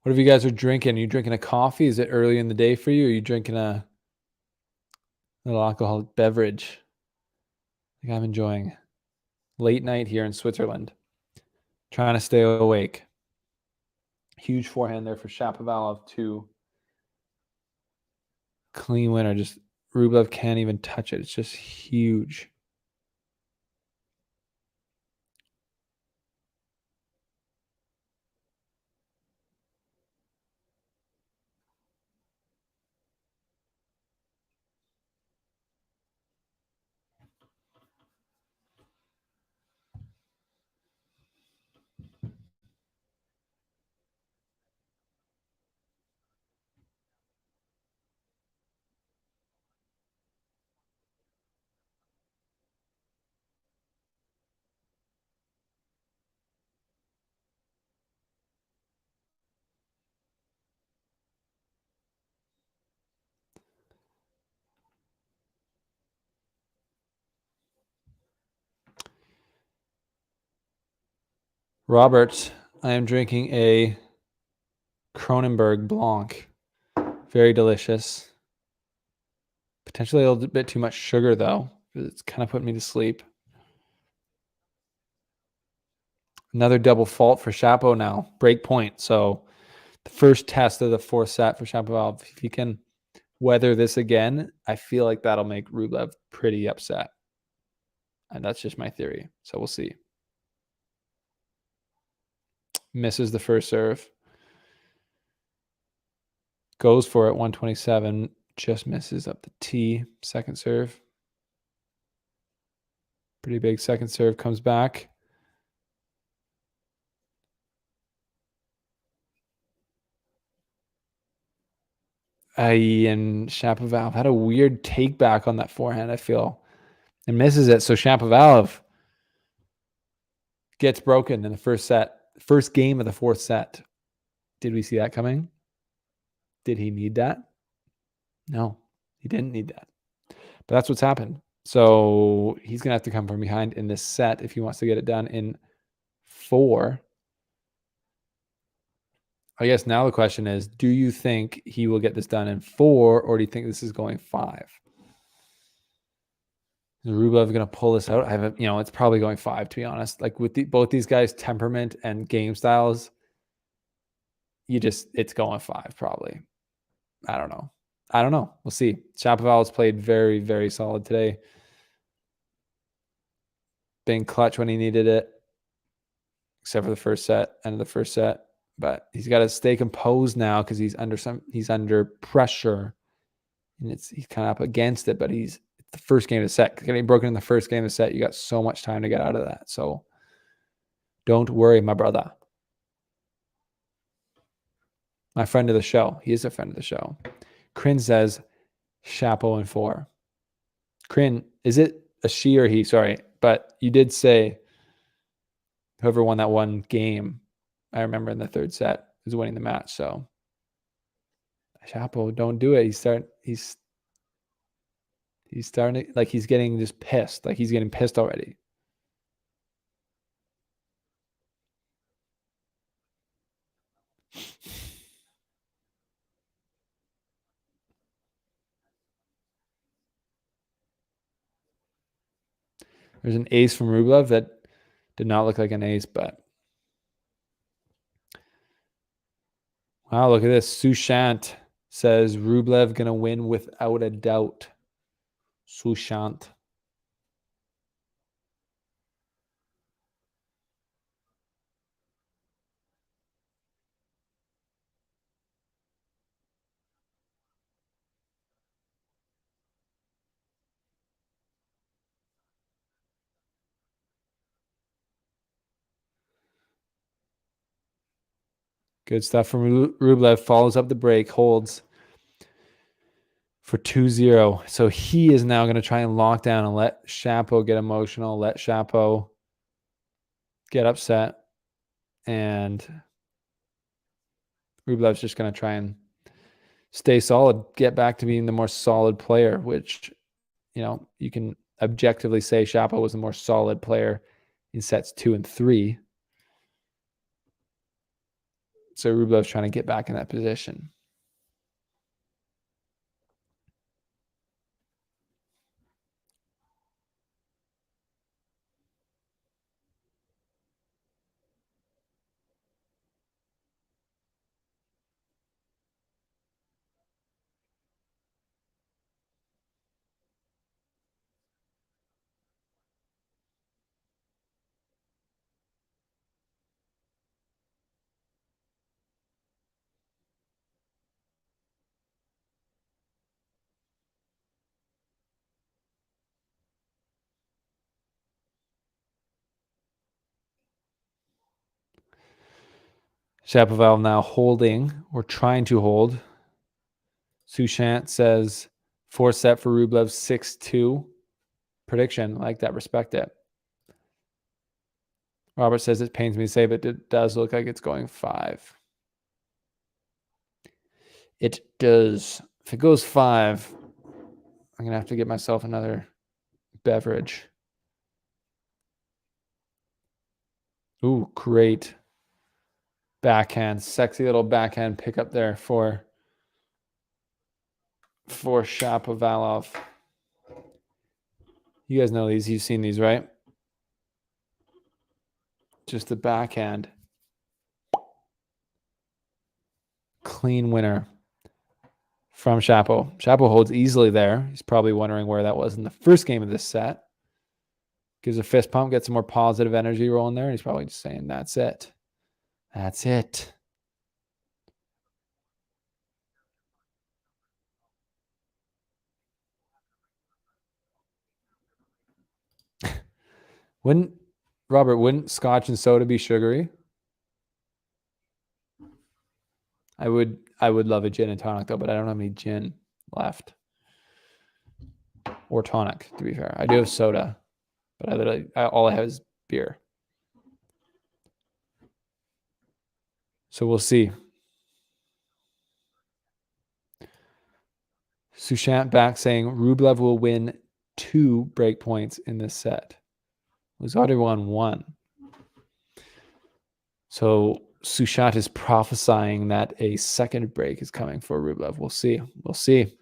whatever you guys are drinking, are you drinking a coffee? Is it early in the day for you? Or are you drinking a little alcoholic beverage? I think I'm enjoying late night here in Switzerland. Trying to stay awake. Huge forehand there for Shapovalov to clean winner. Just Rublev can't even touch it. It's just huge. Robert, I am drinking a Kronenberg Blanc. Very delicious. Potentially a little bit too much sugar, though. It's kind of putting me to sleep. Another double fault for Shapo now. Break point. So the first test of the fourth set for Shapovalov. If he can weather this again, I feel like that'll make Rublev pretty upset. And that's just my theory. So we'll see. Misses the first serve. Goes for it, 127. Just misses up the tee. Second serve. Pretty big second serve. Comes back. And Shapovalov had a weird take back on that forehand, I feel. And misses it. So Shapovalov gets broken in the first set. First game of the fourth set. Did we see that coming? Did he need that? No, he didn't need that. But that's what's happened. So he's going to have to come from behind in this set if he wants to get it done in 4. I guess now the question is, do you think he will get this done in 4, or do you think this is going 5? Is Rublev going to pull this out? It's probably going 5, to be honest. Like with both these guys' temperament and game styles, it's going 5 probably. I don't know. We'll see. Shapovalov's played very, very solid today. Being clutch when he needed it, except for the first set, end of the first set. But he's got to stay composed now because he's under pressure, and he's kind of up against it. But it's the first game of the set. Getting broken in the first game of the set, you got so much time to get out of that. So don't worry, my brother. My friend of the show. He is a friend of the show. Crin says, Chapo in 4. Crin, is it a she or he? Sorry. But you did say whoever won that one game, I remember in the third set, is winning the match. So Chapo, don't do it. He's starting, like he's getting just pissed. Like he's getting pissed already. There's an ace from Rublev that did not look like an ace, but wow, look at this. Sushant says Rublev going to win without a doubt. Sushant. Good stuff from Rublev. Follows up the break, holds for 2-0. So he is now going to try and lock down and let Chapo get emotional, let Chapo get upset. And Rublev's just going to try and stay solid, get back to being the more solid player, which, you know, you can objectively say Chapo was the more solid player in sets 2 and 3. So Rublev's trying to get back in that position. Shapovalov now holding or trying to hold. Sushant says 4-set for Rublev, 6-2. Prediction, like that, respect it. Robert says it pains me to say, but it does look like it's going 5. It does. If it goes 5, I'm going to have to get myself another beverage. Ooh, great backhand. Sexy little backhand pickup there for Shapovalov. You guys know these. You've seen these, right? Just the backhand. Clean winner from Chapo. Chapo holds easily there. He's probably wondering where that was in the first game of this set. Gives a fist pump, gets some more positive energy rolling there. He's probably just saying, that's it. That's it. Wouldn't scotch and soda be sugary? I would love a gin and tonic though, but I don't have any gin left. Or tonic, to be fair. I do have soda, but all I have is beer. So we'll see. Sushant back saying Rublev will win 2 break points in this set. He's already won 1. So Sushant is prophesying that a second break is coming for Rublev. We'll see. We'll see.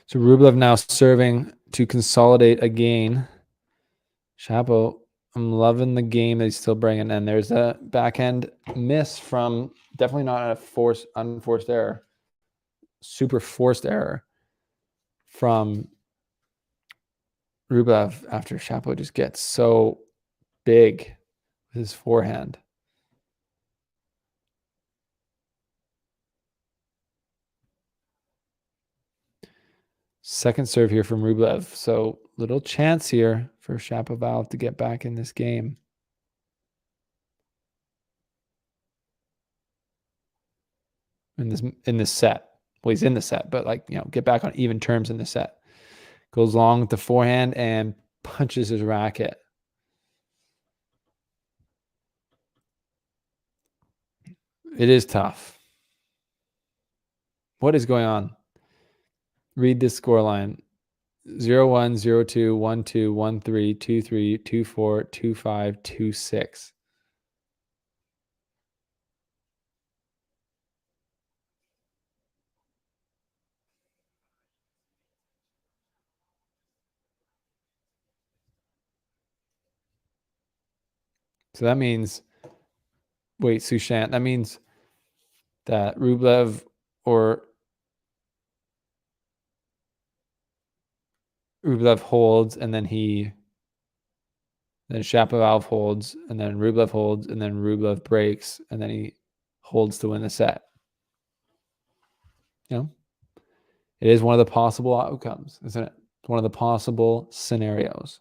So Rublev now serving to consolidate again. Shapo, I'm loving the game that he's still bringing. And there's a backhand miss from definitely not a unforced error. Super forced error from Rublev after Shapo just gets so big with his forehand. Second serve here from Rublev. So little chance here for Shapovalov to get back in this game. In this set. Well, he's in the set, but get back on even terms in the set. Goes long with the forehand and punches his racket. It is tough. What is going on? Read this scoreline. 0-1, 0-2, 1-2, 1-3, 2-3, 2-4, 2-5, 2-6. So that means, wait, Sushant, that means that Rublev holds, and then Shapovalov holds, and then Rublev holds, and then Rublev breaks, and then he holds to win the set. It is one of the possible outcomes, isn't it? It's one of the possible scenarios.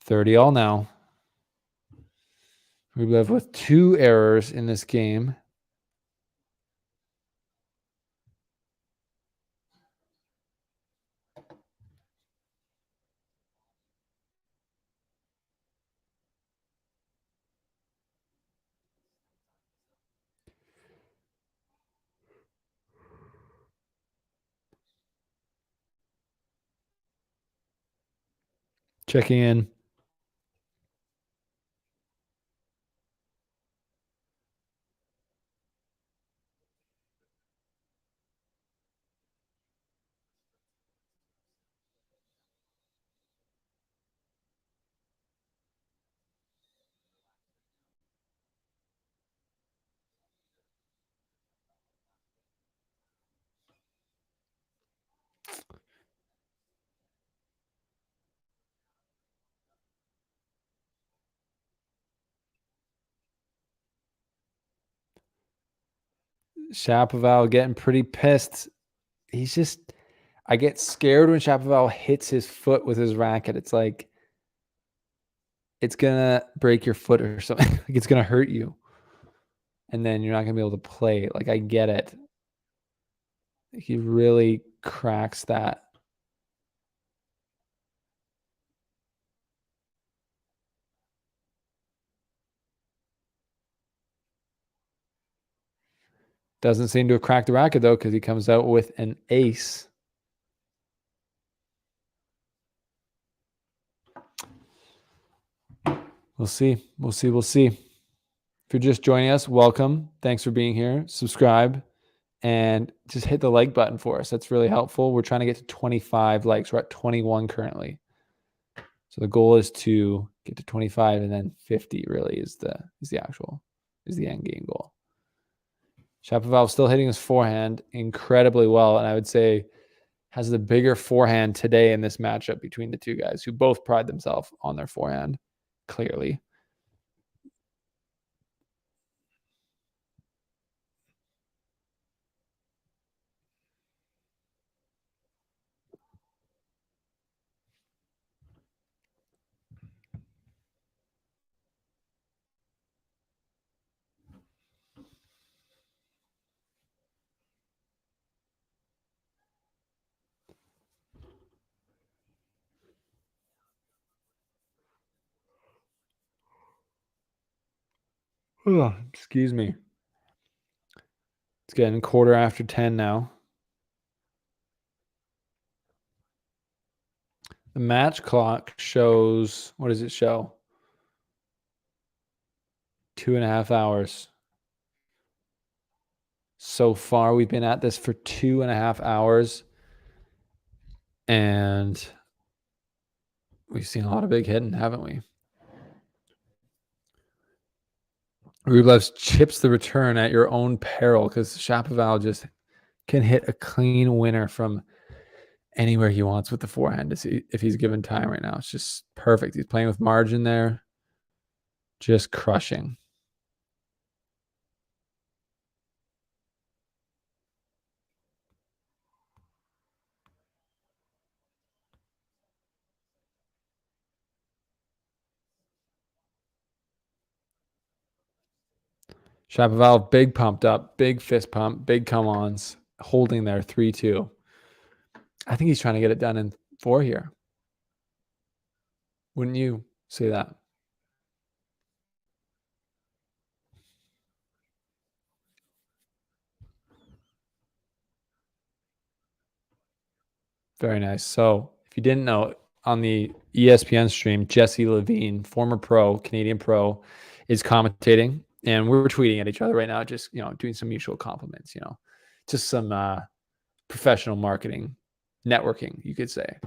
$30-all now. Rublev with 2 errors in this game. Checking in. Shapovalov getting pretty pissed. I get scared when Shapovalov hits his foot with his racket. It's like it's gonna break your foot or something. Like it's gonna hurt you, and then you're not gonna be able to play. Like I get it. He really cracks that. Doesn't seem to have cracked the racket though, because he comes out with an ace. We'll see. We'll see. We'll see. If you're just joining us, welcome. Thanks for being here. Subscribe and just hit the like button for us. That's really helpful. We're trying to get to 25 likes. We're at 21 currently. So the goal is to get to 25, and then 50 really is the end game goal. Shapovalov still hitting his forehand incredibly well, and I would say has the bigger forehand today in this matchup between the two guys who both pride themselves on their forehand, clearly. Oh, excuse me. It's getting 10:15 now. The match clock shows, what does it show? 2.5 hours. So far, we've been at this for 2.5 hours. And we've seen a lot of big hitting, haven't we? Rublev chips the return at your own peril because Shapovalov just can hit a clean winner from anywhere he wants with the forehand if he's given time right now. It's just perfect. He's playing with margin there. Just crushing. Shapovalov, big pumped up, big fist pump, big come-ons, holding there 3-2. I think he's trying to get it done in 4 here. Wouldn't you say that? Very nice. So if you didn't know, on the ESPN stream, Jesse Levine, former pro, Canadian pro, is commentating. And we're tweeting at each other right now, just, doing some mutual compliments, just some professional marketing, networking, you could say.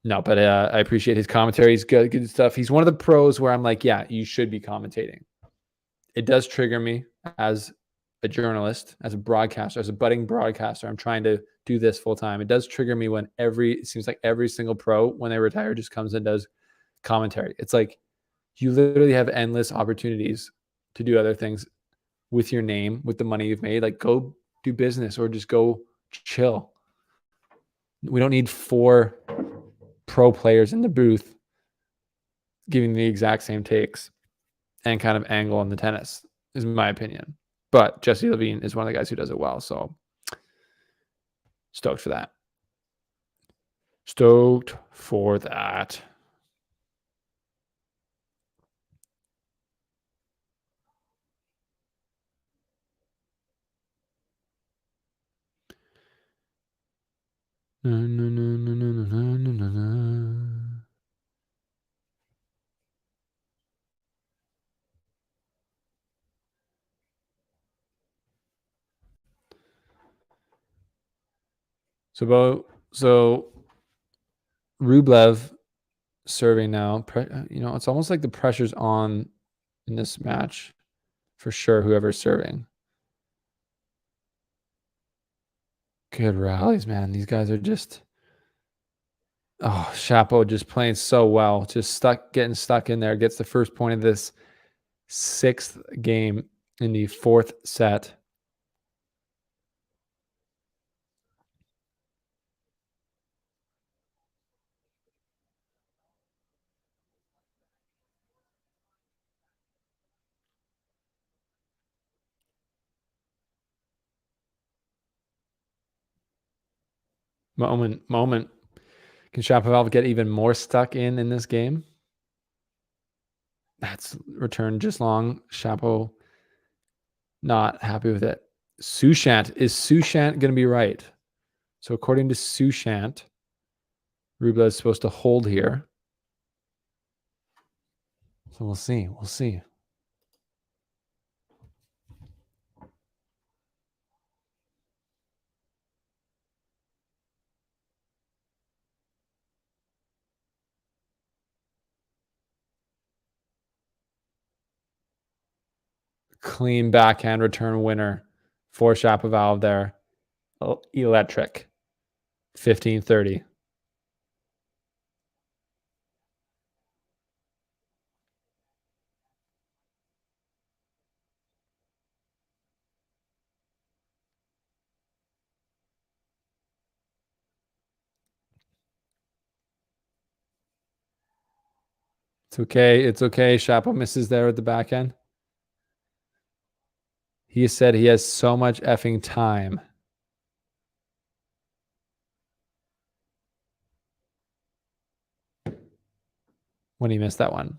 No, but I appreciate his commentary. He's good stuff. He's one of the pros where I'm like, yeah, you should be commentating. It does trigger me as a journalist, as a broadcaster, as a budding broadcaster. I'm trying to do this full time. It does trigger me when it seems like every single pro, when they retire, just comes and does commentary. It's like you literally have endless opportunities to do other things with your name, with the money you've made. Like, go do business or just go chill. We don't need 4 pro players in the booth giving the exact same takes and kind of angle on the tennis, is my opinion. But Jesse Levine is one of the guys who does it well. So stoked for that. Stoked for that. So Rublev serving now. It's almost like the pressure's on in this match for sure, whoever's serving. Good rallies, man. These guys are just... Oh, Shapo just playing so well. Just getting stuck in there. Gets the first point of this 6th game in the 4th set. Moment. Can Shapovalov get even more stuck in this game? That's return just long. Shapo not happy with it. Sushant. Is Sushant going to be right? So according to Sushant, Rublev is supposed to hold here. So we'll see. We'll see. Clean backhand return winner for Shapovalov there. Electric. 15-30. It's okay. It's okay. Shapo misses there at the backhand. He said he has so much effing time. When he missed that one.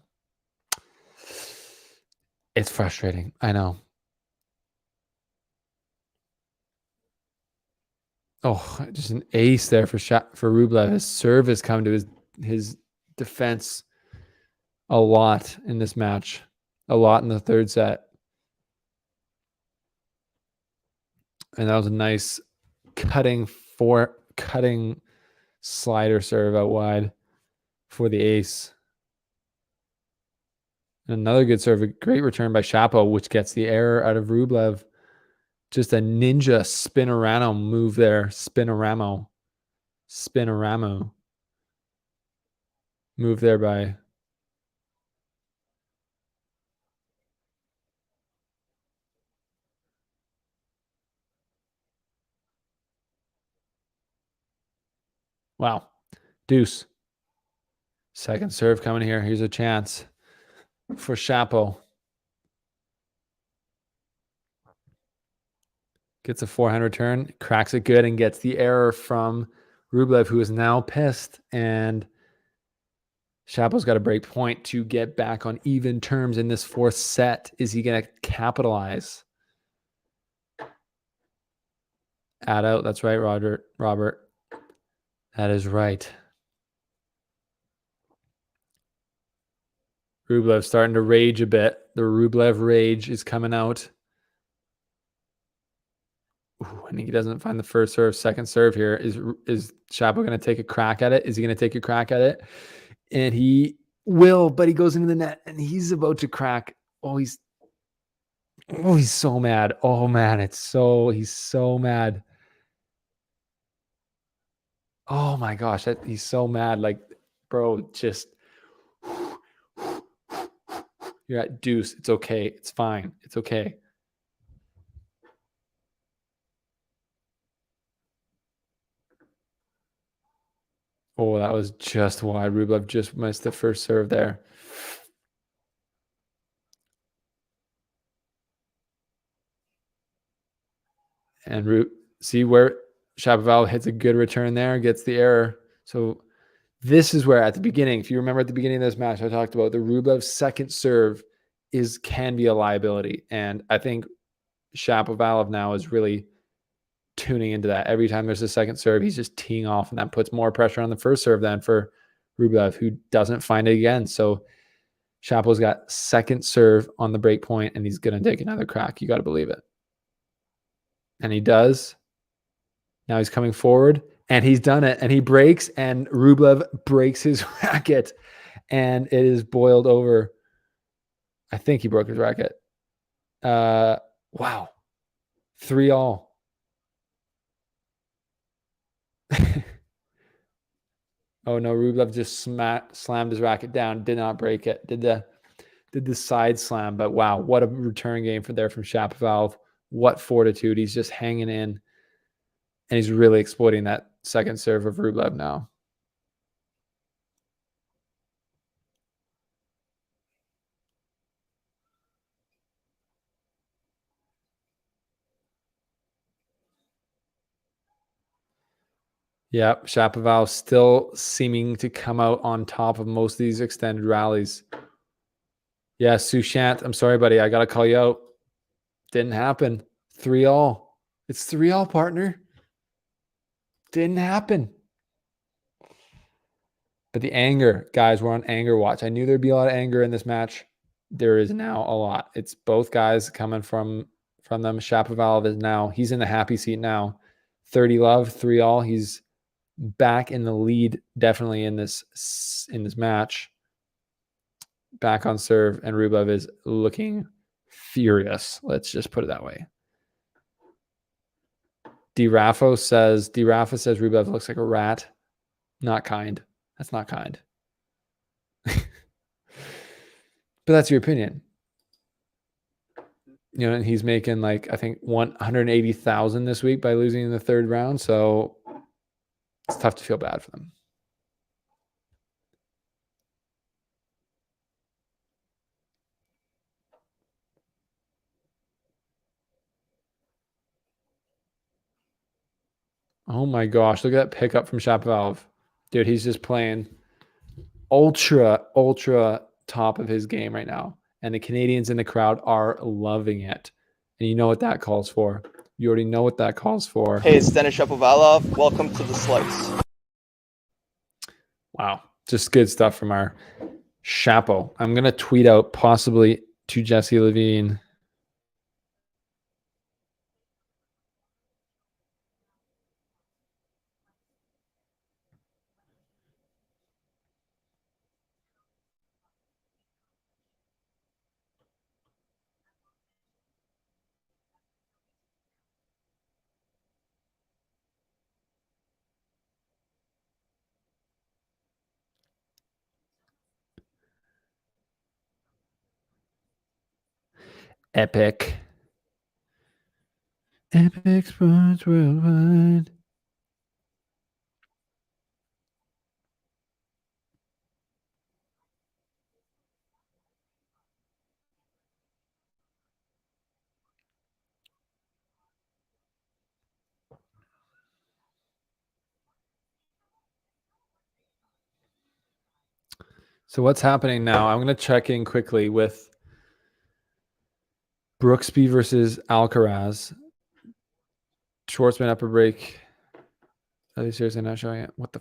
It's frustrating. I know. Oh, just an ace there for Rublev. His serve has come to his defense a lot in this match. a lot in the third set. And that was a nice cutting slider serve out wide for the ace. And another good serve, a great return by Shapo, which gets the error out of Rublev. Just a ninja spinoramo move there. Spinoramo move there by wow. Deuce. Second serve coming here. Here's a chance for Shapo. Gets a forehand return, cracks it good, and gets the error from Rublev, who is now pissed. And Shapo's got a break point to get back on even terms in this fourth set. Is he going to capitalize? Add out. That's right, Robert. That is right. Rublev starting to rage a bit. The Rublev rage is coming out. Ooh, and he doesn't find the first serve, second serve here. Is Shapo going to take a crack at it? Is he going to take a crack at it? And he will, but he goes into the net and he's about to crack. He's so mad. Oh man, he's so mad. Oh my gosh, he's so mad. Like, bro, just you're at deuce. It's okay. It's fine. It's okay. Oh, that was just wide. Rublev just missed the first serve there. And see where Shapovalov hits a good return there, gets the error. So this is where at the beginning, if you remember at the beginning of this match, I talked about the Rublev second serve can be a liability. And I think Shapovalov now is really tuning into that. Every time there's a second serve, he's just teeing off, and that puts more pressure on the first serve than for Rublev, who doesn't find it again. So Shapo's got second serve on the break point, and he's going to take another crack. You got to believe it. And he does. Now he's coming forward, and he's done it, and he breaks, and Rublev breaks his racket, and it is boiled over. I think he broke his racket. Wow. 3-all. Oh no, Rublev just slammed his racket down, did not break it. Did the side slam, but wow, what a return game from Shapovalov. What fortitude. He's just hanging in, and he's really exploiting that second serve of Rublev now. Yeah, Shapovalov still seeming to come out on top of most of these extended rallies. Yeah, Sushant, I'm sorry, buddy. I got to call you out. Didn't happen. 3-all. It's 3-all, partner. Didn't happen. But the anger, guys, we're on anger watch. I knew there'd be a lot of anger in this match. There is now a lot. It's both guys coming from them. Shapovalov is now, he's in the happy seat now. 30 love, 3-all. He's back in the lead, definitely in this match. Back on serve, and Rublev is looking furious. Let's just put it that way. Rafa says Rublev looks like a rat. Not kind. That's not kind. But that's your opinion. You know, and he's making like, I think 180,000 this week by losing in the third round. So it's tough to feel bad for them. Oh my gosh, look at that pickup from Shapovalov. Dude, he's just playing ultra top of his game right now. And the Canadians in the crowd are loving it. And you know what that calls for. You already know what that calls for. Hey, it's Denis Shapovalov. Welcome to the Slice. Wow. Just good stuff from our Shapo. I'm going to tweet out possibly to Jesse Levine. Epic. Epic Sports Worldwide. So what's happening now? I'm going to check in quickly with Brooksby versus Alcaraz. Schwartzman upper break. Are they seriously not showing it? What the?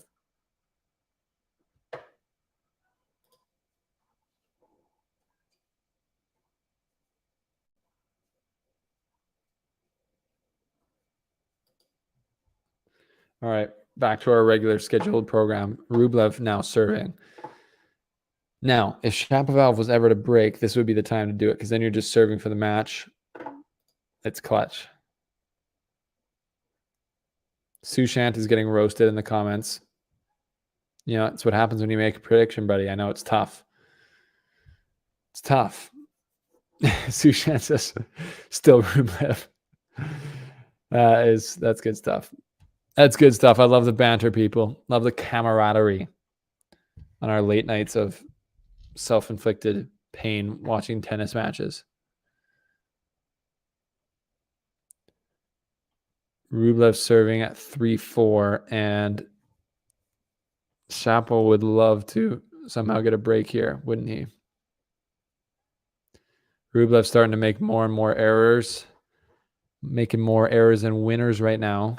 All right, back to our regular scheduled program. Rublev now serving. Now, if Shapovalov was ever to break, this would be the time to do it because then you're just serving for the match. It's clutch. Sushant is getting roasted in the comments. You know, it's what happens when you make a prediction, buddy. I know it's tough. It's tough. Sushant says still Rublev. That's good stuff. That's good stuff. I love the banter, people. Love the camaraderie on our late nights of self-inflicted pain watching tennis matches. Rublev serving at 3-4, and Shapo would love to somehow get a break here, wouldn't he? Rublev starting to make more and more errors, making more errors than winners right now.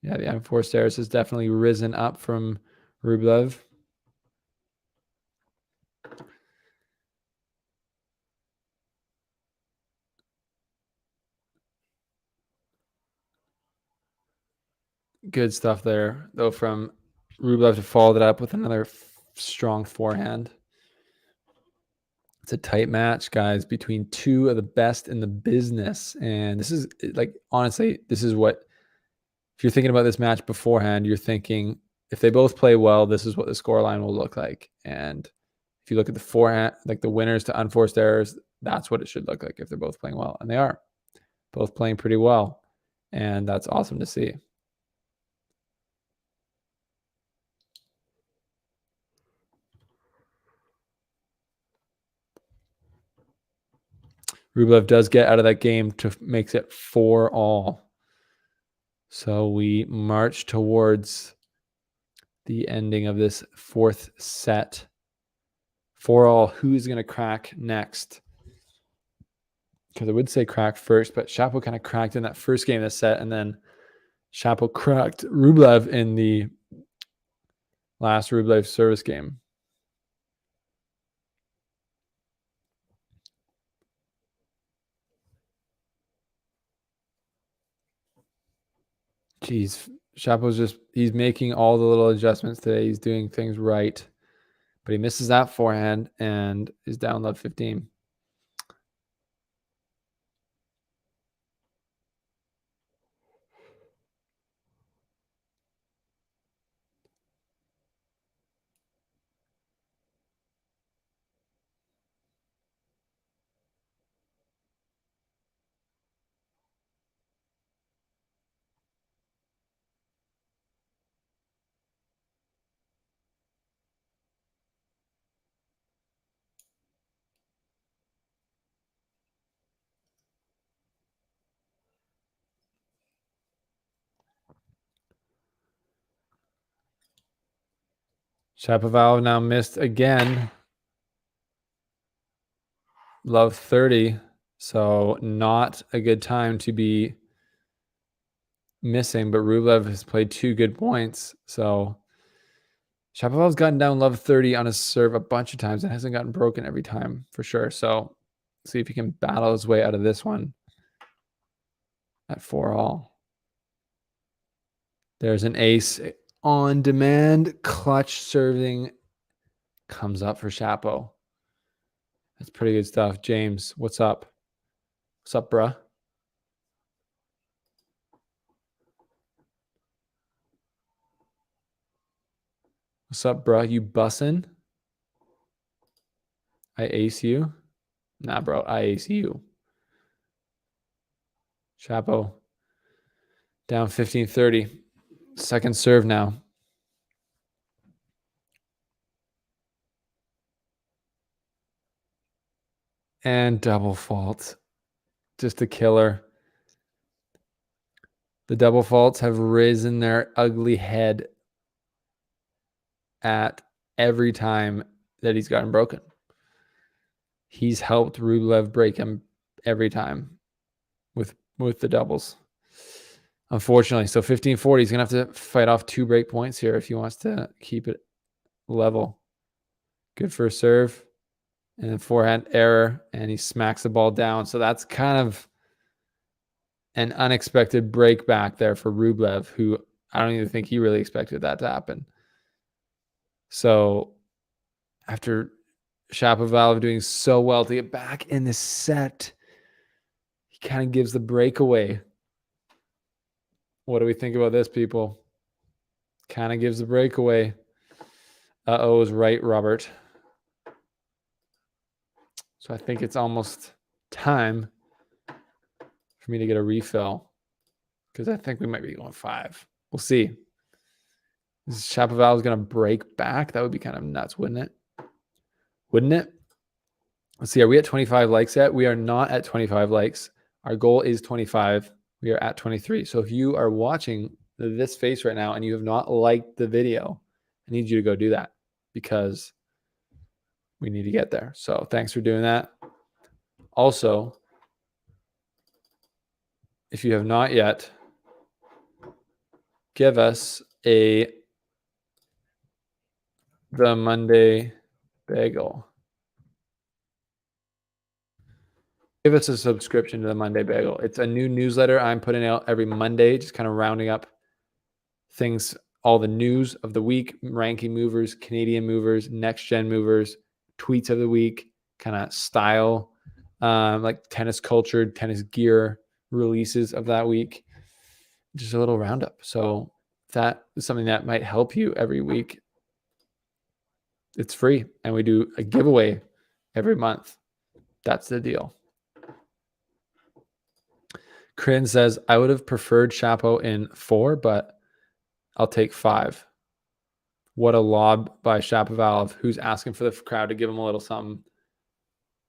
Yeah, the unforced errors has definitely risen up from Rublev. Good stuff there, though, from Rublev to follow that up with another strong forehand. It's a tight match, guys, between two of the best in the business. And this is, like, honestly, this is what, if you're thinking about this match beforehand, you're thinking, if they both play well, this is what the scoreline will look like. And if you look at the forehand, like the winners to unforced errors, that's what it should look like if they're both playing well. And they are both playing pretty well. And that's awesome to see. Rublev does get out of that game to makes it 4-all. So we march towards the ending of this fourth set. 4-all. Who's going to crack next? Because I would say crack first, but Shapo kind of cracked in that first game of the set, and then Shapo cracked Rublev in the last Rublev service game. Jeez, Shapo's he's making all the little adjustments today. He's doing things right, but he misses that forehand and is down love 15. Shapovalov now missed again. Love 30. So not a good time to be missing, but Rublev has played 2 good points. So Shapovalov's gotten down love 30 on his serve a bunch of times and hasn't gotten broken every time for sure. So see if he can battle his way out of this one at 4-all. There's an ace on demand. Clutch serving comes up for Shapo. That's pretty good stuff. James, what's up? What's up, bruh? What's up, bruh? You bussin'? I ace you? Nah, bro. I ace you. Chapo down 15-30. Second serve now. And double fault. Just a killer. The double faults have risen their ugly head at every time that he's gotten broken. He's helped Rublev break him every time with the doubles. Unfortunately, so 15-40, he's going to have to fight off 2 break points here if he wants to keep it level. Good first serve. And then forehand error, and he smacks the ball down. So that's kind of an unexpected break back there for Rublev, who I don't even think he really expected that to happen. So after Shapovalov doing so well to get back in the set, he kind of gives the breakaway. What do we think about this, people? Kind of gives the breakaway. Uh-oh is right, Robert. So I think it's almost time for me to get a refill because I think we might be going 5. We'll see. Is Shapovalov going to break back? That would be kind of nuts, wouldn't it? Wouldn't it? Let's see. Are we at 25 likes yet? We are not at 25 likes. Our goal is 25. We are at 23. So if you are watching this face right now and you have not liked the video, I need you to go do that because we need to get there. So thanks for doing that. Also, if you have not yet, give us the Monday Bagel. Give us a subscription to the Monday Bagel. It's a new newsletter I'm putting out every Monday, just kind of rounding up things, all the news of the week, ranking movers, Canadian movers, next gen movers, tweets of the week, kind of style, like tennis culture, tennis gear releases of that week. Just a little roundup. So if that is something that might help you every week, it's free. And we do a giveaway every month. That's the deal. Crin says, I would have preferred Chapo in 4, but I'll take 5. What a lob by Shapovalov, who's asking for the crowd to give him a little something.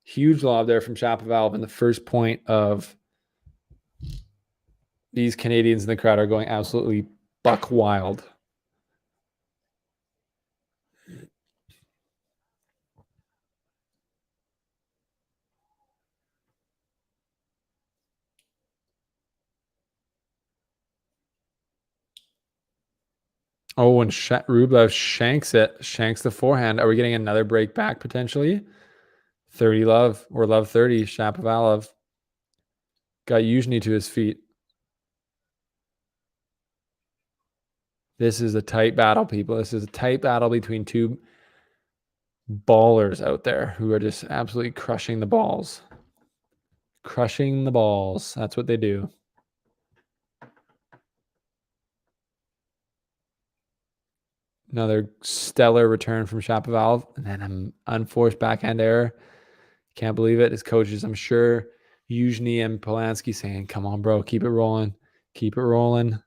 Huge lob there from Shapovalov, and the first point of these Canadians in the crowd are going absolutely buck wild. Oh, and Rublev shanks the forehand. Are we getting another break back potentially? 30 love or love 30. Shapovalov got Yuzhny to his feet. This is a tight battle, people. This is a tight battle between 2 ballers out there who are just absolutely crushing the balls. Crushing the balls. That's what they do. Another stellar return from Shapovalov, and then an unforced backhand error. Can't believe it. His coaches, I'm sure, Yuzhny and Polanski saying, come on, bro, keep it rolling. Keep it rolling.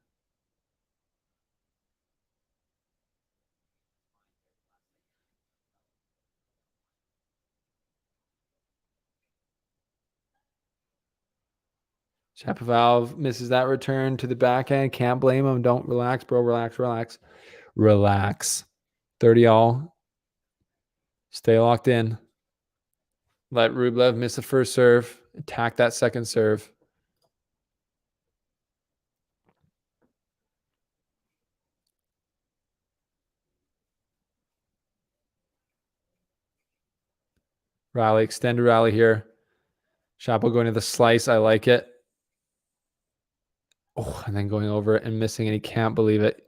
Shapovalov misses that return to the backhand. Can't blame him. Don't relax, bro. Relax, relax. Relax. 30 all. Stay locked in. Let Rublev miss the first serve. Attack that second serve. Rally, extended rally here. Shapo going to the slice. I like it. Oh, and then going over it and missing, and he can't believe it.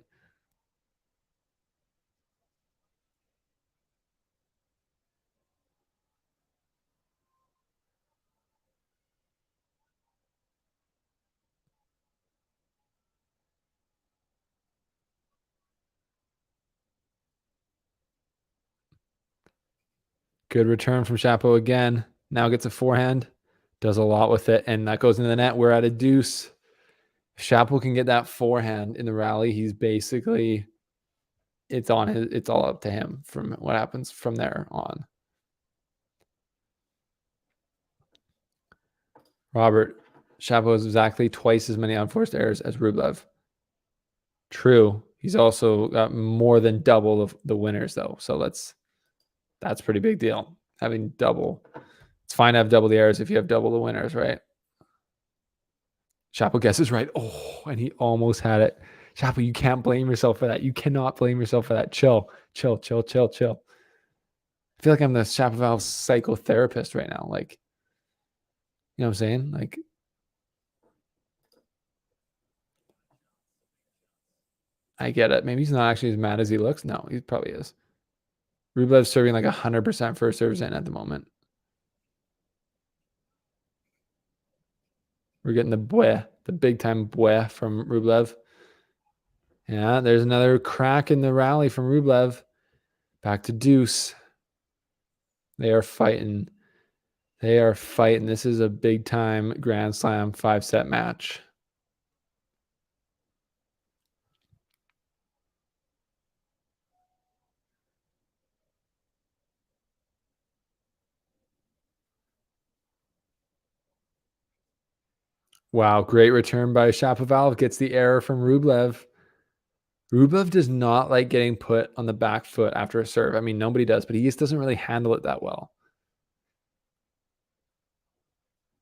Good return from Shapo again. Now gets a forehand. Does a lot with it, and that goes into the net. We're at a deuce. If Shapo can get that forehand in the rally, he's basically, it's all up to him from what happens from there on. Robert, Shapo has exactly twice as many unforced errors as Rublev. True. He's also got more than double of the winners, though. So that's pretty big deal. Having double. It's fine to have double the errors if you have double the winners, right? Shapo guesses right. Oh, and he almost had it. Shapo, you can't blame yourself for that. You cannot blame yourself for that. Chill. I feel like I'm the Shapovalov psychotherapist right now. Like, you know what I'm saying? Like, I get it. Maybe he's not actually as mad as he looks. No, he probably is. Rublev's serving like 100% first serves in at the moment. We're getting the big time boy from Rublev. Yeah, there's another crack in the rally from Rublev. Back to deuce. They are fighting. This is a big time Grand Slam 5-set match. Wow, great return by Shapovalov. Gets the error from Rublev. Rublev does not like getting put on the back foot after a serve. I mean, nobody does, but he just doesn't really handle it that well.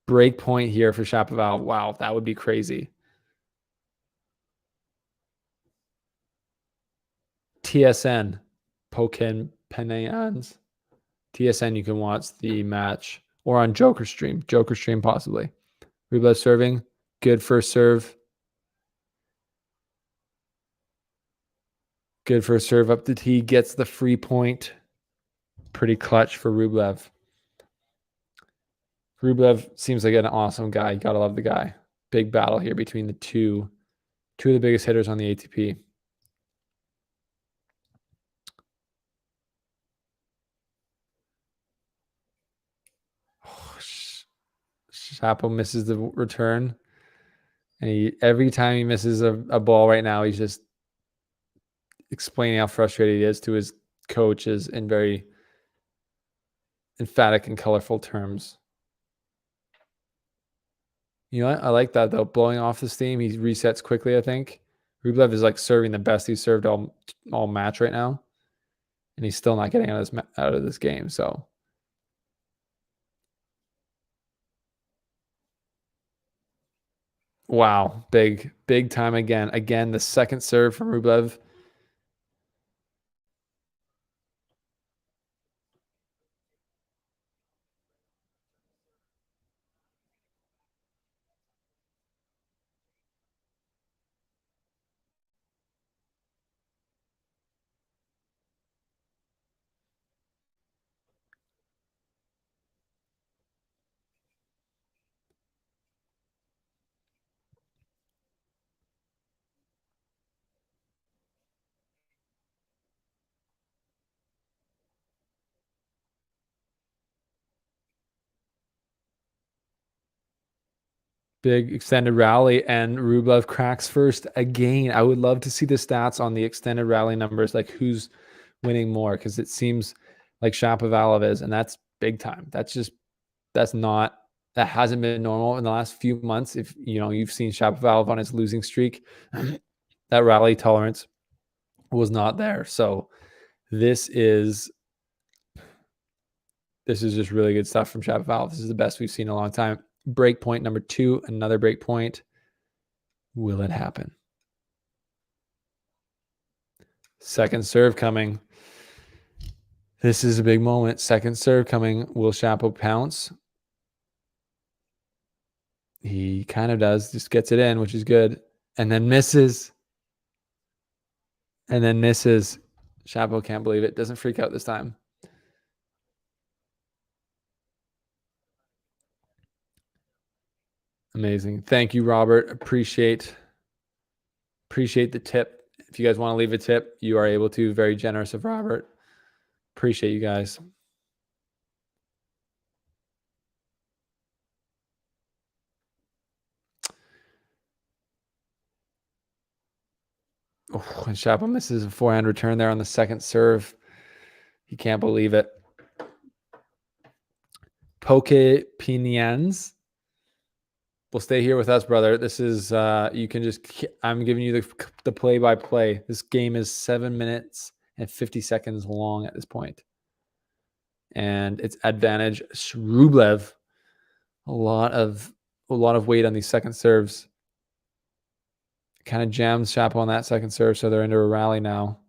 Break point here for Shapovalov. Wow, that would be crazy. TSN, Poken Penayans. TSN, you can watch the match, or on Joker Stream possibly. Rublev serving, good first serve. Good first serve up the tee, gets the free point. Pretty clutch for Rublev. Rublev seems like an awesome guy. You gotta love the guy. Big battle here between the two of the biggest hitters on the ATP. Oh, Shapo misses the return. And every time he misses a ball right now, he's just explaining how frustrated he is to his coaches in very emphatic and colorful terms. You know what? I like that, though. Blowing off the steam, he resets quickly, I think. Rublev is like serving the best he's served all match right now. And he's still not getting out of this game. So wow, big time again. Again, the second serve from Rublev. Big extended rally, and Rublev cracks first again. I would love to see the stats on the extended rally numbers, like who's winning more, because it seems like Shapovalov is, and that's big time. That hasn't been normal in the last few months. If you've seen Shapovalov on his losing streak, that rally tolerance was not there. So this is just really good stuff from Shapovalov. This is the best we've seen in a long time. Break point number 2, another break point. Will it happen? Second serve coming. This is a big moment. Second serve coming. Will Shapo pounce? He kind of does. Just gets it in, which is good. And then misses. And then misses. Shapo can't believe it. Doesn't freak out this time. Amazing. Thank you, Robert. Appreciate the tip. If you guys want to leave a tip, you are able to. Very generous of Robert. Appreciate you guys. Oh, and Shapo misses a forehand return there on the second serve. He can't believe it. Poke Pinians will stay here with us, brother. This is you can just. I'm giving you the play-by-play. This game is 7 minutes and 50 seconds long at this point, and it's advantage Rublev. A lot of weight on these second serves. Kind of jams Shapo on that second serve, so they're into a rally now.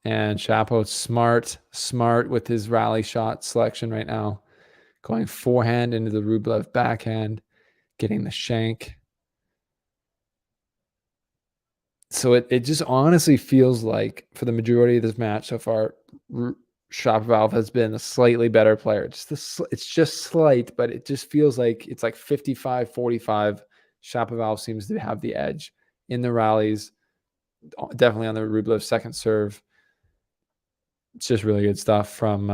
And Shapo smart with his rally shot selection right now. Going forehand into the Rublev backhand, getting the shank. So it just honestly feels like for the majority of this match so far, Shapovalov has been a slightly better player. It's just slight, but it just feels like it's like 55-45. Shapovalov seems to have the edge in the rallies, definitely on the Rublev second serve. It's just really good stuff from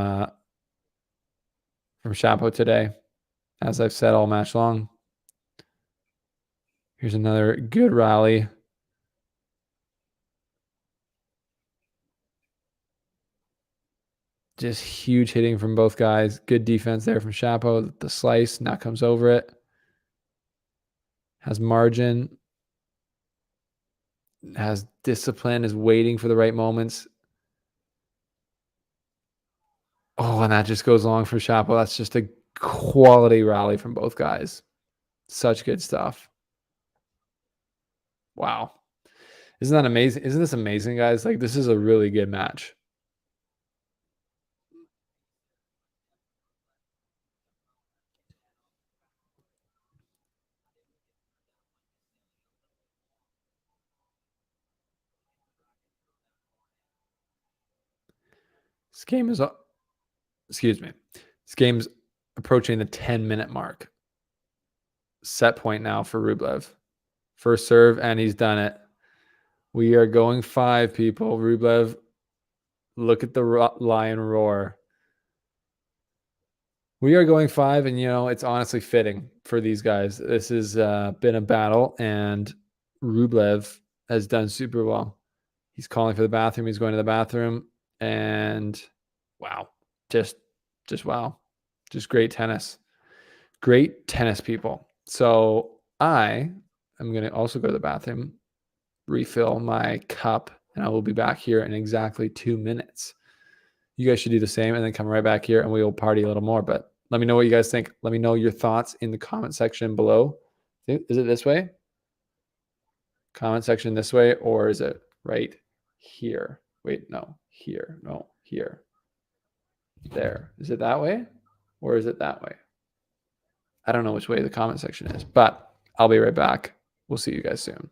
Shapo today, as I've said all match long. Here's another good rally. Just huge hitting from both guys. Good defense there from Shapo. The slice now comes over it. Has margin. Has discipline. Is waiting for the right moments. Oh, and that just goes long for Shapo. That's just a quality rally from both guys. Such good stuff. Wow. Isn't that amazing? Isn't this amazing, guys? Like, this is a really good match. This game is, excuse me. This game's approaching the 10-minute mark. Set point now for Rublev. First serve, and he's done it. We are going 5, people. Rublev, look at the lion roar. We are going 5, and, it's honestly fitting for these guys. This has been a battle, and Rublev has done super well. He's calling for the bathroom. He's going to the bathroom, and wow, just wow. Just great tennis. Great tennis, people. So I am going to also go to the bathroom, refill my cup, and I will be back here in exactly 2 minutes. You guys should do the same and then come right back here and we will party a little more. But let me know what you guys think. Let me know your thoughts in the comment section below. Is it this way? Comment section this way, or is it right here? Wait, no, here, no, here. There. Is it that way or is it that way? I don't know which way the comment section is, but I'll be right back. We'll see you guys soon.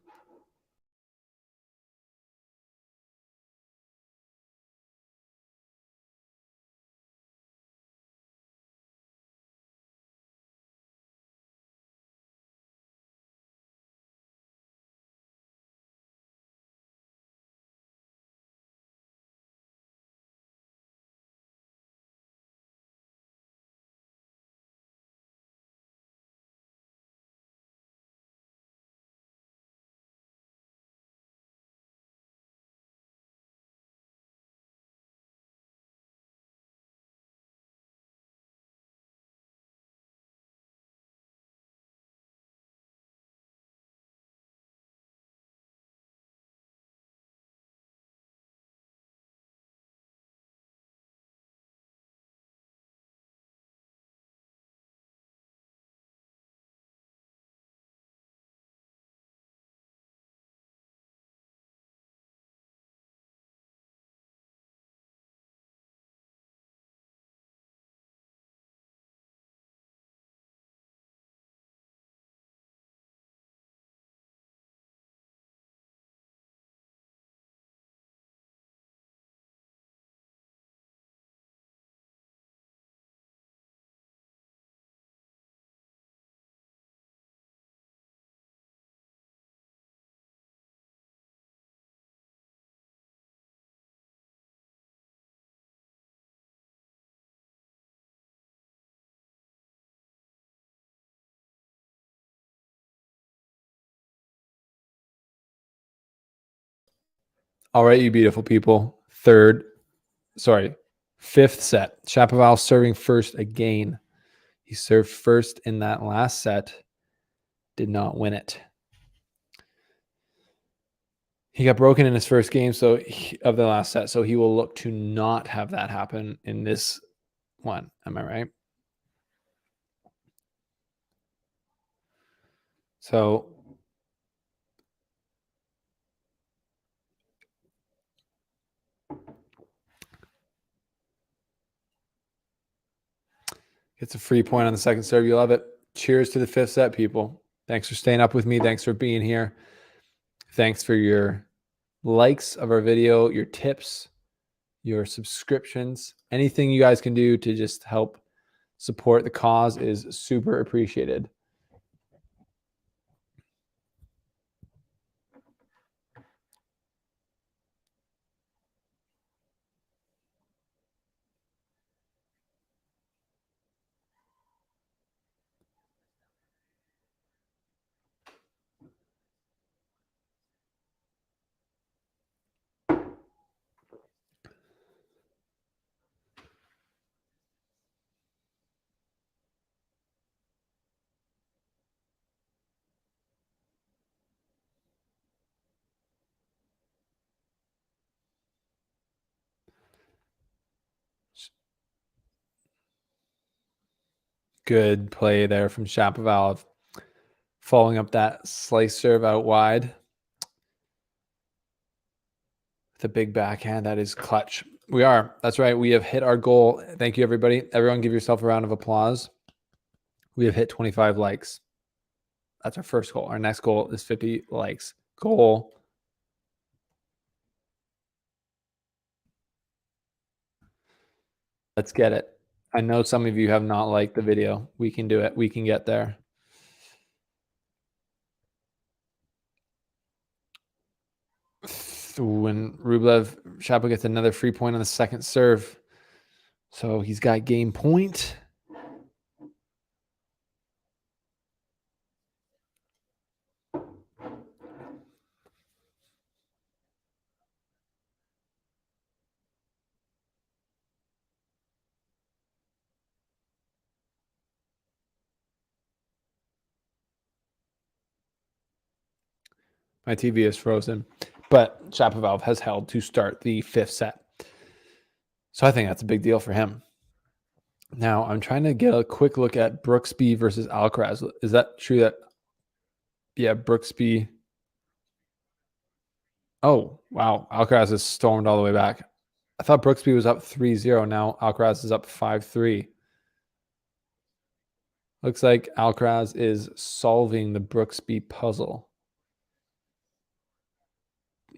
All right, you beautiful people. Fifth set. Shapovalov serving first again. He served first in that last set. Did not win it. He got broken in his first game of the last set, so he will look to not have that happen in this one. Am I right? So gets a free point on the second serve. You love it. Cheers to the fifth set, people. Thanks for staying up with me. Thanks for being here. Thanks for your likes of our video, your tips, your subscriptions. Anything you guys can do to just help support the cause is super appreciated. Good play there from Shapovalov. Following up that slice serve out wide with a big backhand. That is clutch. That's right. We have hit our goal. Thank you, everybody. Everyone give yourself a round of applause. We have hit 25 likes. That's our first goal. Our next goal is 50 likes. Goal. Let's get it. I know some of you have not liked the video. We can do it. We can get there. When Rublev, Shapo gets another free point on the second serve. So he's got game point. My TV is frozen, but Shapovalov has held to start the fifth set. So I think that's a big deal for him. Now I'm trying to get a quick look at Brooksby versus Alcaraz. Is that true that, yeah, Brooksby. Oh, wow. Alcaraz has stormed all the way back. I thought Brooksby was up 3-0. Now Alcaraz is up 5-3. Looks like Alcaraz is solving the Brooksby puzzle.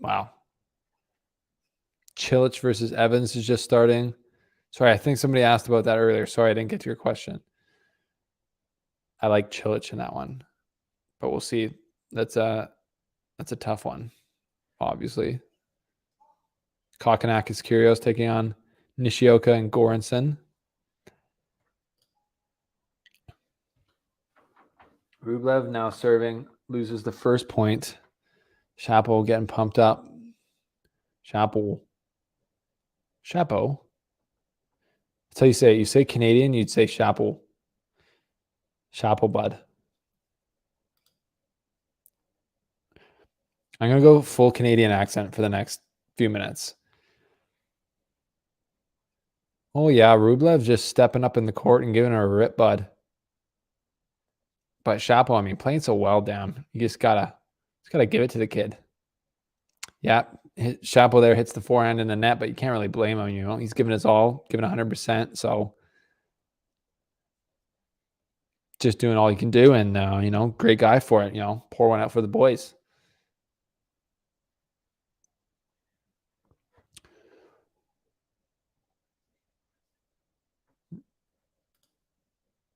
Wow. Cilic versus Evans is just starting. Sorry, I think somebody asked about that earlier. Sorry, I didn't get to your question. I like Cilic in that one, but we'll see. That's a tough one, obviously. Kokonakis Kyrgios taking on Nishioka and Goranson. Rublev now serving, loses the first point. Shapo getting pumped up. Shapo. That's how you say it. You say Canadian, you'd say Shapo. Shapo, bud. I'm going to go full Canadian accent for the next few minutes. Oh, yeah. Rublev just stepping up in the court and giving her a rip, bud. But Shapo, I mean, playing so well, damn. You just gotta give it to the kid. Yeah, Shapo there hits the forehand in the net, but you can't really blame him. You know, he's giving his all, giving 100%. So just doing all he can do, and you know, great guy for it. You know, pour one out for the boys.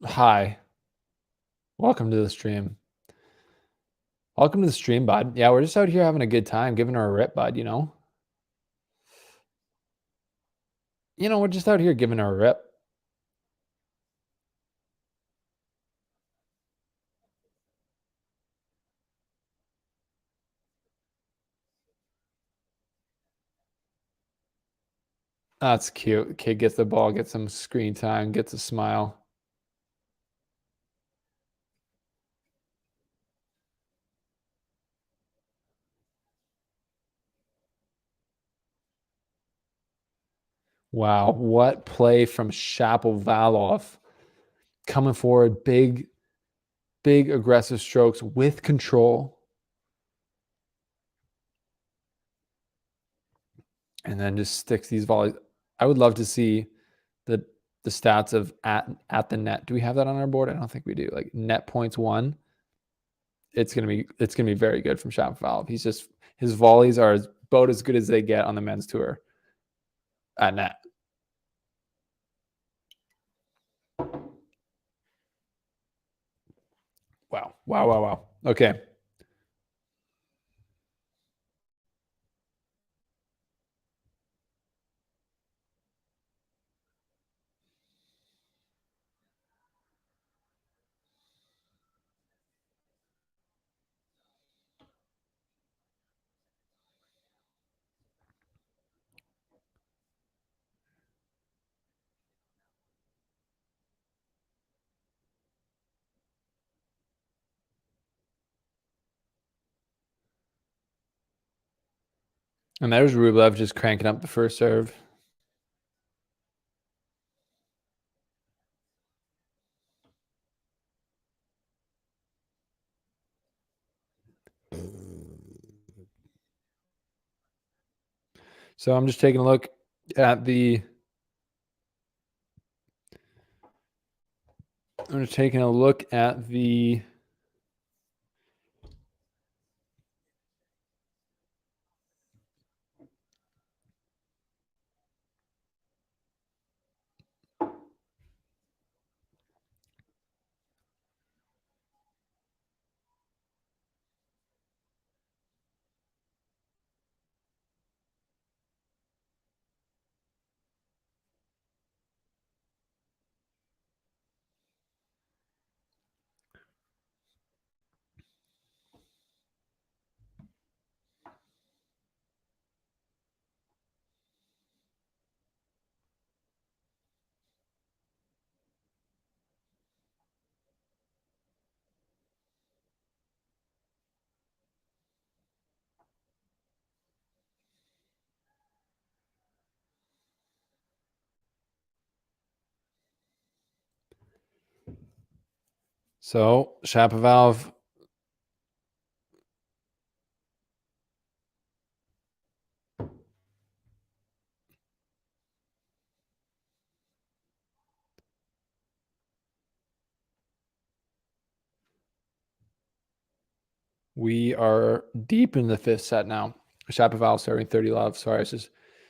Hi, welcome to the stream. Welcome to the stream, bud. Yeah, we're just out here having a good time, giving her a rip, bud. You know, we're just out here giving her a rip. That's cute. Kid gets the ball, gets some screen time, gets a smile. Wow, what play from Shapovalov. Coming forward, big aggressive strokes with control. And then just sticks these volleys. I would love to see the stats of at the net. Do we have that on our board? I don't think we do. Like net points won. It's gonna be very good from Shapovalov. His volleys are about as good as they get on the men's tour at net. Wow. Okay. And there's Rublev just cranking up the first serve. So I'm just taking a look at the Shapovalov. We are deep in the fifth set now. Shapovalov serving 30 love. Sorry, I was just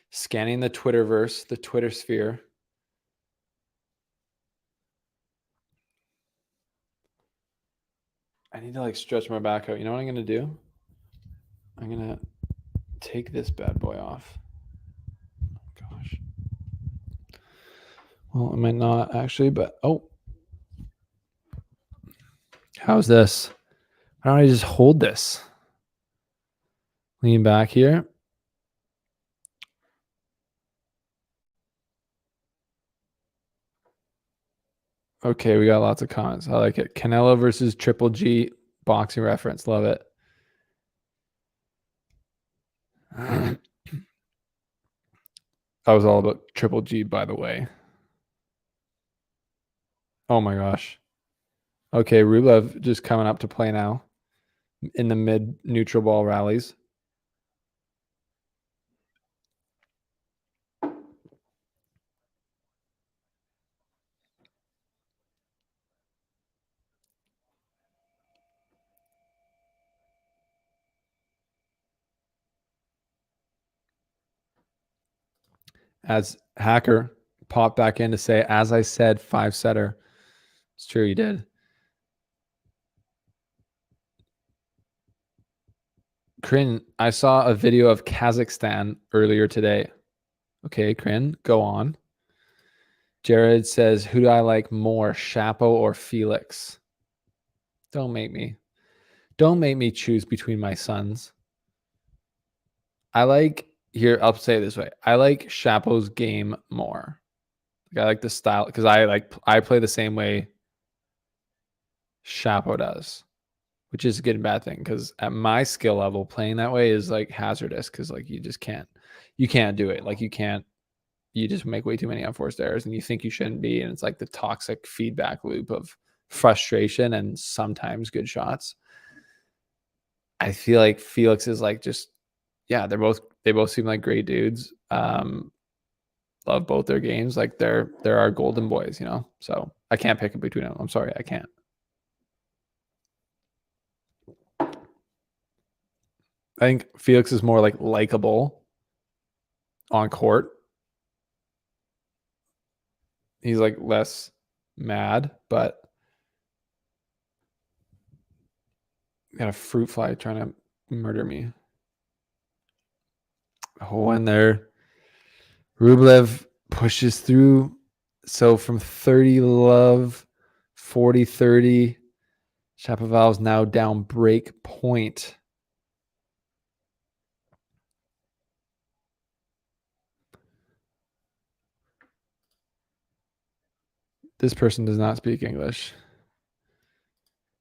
scanning the Twitterverse, the Twitter sphere. I need to like stretch my back out. You know what I'm going to do? I'm going to take this bad boy off. Oh, gosh. Well, I might not actually, but oh. How's this? Why don't I just hold this? Lean back here. Okay, we got lots of comments. I like it. Canelo versus Triple G boxing reference. Love it. I was all about Triple G, by the way. Oh my gosh. Okay, Rublev just coming up to play now in the mid neutral ball rallies. As Hacker popped back in to say, as I said, 5-setter. It's true, you did. Krin, I saw a video of Kazakhstan earlier today. Okay, Krin, go on. Jared says, who do I like more, Shapo or Felix? Don't make me choose between my sons. I like here, I'll say it this way. I like Shapo's game more. Like, I like the style because I play the same way Shapo does, which is a good and bad thing because at my skill level, playing that way is like hazardous because like you can't do it. Like you just make way too many unforced errors and you think you shouldn't be. And it's like the toxic feedback loop of frustration and sometimes good shots. I feel like Felix is like just, yeah, they both seem like great dudes. Love both their games. Like they're our golden boys, you know? So I can't pick between them. I'm sorry, I can't. I think Felix is more like likable on court. He's like less mad, but got a fruit fly trying to murder me. Oh, and there Rublev pushes through. So from 30 love, 40-30. Shapovalov's now down break point. This person does not speak English.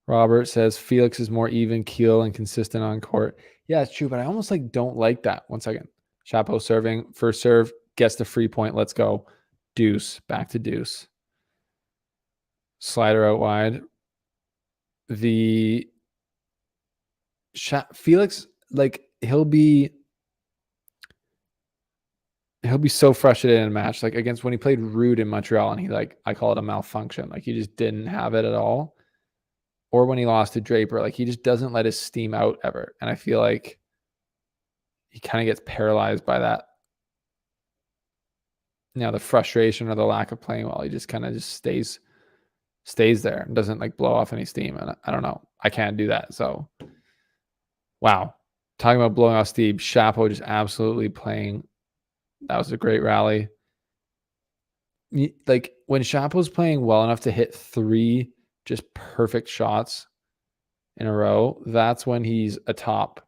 Robert says Felix is more even keel and consistent on court. Yeah, it's true, but I almost like don't like that. 1 second. Chapo serving, first serve, gets the free point. Let's go. Deuce, back to deuce. Slider out wide. The Felix, like he'll be so frustrated in a match, like against when he played Rude in Montreal, and he like I call it a malfunction. Like he just didn't have it at all. Or when he lost to Draper, like he just doesn't let his steam out ever. And I feel like he kind of gets paralyzed by that. You know, the frustration or the lack of playing well. He just kind of just stays there and doesn't like blow off any steam. And I don't know. I can't do that. So wow. Talking about blowing off steam, Shapo just absolutely playing. That was a great rally. Like when Shapo's playing well enough to hit 3 just perfect shots in a row, that's when he's a top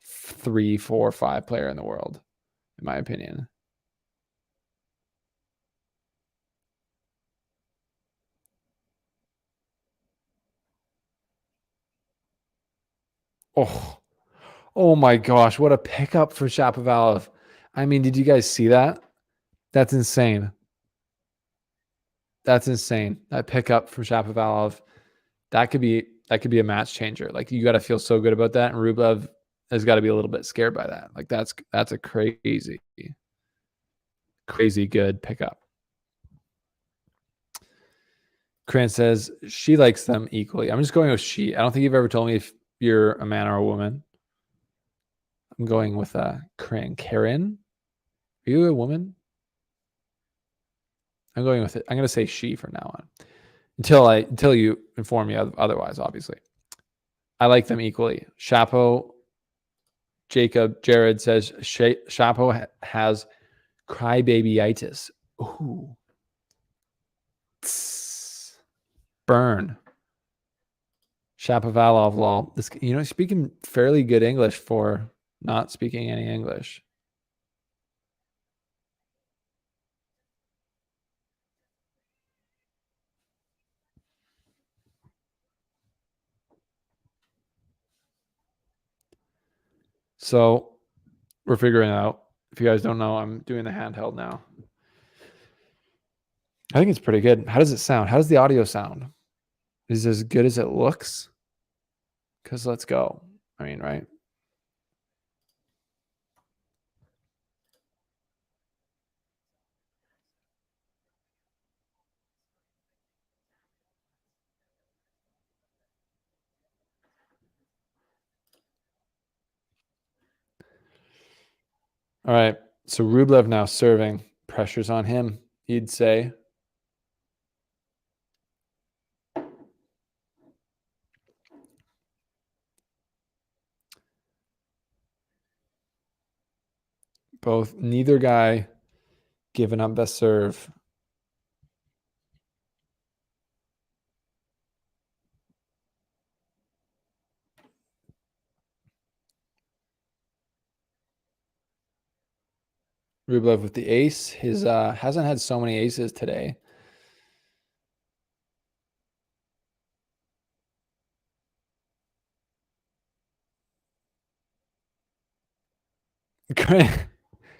3, 4, 5 player in the world, in my opinion. Oh my gosh, what a pickup for Shapovalov. I mean, did you guys see that? That's insane. That's insane. That pickup for Shapovalov, that could be a match changer. Like you got to feel so good about that, and Rublev has got to be a little bit scared by that. Like that's a crazy good pickup. Cran says she likes them equally. I'm just going with she. I don't think you've ever told me if you're a man or a woman. I'm going with Cran. Karen, are you a woman? I'm going with it. I'm going to say she from now on until you inform me otherwise. Obviously, I like them equally. Chapo, Jacob, Jared says Chapo has crybaby-itis. Ooh, burn. Shapovalov, lol. This, speaking fairly good English for not speaking any English. So we're figuring it out. If you guys don't know, I'm doing the handheld now. I think it's pretty good. How does it sound? How does the audio sound? Is it as good as it looks? Because let's go. I mean, right? All right. So Rublev now serving. Pressure's on him, he'd say. Neither guy giving up best serve. Rublev with the ace. His hasn't had so many aces today.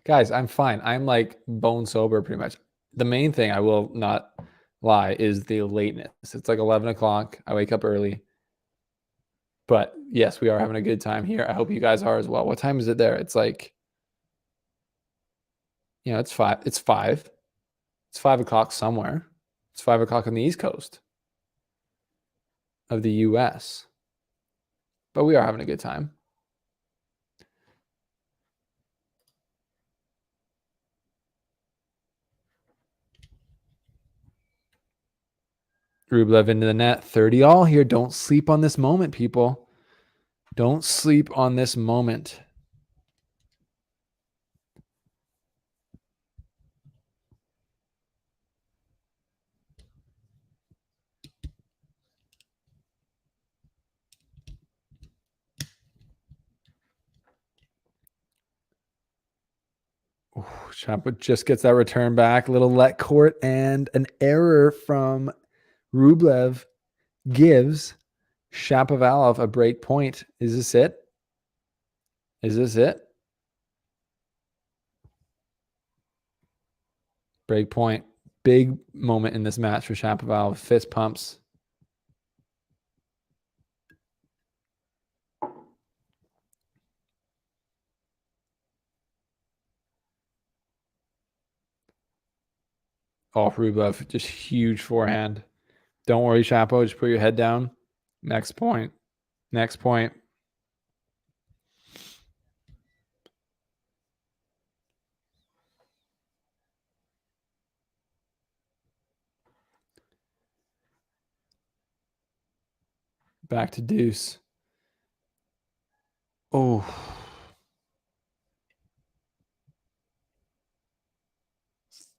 Guys, I'm fine. I'm like bone sober pretty much. The main thing, I will not lie, is the lateness. It's like 11 o'clock. I wake up early. But yes, we are having a good time here. I hope you guys are as well. What time is it there? It's like, it's 5. It's 5. It's 5 o'clock somewhere. It's 5 o'clock on the East Coast of the US. But we are having a good time. Rublev into the net. 30 all here. Don't sleep on this moment, people. Don't sleep on this moment. Shapo just gets that return back. Little let court and an error from Rublev gives Shapovalov a break point. Is this it? Is this it? Break point. Big moment in this match for Shapovalov. Fist pumps. Oh, Rublev, just huge forehand. Don't worry, Shapo. Just put your head down. Next point. Next point. Back to deuce. Oh.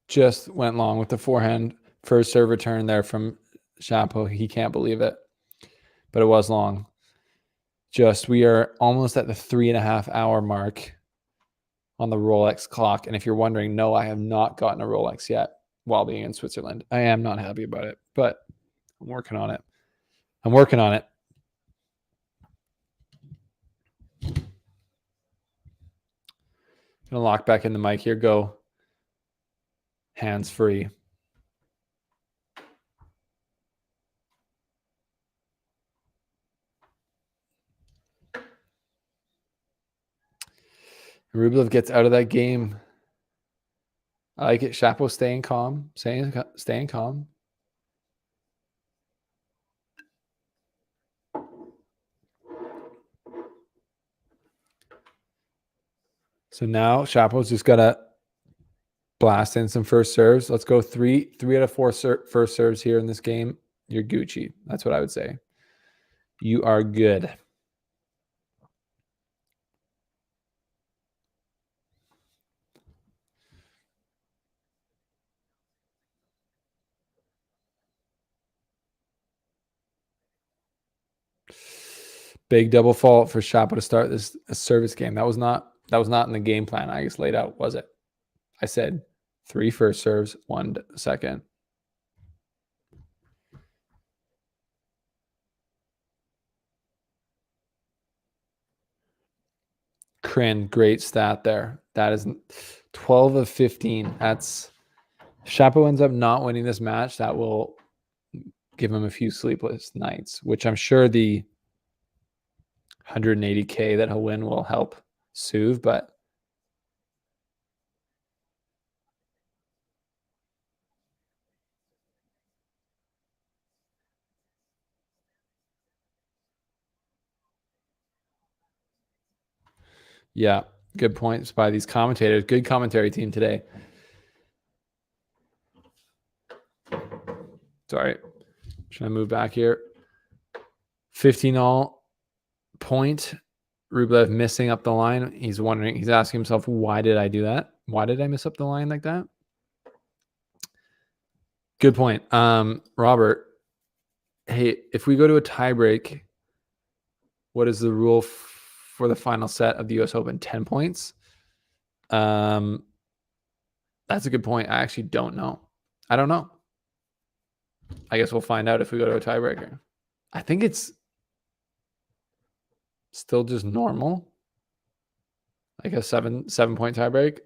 Just went long with the forehand. First serve return there from Shapo. He can't believe it. But it was long. We are almost at the 3.5 hour mark on the Rolex clock. And if you're wondering, no, I have not gotten a Rolex yet while being in Switzerland. I am not happy about it, but I'm working on it. I'm working on it. Gonna lock back in the mic here. Go. Hands free. Rublev gets out of that game. I like it. Shapo staying calm. Staying calm. So now Shapo's just got to blast in some first serves. Let's go three out of 4 first serves here in this game. You're Gucci. That's what I would say. You are good. Big double fault for Shapo to start this service game. That was not in the game plan I just laid out, was it? I said 3 first serves, 1 second. Crin, great stat there. That is 12 of 15. That's Shapo ends up not winning this match. That will give him a few sleepless nights, which I'm sure the 180K that he'll win will help soothe, but yeah, good points by these commentators. Good commentary team today. Sorry. Should I move back here? 15 all point. Rublev missing up the line. He's asking himself, why did I do that? Why did I miss up the line like that? Good point. Robert, hey, if we go to a tiebreak, what is the rule for the final set of the US Open? 10 points. That's a good point. I actually don't know. I don't know. I guess we'll find out if we go to a tiebreaker. I think it's still just normal. Like a 7-point tiebreak.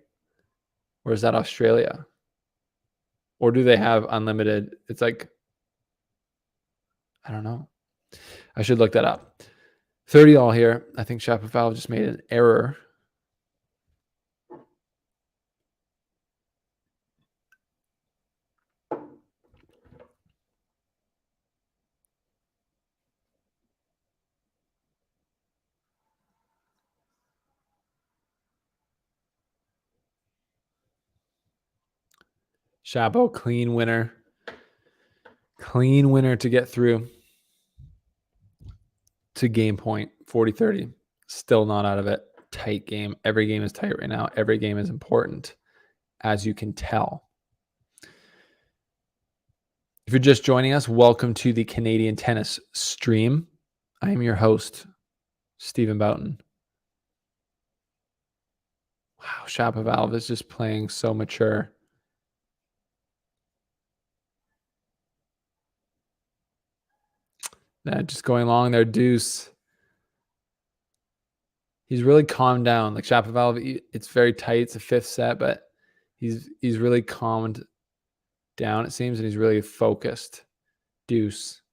Or is that Australia? Or do they have unlimited? It's like, I don't know. I should look that up. 30-all here. I think Shapovalov just made an error. Shapo, clean winner. Clean winner to get through to game point. 40-30. Still not out of it. Tight game. Every game is tight right now. Every game is important, as you can tell. If you're just joining us, welcome to the Canadian Tennis Stream. I am your host, Stephen Boughton. Wow, Shapovalov is just playing so mature. Just going along there, Deuce. He's really calmed down. Like Shapovalov, it's very tight. It's a fifth set, but he's really calmed down, it seems, and he's really focused. Deuce.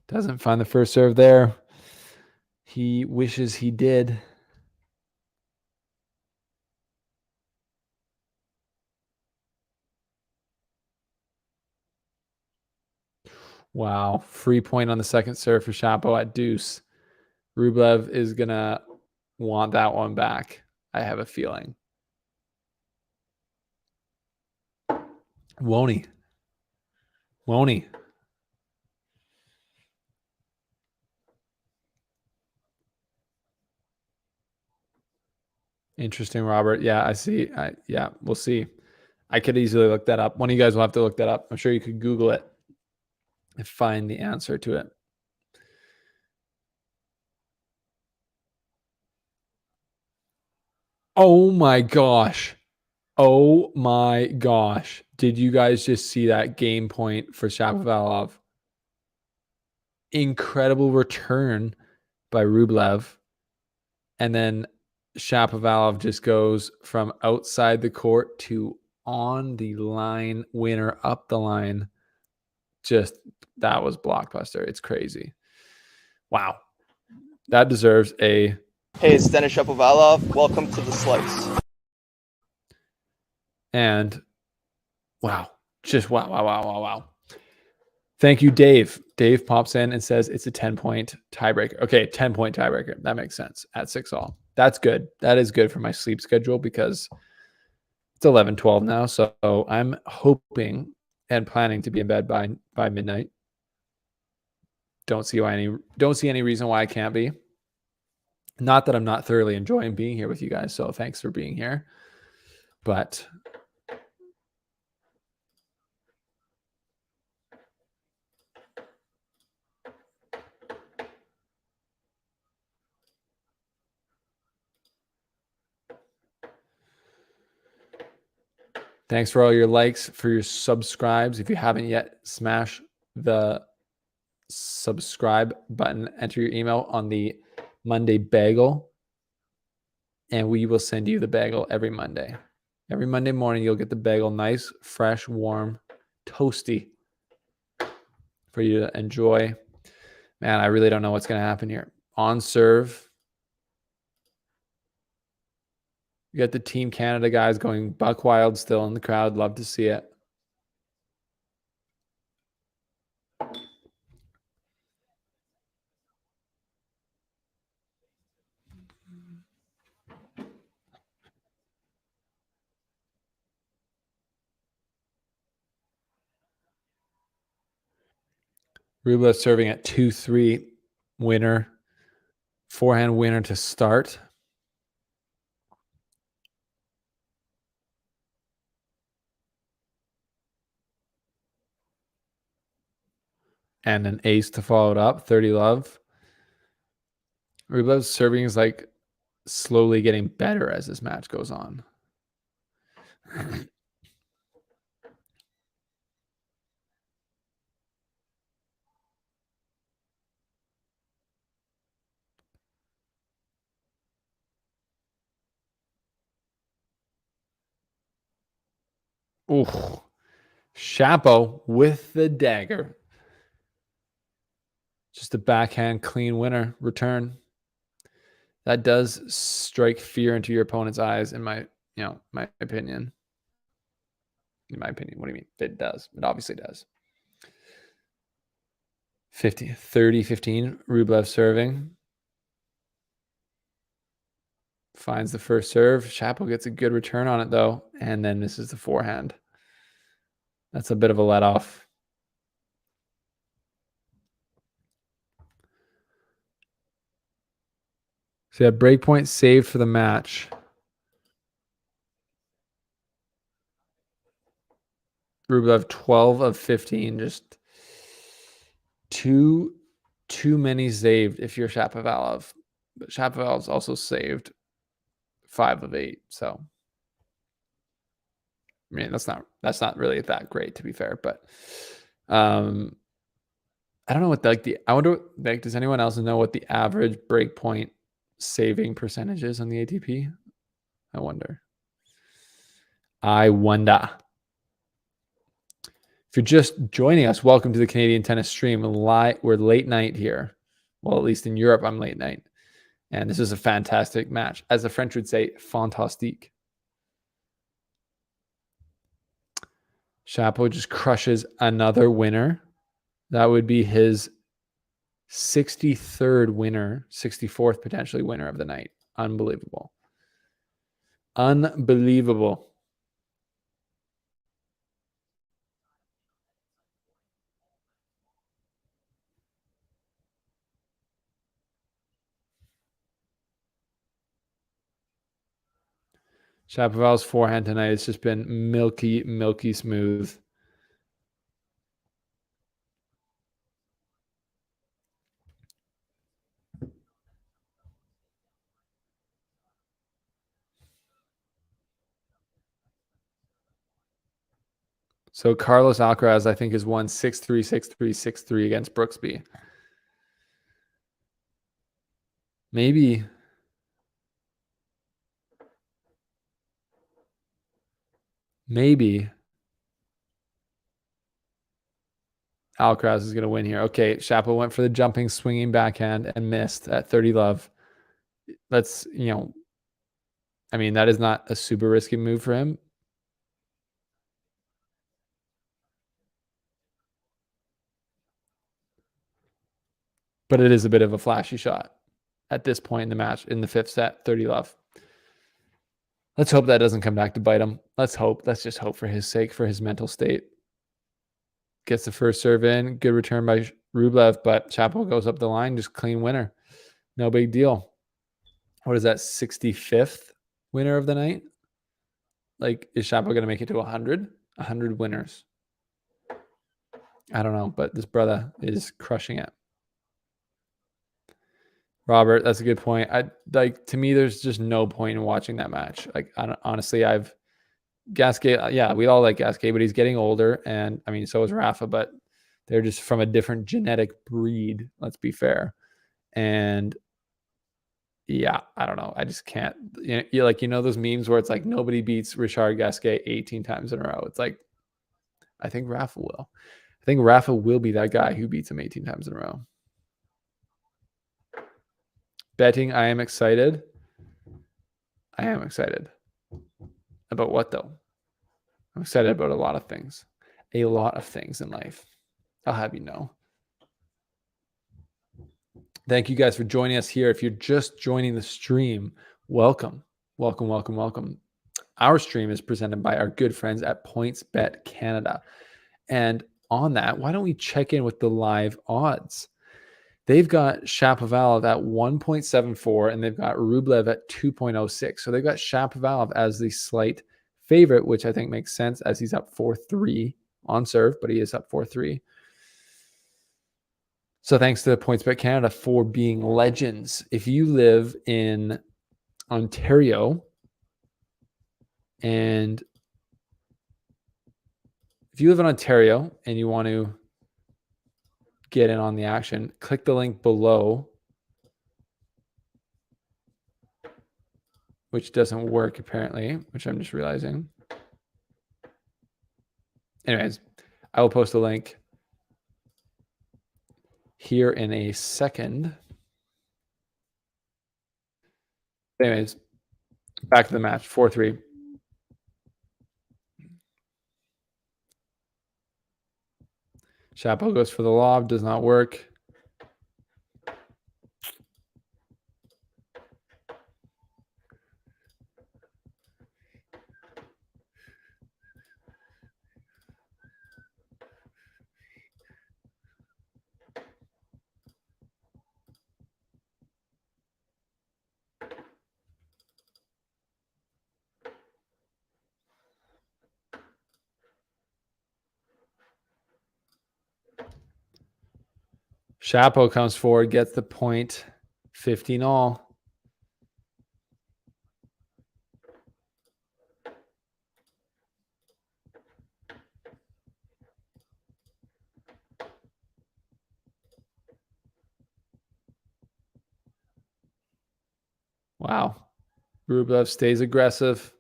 Doesn't find the first serve there. He wishes he did. Wow. Free point on the second serve for Shapo at deuce. Rublev is going to want that one back, I have a feeling. Won't he? Won't he? Interesting, Robert. Yeah, I see. Yeah, we'll see. I could easily look that up. One of you guys will have to look that up. I'm sure you could Google it and find the answer to it. Oh my gosh. Oh my gosh. Did you guys just see that game point for Shapovalov? Incredible return by Rublev. And then Shapovalov just goes from outside the court to on the line, winner up the line. Just, that was blockbuster. It's crazy. Wow. That deserves a... Hey, it's Denis Shapovalov. Welcome to the Slice. And wow. Just wow. Thank you, Dave. Dave pops in and says it's a 10-point tiebreaker. Okay, 10-point tiebreaker. That makes sense at 6-all. That's good. That is good for my sleep schedule because it's 11:12 now. So I'm hoping and planning to be in bed by midnight. Don't see any reason why I can't be. Not that I'm not thoroughly enjoying being here with you guys. So thanks for being here. But thanks for all your likes, for your subscribes. If you haven't yet, smash the subscribe button, enter your email on the Monday bagel, and we will send you the bagel every Monday. Every Monday morning, you'll get the bagel nice, fresh, warm, toasty for you to enjoy. Man, I really don't know what's going to happen here. On serve. You got the Team Canada guys going buck wild still in the crowd. Love to see it. Rublev serving at 2-3 winner. Forehand winner to start. and an ace to follow it up, 30 love. Rublev's serving is like slowly getting better as this match goes on. Ooh, Shapo with the dagger. Just a backhand clean winner return. That does strike fear into your opponent's eyes, in my opinion. In my opinion, what do you mean? It does. It obviously does. 30-15. Rublev serving. Finds the first serve. Shapo gets a good return on it, though, and then misses the forehand. That's a bit of a let-off. So yeah, breakpoint saved for the match. Rublev 12 of 15. Just too many saved if you're Shapovalov. But Shapovalov's also saved 5 of 8. So I mean, that's not really that great, to be fair. But I don't know what I wonder, like, does anyone else know what the average breakpoint saving percentage is on the ATP? I wonder. If you're just joining us, welcome to the Canadian Tennis Stream. We're late night here. Well, at least in Europe, I'm late night. And this is a fantastic match. As the French would say, fantastique. Shapo just crushes another winner. That would be his 63rd winner, 64th potentially winner of the night. Unbelievable. Unbelievable. Shapoval's forehand tonight has just been milky smooth. So Carlos Alcaraz, I think, has won 6-3, 6-3, 6-3 against Brooksby. Maybe Alcaraz is going to win here. Okay, Shapo went for the jumping, swinging backhand and missed at 30 love. Let's, I mean, that is not a super risky move for him. But it is a bit of a flashy shot at this point in the match, in the 5th set, 30 love. Let's hope that doesn't come back to bite him. Let's hope. Let's just hope for his sake, for his mental state. Gets the first serve in. Good return by Rublev, but Shapo goes up the line. Just clean winner. No big deal. What is that, 65th winner of the night? Like, is Shapo going to make it to 100? 100 winners. I don't know, but this brother is crushing it. Robert, that's a good point. To me, there's just no point in watching that match. Like, honestly, Gasquet, yeah, we all like Gasquet, but he's getting older, and I mean, so is Rafa, but they're just from a different genetic breed, let's be fair. And yeah, I don't know. I just can't. Those memes where it's like nobody beats Richard Gasquet 18 times in a row. It's like, I think Rafa will. I think Rafa will be that guy who beats him 18 times in a row. Betting, I am excited. I am excited. About what, though? I'm excited about a lot of things. A lot of things in life. I'll have you know. Thank you guys for joining us here. If you're just joining the stream, welcome. Welcome, welcome, welcome. Our stream is presented by our good friends at PointsBet Canada. And on that, why don't we check in with the live odds? They've got Shapovalov at 1.74 and they've got Rublev at 2.06. So they've got Shapovalov as the slight favorite, which I think makes sense as he's up 4-3 on serve, but he is up 4-3. So thanks to PointsBet Canada for being legends. If you live in Ontario and you want to get in on the action, click the link below, which doesn't work apparently, which I'm just realizing. Anyways, I will post a link here in a second. Anyways, back to the match, 4-3. Chapo goes for the lob, does not work. Chapo comes forward, gets the point, 15-all. Wow. Rublev stays aggressive.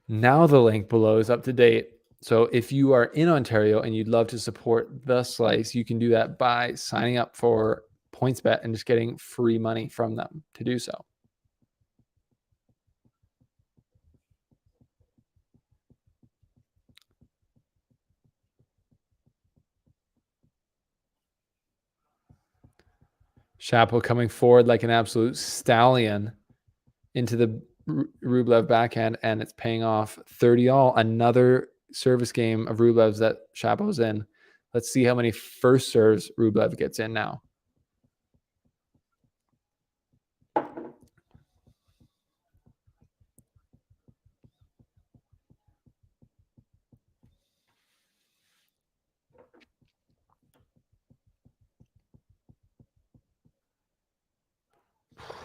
Now the link below is up to date. So if you are in Ontario and you'd love to support the Slice, you can do that by signing up for PointsBet and just getting free money from them to do so. Chapo coming forward like an absolute stallion into the Rublev backhand, and it's paying off. 30-all. Another service game of Rublev's that Chapo's in. Let's see how many first serves Rublev gets in now.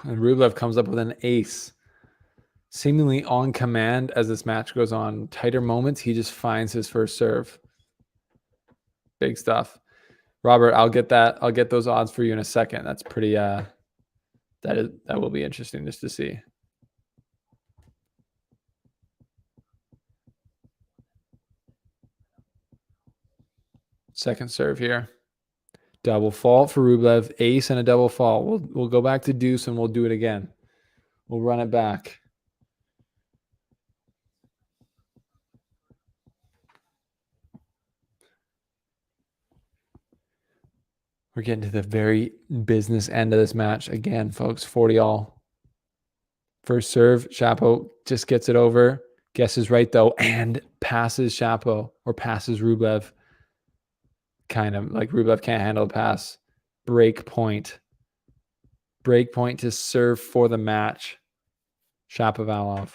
And Rublev comes up with an ace, seemingly on command as this match goes on. Tighter moments, he just finds his first serve. Big stuff. Robert, I'll get that. I'll get those odds for you in a second. That's pretty that will be interesting just to see. Second serve here. Double fault for Rublev. Ace and a double fault. We'll go back to deuce and we'll do it again. We'll run it back. We're getting to the very business end of this match. Again, folks, 40-all. First serve, Chapo just gets it over. Guesses right, though, and passes Chapo or passes Rublev. Kind of like Rublev can't handle the pass. Break point. Break point to serve for the match. Shapovalov.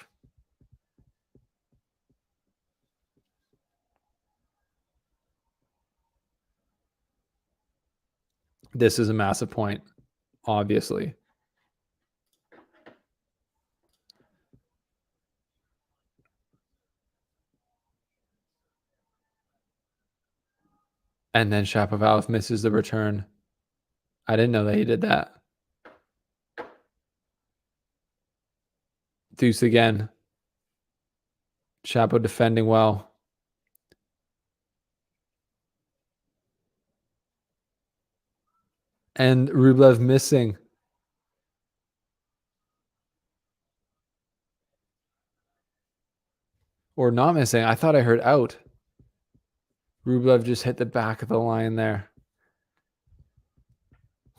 This is a massive point, obviously. And then Shapovalov misses the return. I didn't know that he did that. Deuce again. Chapo defending well. And Rublev missing. Or not missing. I thought I heard out. Rublev just hit the back of the line there.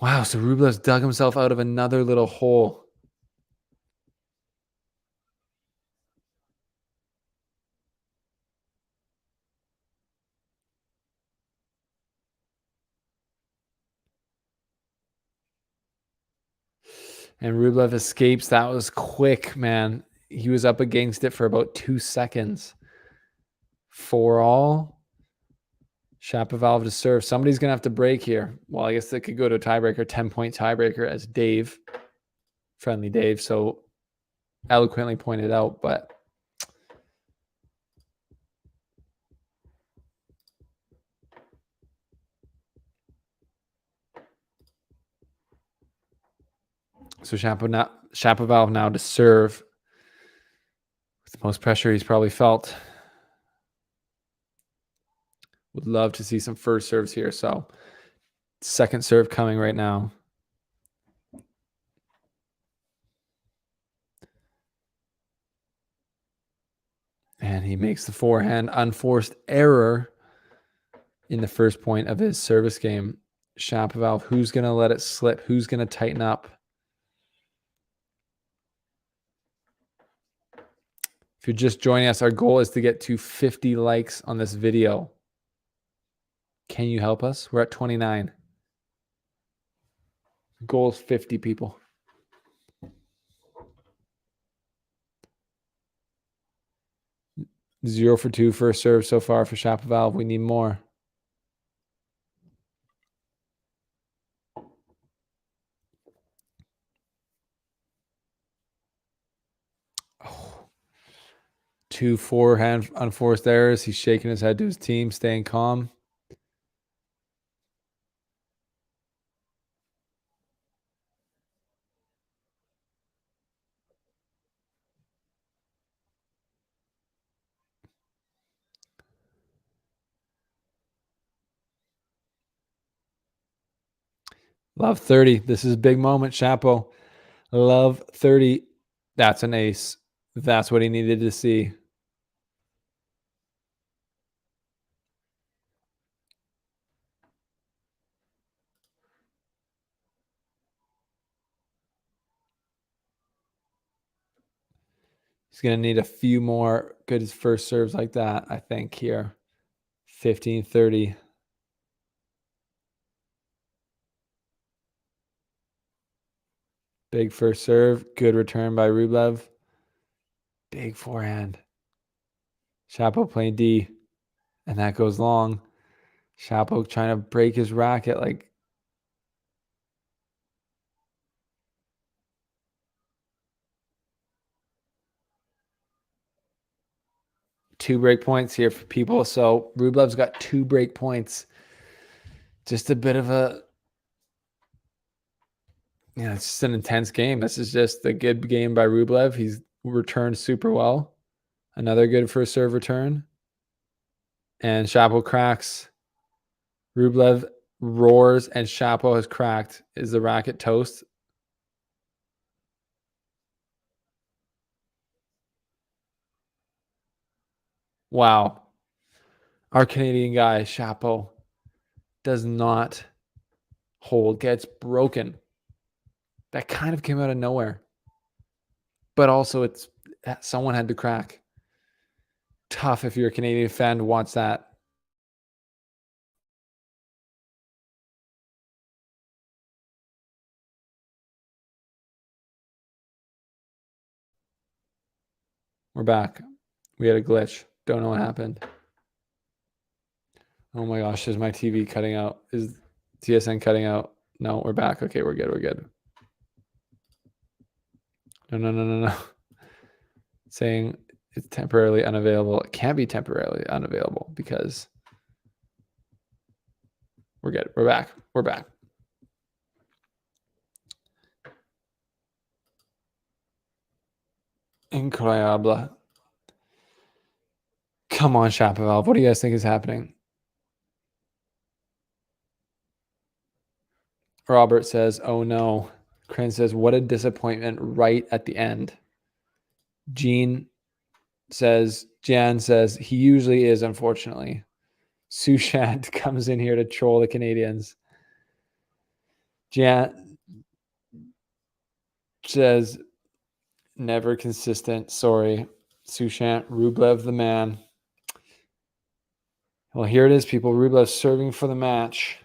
Wow, so Rublev's dug himself out of another little hole. And Rublev escapes. That was quick, man. he was up against it for about 2 seconds. 4-all. Shapovalov to serve. Somebody's going to have to break here. Well, I guess they could go to a tiebreaker, 10-point tiebreaker, as Dave, friendly Dave, so eloquently pointed out. But so Shapovalov now to serve with the most pressure he's probably felt. Would love to see some first serves here. So second serve coming right now. And he makes the forehand unforced error in the first point of his service game. Shapovalov, who's going to let it slip? Who's going to tighten up? If you're just joining us, our goal is to get to 50 likes on this video. Can you help us? We're at 29. Goal is 50 people. Zero for 2 first serve so far for Shapovalov. We need more. Oh. 2 forehand unforced errors. He's shaking his head to his team, staying calm. Love 30. This is a big moment, Chapo. Love 30. That's an ace. That's what he needed to see. He's going to need a few more good first serves like that, I think, here. 15-30. Big first serve. Good return by Rublev. Big forehand. Chapo playing D. And that goes long. Chapo trying to break his racket like... Two break points here for people. So Rublev's got 2 break points. Just a bit of a... Yeah, it's just an intense game. This is just a good game by Rublev. He's returned super well. Another good first serve return. And Chapo cracks. Rublev roars and Chapo has cracked. Is the racket toast? Wow. Our Canadian guy, Chapo, does not hold. Gets broken. That kind of came out of nowhere. But also, it's someone had to crack. Tough if you're a Canadian fan to watch that. We're back. We had a glitch. Don't know what happened. Oh my gosh, is my TV cutting out? Is TSN cutting out? No, we're back. Okay, we're good. We're good. No. Saying it's temporarily unavailable. It can't be temporarily unavailable because we're good. We're back. We're back. Incroyable. Come on, Shapovalov. What do you guys think is happening? Robert says, oh no. Crane says, what a disappointment right at the end. Jan says, he usually is, unfortunately. Sushant comes in here to troll the Canadians. Jan says, never consistent. Sorry. Sushant, Rublev the man. Well, here it is, people. Rublev serving for the match.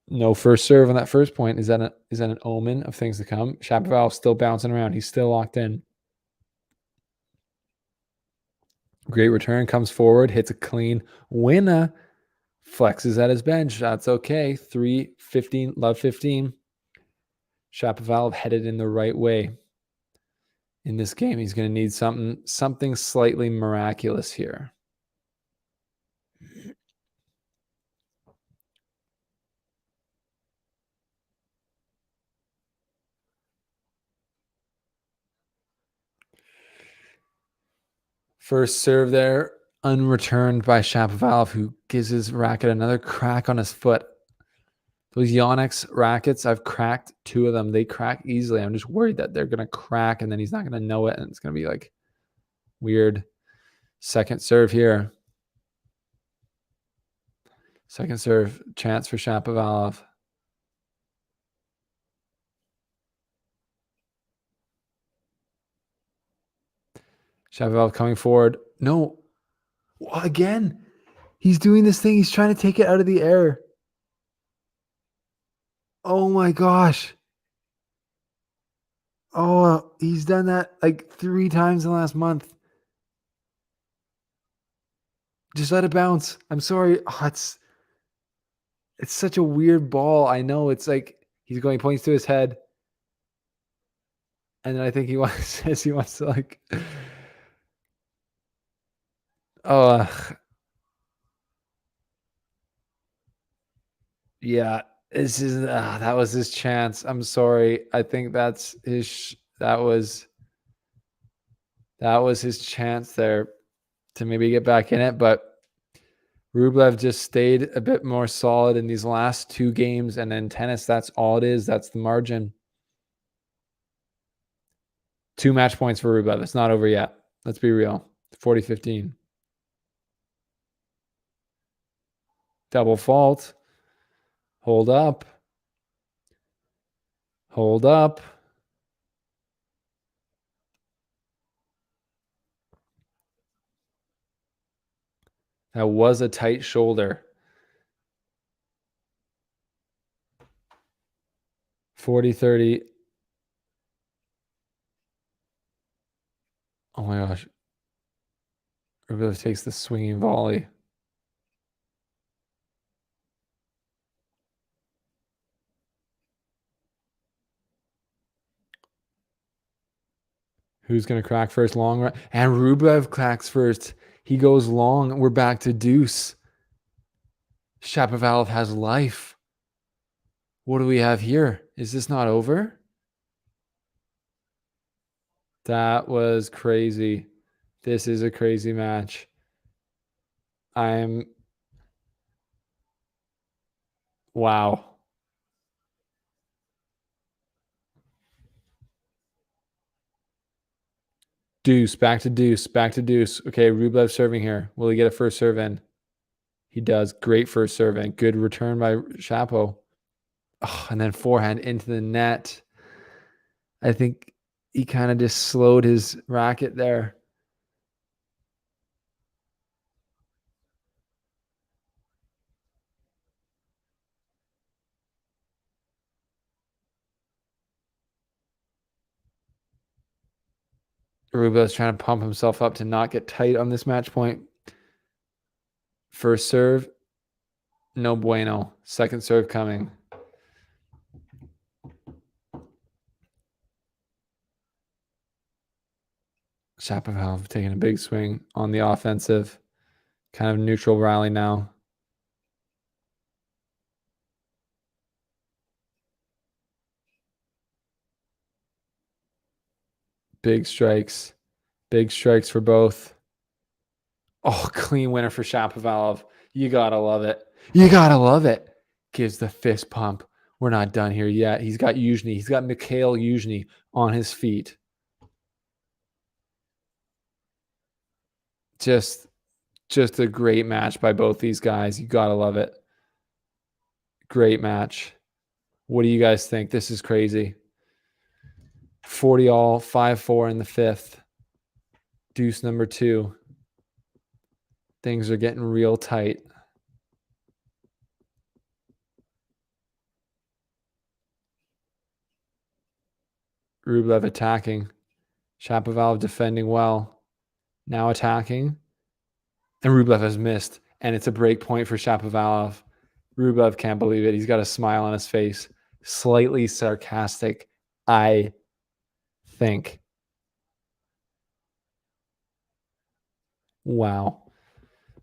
No first serve on that first point. Is that an omen of things to come? Shapovalov still bouncing around. He's still locked in. Great return. Comes forward. Hits a clean winner. Flexes at his bench. That's okay. 3-15. Love 15. Shapovalov headed in the right way. In this game, he's going to need something slightly miraculous here. First serve there, unreturned by Shapovalov, who gives his racket another crack on his foot. Those Yonex rackets, I've cracked 2 of them. They crack easily. I'm just worried that they're going to crack and then he's not going to know it and it's going to be like weird. Second serve here. Second serve, chance for Shapovalov. Shapovalov coming forward. No. Again, he's doing this thing. He's trying to take it out of the air. Oh my gosh. Oh, he's done that like 3 times in the last month. Just let it bounce. I'm sorry. Oh, it's such a weird ball. I know. It's like he's going, points to his head. And then I think he wants to like, yeah, this is that was his chance. I'm sorry. I think that's that was his chance there to maybe get back in it, but Rublev just stayed a bit more solid in these last 2 games, and in tennis, that's all it is. That's the margin. 2 match points for Rublev. It's not over yet. Let's be real. 40-15. Double fault. Hold up. Hold up. That was a tight shoulder. 40-30. Oh my gosh. Rublev takes the swinging volley. Who's going to crack first? Long run. And Rublev cracks first. He goes long. We're back to deuce. Shapovalov has life. What do we have here? Is this not over? That was crazy. This is a crazy match. Wow. Deuce, back to deuce, back to deuce. Okay, Rublev serving here. Will he get a first serve in? He does. Great first serve in. Good return by Shapo. Oh, and then forehand into the net. I think he kind of just slowed his racket there. Rublev's trying to pump himself up to not get tight on this match point. First serve, no bueno. Second serve coming. Shapovalov taking a big swing on the offensive. Kind of neutral rally now. Big strikes. Big strikes for both. Oh, clean winner for Shapovalov. You got to love it. You got to love it. Gives the fist pump. We're not done here yet. He's got Yuzhny. He's got Mikhail Yuzhny on his feet. Just a great match by both these guys. You got to love it. Great match. What do you guys think? This is crazy. 40 all, 5-4 in the 5th. Deuce number 2. Things are getting real tight. Rublev attacking. Shapovalov defending well. Now attacking. And Rublev has missed. And it's a break point for Shapovalov. Rublev can't believe it. He's got a smile on his face. Slightly sarcastic, I think. Wow.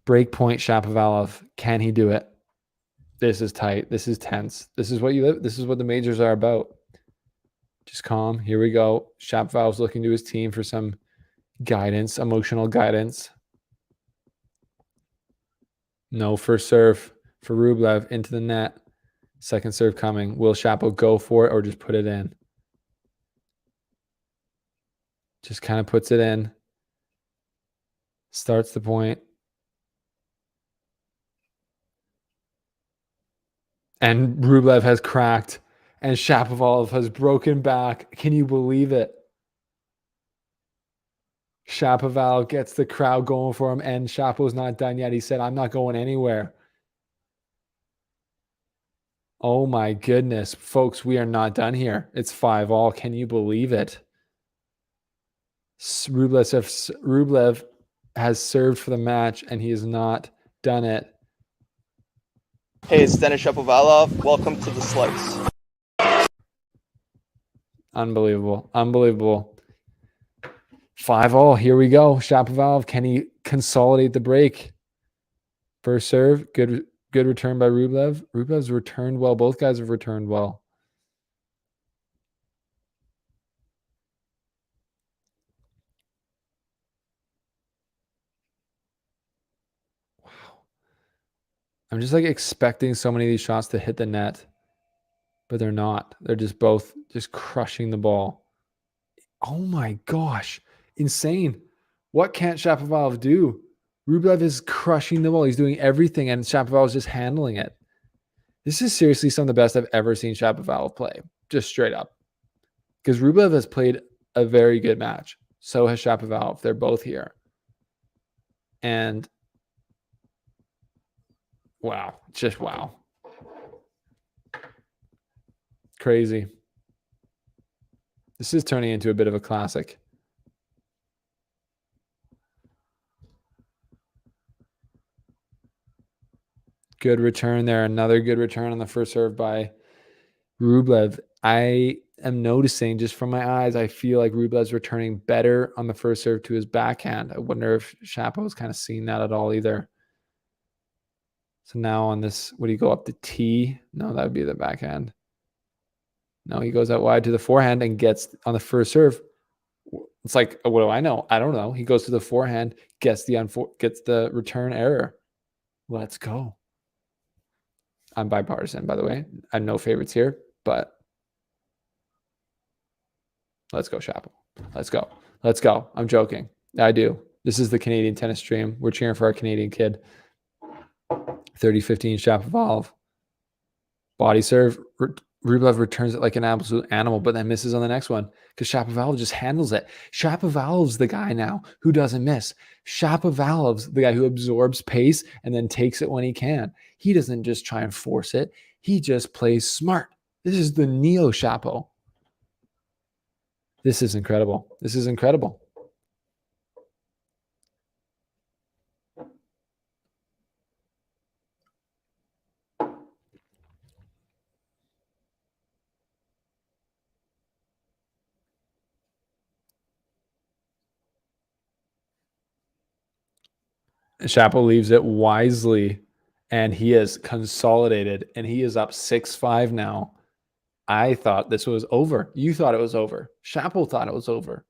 Break point Shapovalov. Can he do it? This is tight. This is tense. This is what you live. This is what the majors are about. Just calm. Here we go. Shapovalov's looking to his team for some guidance, emotional guidance. No first serve for Rublev into the net. Second serve coming. Will Shapo go for it or just put it in? Just kind of puts it in. Starts the point. And Rublev has cracked. And Shapovalov has broken back. Can you believe it? Shapovalov gets the crowd going for him. And Shapo's not done yet. He said, I'm not going anywhere. Oh my goodness. Folks, we are not done here. It's 5-all. Can you believe it? Rublev has served for the match, and he has not done it. Hey, it's Denis Shapovalov. Welcome to the Slice. Unbelievable. Unbelievable. 5-all. Here we go. Shapovalov, can he consolidate the break? First serve. Good return by Rublev. Rublev's returned well. Both guys have returned well. Wow. I'm just like expecting so many of these shots to hit the net, but they're not. They're just both just crushing the ball. Oh my gosh. Insane. What can't Shapovalov do? Rublev is crushing the ball. He's doing everything, and Shapovalov is just handling it. This is seriously some of the best I've ever seen Shapovalov play, just straight up. Because Rublev has played a very good match. So has Shapovalov. They're both here. And wow, just wow. Crazy. This is turning into a bit of a classic. Good return there. Another good return on the first serve by Rublev. I am noticing just from my eyes, I feel like Rublev's returning better on the first serve to his backhand. I wonder if Shapo's kind of seen that at all either. So now on this, would he go up the T? No, that would be the backhand. No, he goes out wide to the forehand and gets on the first serve. It's like, what do I know? I don't know. He goes to the forehand, gets the return error. Let's go. I'm bipartisan, by the way. I have no favorites here, but let's go, Chapo. Let's go. Let's go. I'm joking. I do. This is the Canadian tennis stream. We're cheering for our Canadian kid. 30-15 Shapovalov. Body serve. Rublev returns it like an absolute animal, but then misses on the next one because Shapovalov just handles it. Shapovalov's the guy now who doesn't miss. Shapovalov's the guy who absorbs pace and then takes it when he can. He doesn't just try and force it. He just plays smart. This is the Neo Shapo. This is incredible. This is incredible. Chapo leaves it wisely, and he is consolidated, and he is up 6-5 now. I thought this was over. You thought it was over. Chapo thought it was over.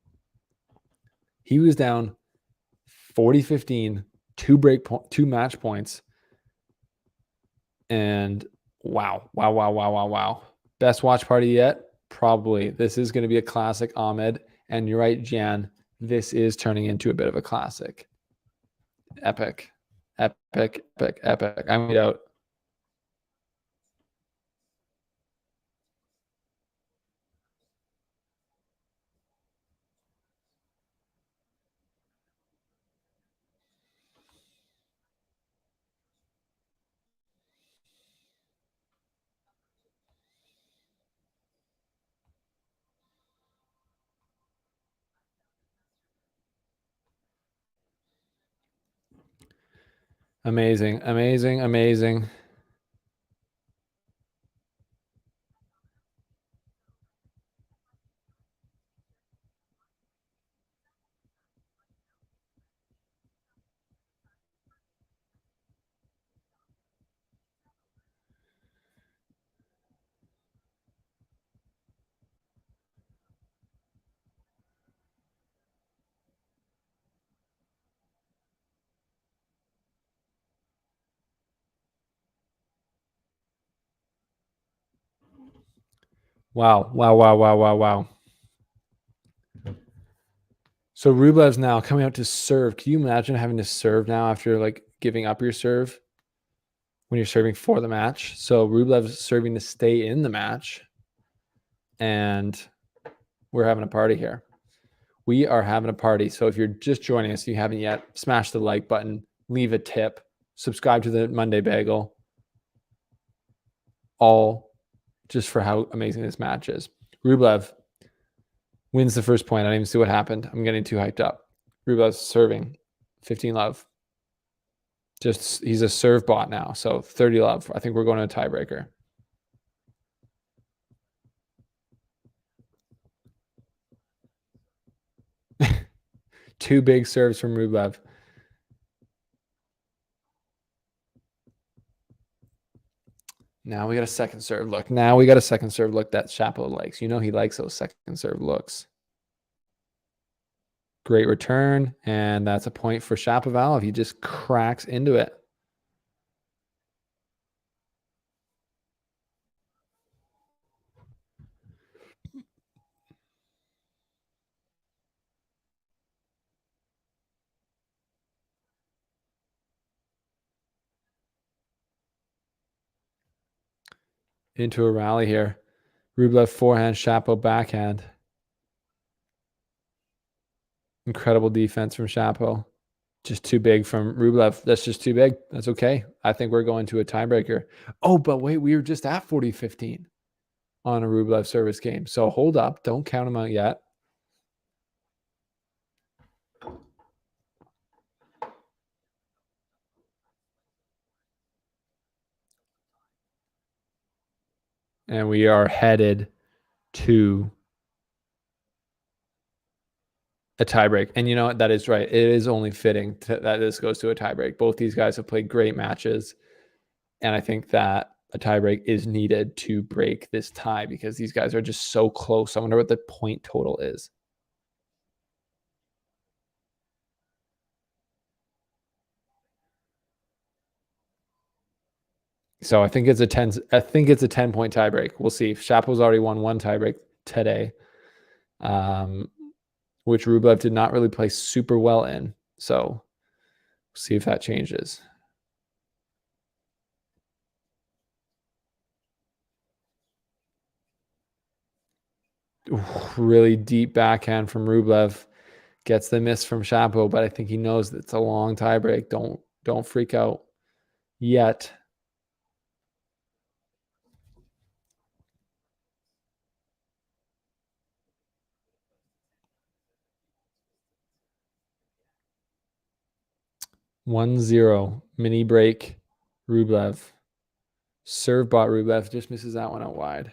He was down 40-15, two match points. And wow. Best watch party yet? Probably. This is going to be a classic, Ahmed. And you're right, Jan. This is turning into a bit of a classic. Epic. I'm out. Amazing, amazing, amazing. Wow, wow, wow, wow, wow, wow. So Rublev's now coming out to serve. Can you imagine having to serve now after like giving up your serve when you're serving for the match? So Rublev's serving to stay in the match, and we're having a party here. We are having a party. So if you're just joining us, you haven't yet, smash the like button, leave a tip, subscribe to the Monday Bagel, all just for how amazing this match is. Rublev wins the first point. I didn't even see what happened. I'm getting too hyped up. Rublev's serving 15 love. Just he's a serve bot now. So 30 love. I think we're going to a tiebreaker. Two big serves from Rublev. Now we got a second serve look. Now we got a second serve look that Shapo likes. You know he likes those second serve looks. Great return, and that's a point for Shapovalov. He just cracks into it. Into a rally here. Rublev forehand, Shapo backhand. Incredible defense from Shapo. Just too big from Rublev. That's just too big. That's okay. I think we're going to a tiebreaker. Oh, but wait, we were just at 40-15 on a Rublev service game. So hold up. Don't count them out yet. And we are headed to a tiebreak. And you know what? That is right. It is only fitting that this goes to a tiebreak. Both these guys have played great matches. And I think that a tiebreak is needed to break this tie because these guys are just so close. I wonder what the point total is. So I think it's a 10-point tiebreak. We'll see. Shapo's already won one tiebreak today, which Rublev did not really play super well in. So we'll see if that changes. Ooh, really deep backhand from Rublev. Gets the miss from Shapo, but I think he knows that it's a long tiebreak. Don't freak out yet. (1-0) mini break. Rublev. Serve bot Rublev just misses that one out wide.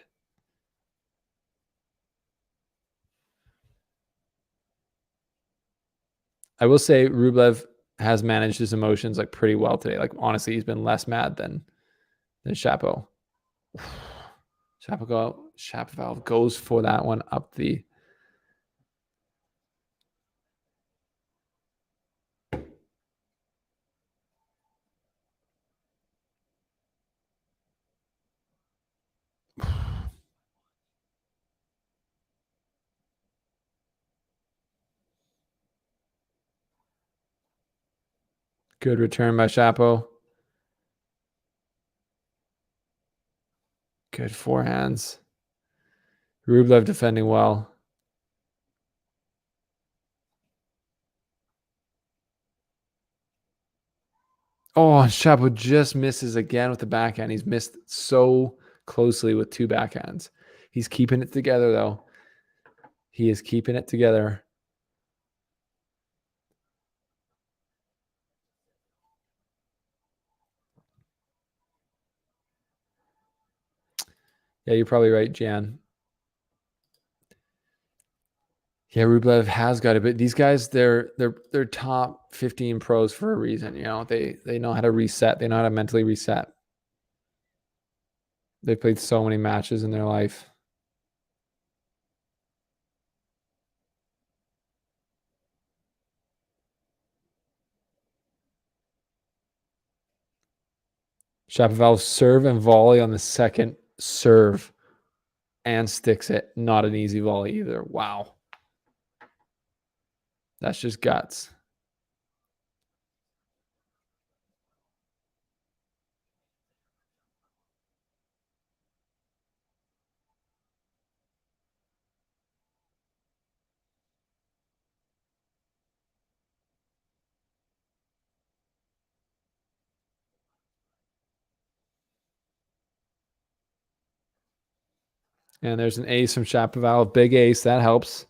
I will say Rublev has managed his emotions like pretty well today. Like honestly, he's been less mad than Shapo. Shapovalov goes for that one up the. Good return by Shapo. Good forehands. Rublev defending well. Oh, Shapo just misses again with the backhand. He's missed so closely with two backhands. He's keeping it together, though. He is keeping it together. Yeah, you're probably right, Jan. Yeah, Rublev has got it, but these guys, they're top 15 pros for a reason. You know, they know how to reset. They know how to mentally reset. They played so many matches in their life. Shapovalov serve and volley on the second serve and sticks it. Not an easy volley either. Wow. That's just guts. And there's an ace from Shapovalov. Big ace. That helps.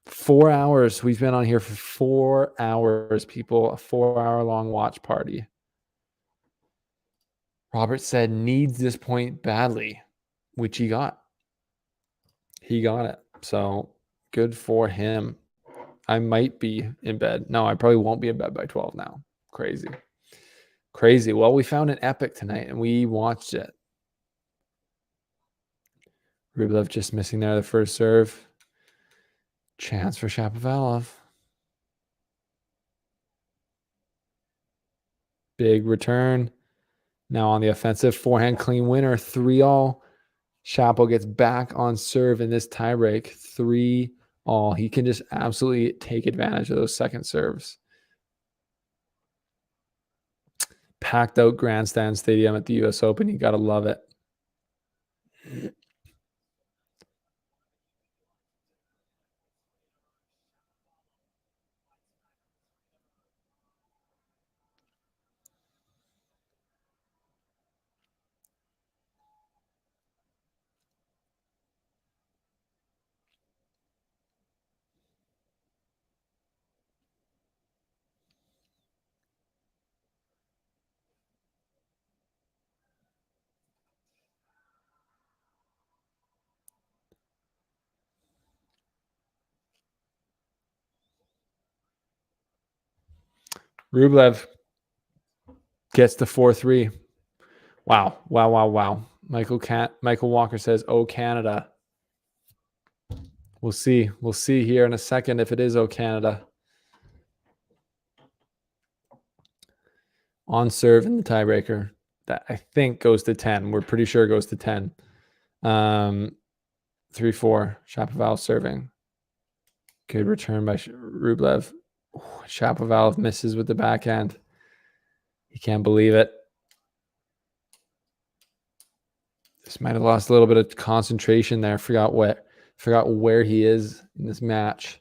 4 hours. We've been on here for 4 hours, people. A 4-hour long watch party. Robert said needs this point badly, which he got. He got it. So good for him. I might be in bed. No, I probably won't be in bed by 12 now. Crazy. Crazy. Well, we found an epic tonight and we watched it. Rublev just missing there the first serve. Chance for Shapovalov. Big return. Now on the offensive. Forehand clean winner. 3-all. Shapo gets back on serve in this tiebreak. 3-all. He can just absolutely take advantage of those second serves. Packed out grandstand stadium at the US Open. You got to love it. Rublev gets the 4-3. Wow. Wow, wow, wow. Michael Walker says, "Oh, Canada." We'll see. We'll see here in a second if it is "Oh, Canada." On serve in the tiebreaker. That I think goes to 10. We're pretty sure it goes to 10. 3-4. Shapovalov serving. Good return by Rublev. Shapovalov misses with the backhand. He can't believe it. This might have lost a little bit of concentration there. Forgot where he is in this match.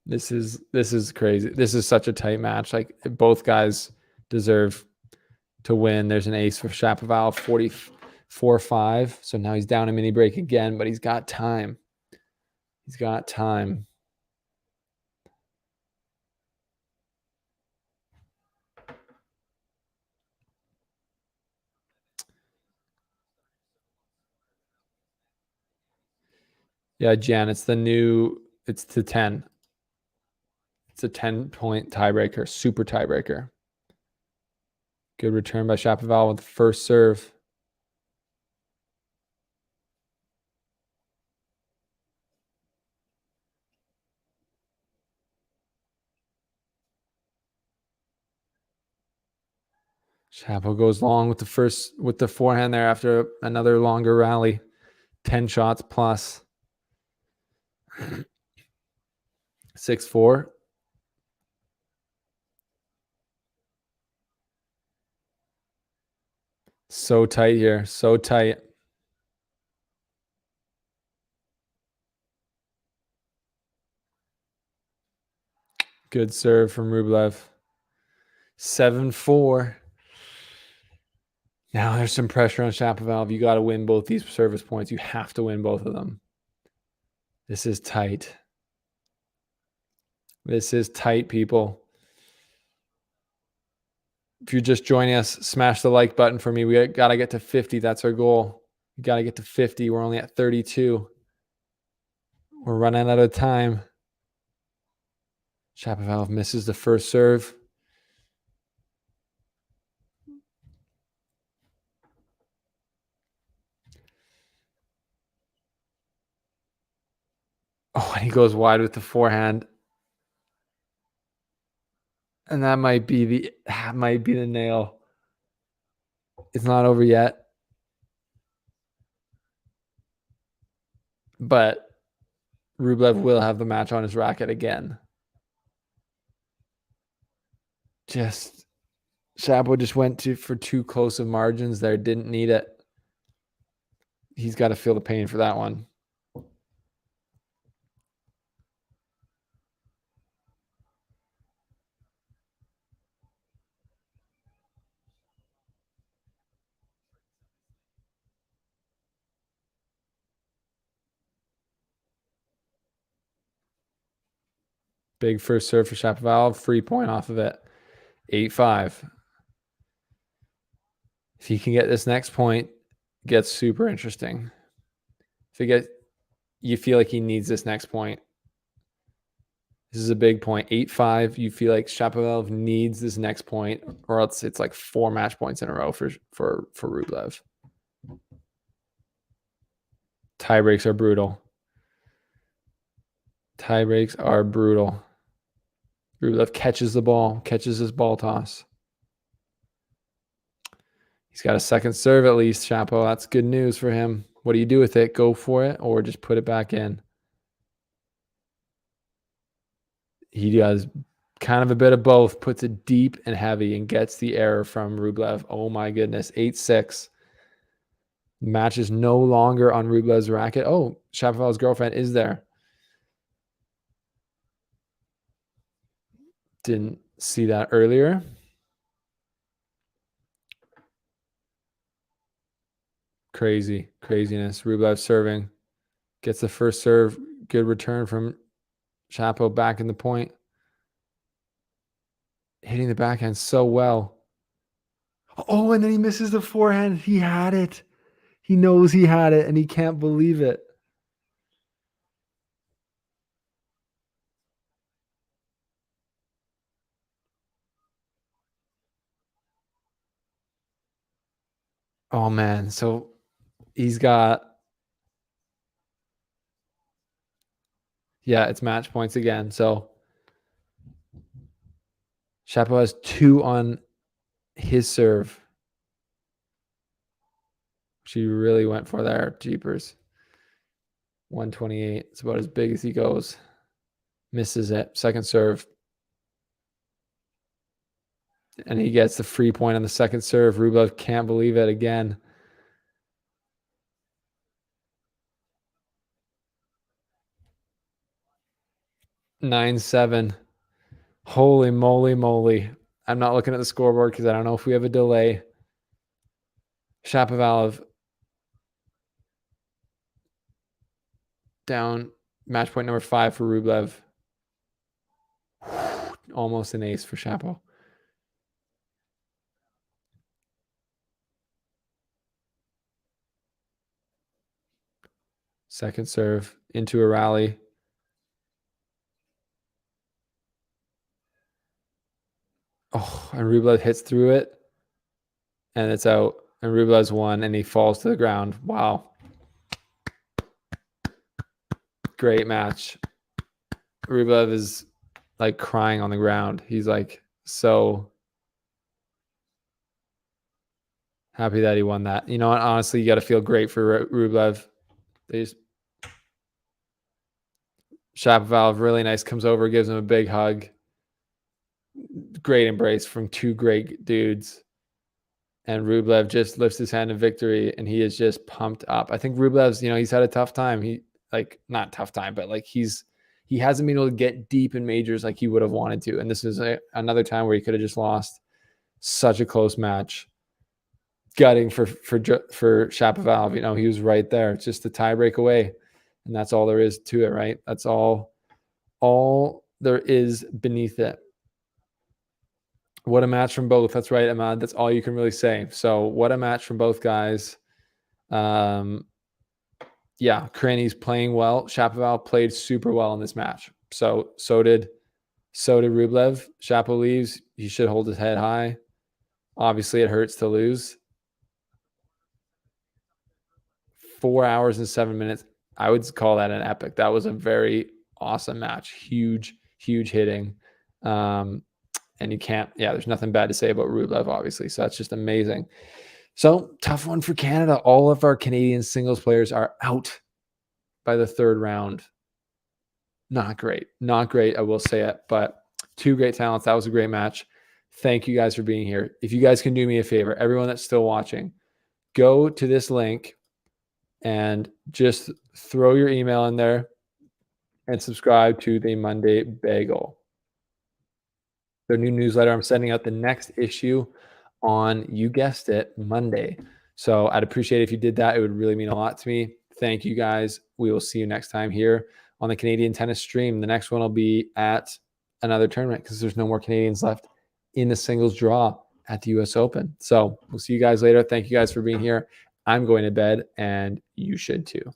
This is crazy. This is such a tight match. Like both guys deserve to win. There's an ace for Shapovalov, 44-5. So now he's down a mini break again, but he's got time. He's got time. Yeah, Jan, it's to 10. It's a 10-point tiebreaker, super tiebreaker. Good return by Shapovalov with the first serve. Shapo goes long with the forehand there after another longer rally. 10 shots plus. 6-4. So tight here. So tight. Good serve from Rublev. 7-4. Now there's some pressure on Shapovalov. You got to win both these service points. You have to win both of them. This is tight. This is tight, people. If you're just joining us, smash the like button for me. We got to get to 50. That's our goal. We got to get to 50. We're only at 32. We're running out of time. Shapovalov misses the first serve. Oh, and he goes wide with the forehand. And that might be the nail. It's not over yet. But Rublev will have the match on his racket again. Shapo just went for too close of margins there. Didn't need it. He's got to feel the pain for that one. Big first serve for Shapovalov. Free point off of it. 8-5. If he can get this next point, it gets super interesting. You feel like he needs this next point. This is a big point. 8-5. You feel like Shapovalov needs this next point, or else it's like 4 match points in a row for Rublev. Tie breaks are brutal. Rublev catches the ball, catches his ball toss. He's got a second serve at least, Shapo. That's good news for him. What do you do with it? Go for it or just put it back in? He does kind of a bit of both, puts it deep and heavy and gets the error from Rublev. Oh my goodness, 8-6. Match is no longer on Rublev's racket. Oh, Shapovalov's girlfriend is there. Didn't see that earlier. Craziness. Rublev serving. Gets the first serve. Good return from Shapo back in the point. Hitting the backhand so well. Oh, and then he misses the forehand. He had it. He knows he had it, and he can't believe it. Oh, man. So he's got... Yeah, it's match points again. So Shapo has 2 on his serve. She really went for there. Jeepers. 128. It's about as big as he goes. Misses it. Second serve. And he gets the free point on the second serve. Rublev can't believe it again. Nine, 7. Holy moly. I'm not looking at the scoreboard because I don't know if we have a delay. Shapovalov down. Match point number 5 for Rublev. Almost an ace for Shapo. Second serve into a rally. Oh, and Rublev hits through it. And it's out. And Rublev's won, and he falls to the ground. Wow. Great match. Rublev is like crying on the ground. He's like so happy that he won that. You know what? Honestly, you got to feel great for Rublev. Shapovalov, really nice, comes over, gives him a big hug. Great embrace from 2 great dudes. And Rublev just lifts his hand in victory, and he is just pumped up. I think Rublev's, he's had a tough time. Not tough time, but like he hasn't been able to get deep in majors like he would have wanted to. And this is another time where he could have just lost. Such a close match. Gutting for Shapovalov. He was right there. It's just a tie break away. And that's all there is to it, right? That's all there is beneath it. What a match from both. That's right, Ahmad. That's all you can really say. So what a match from both guys. Yeah, Cranny's playing well. Shapovalov played super well in this match. So did Rublev. Shapo leaves. He should hold his head high. Obviously, it hurts to lose. 4 hours and 7 minutes. I would call that an epic. That was a very awesome match. Huge hitting. And you can't, there's nothing bad to say about Rublev, obviously. So that's just amazing. So tough one for Canada. All of our Canadian singles players are out by the third round. Not great. I will say it, but two great talents. That was a great match. Thank you guys for being here. If you guys can do me a favor, everyone that's still watching, go to this link and just throw your email in there and subscribe to the Monday Bagel. The new newsletter. I'm sending out the next issue on, you guessed it, Monday. So I'd appreciate it if you did that. It would really mean a lot to me. Thank you guys. We will see you next time here on the Canadian Tennis Stream. The next one will be at another tournament because there's no more Canadians left in the singles draw at the US Open. So we'll see you guys later. Thank you guys for being here. I'm going to bed and you should too.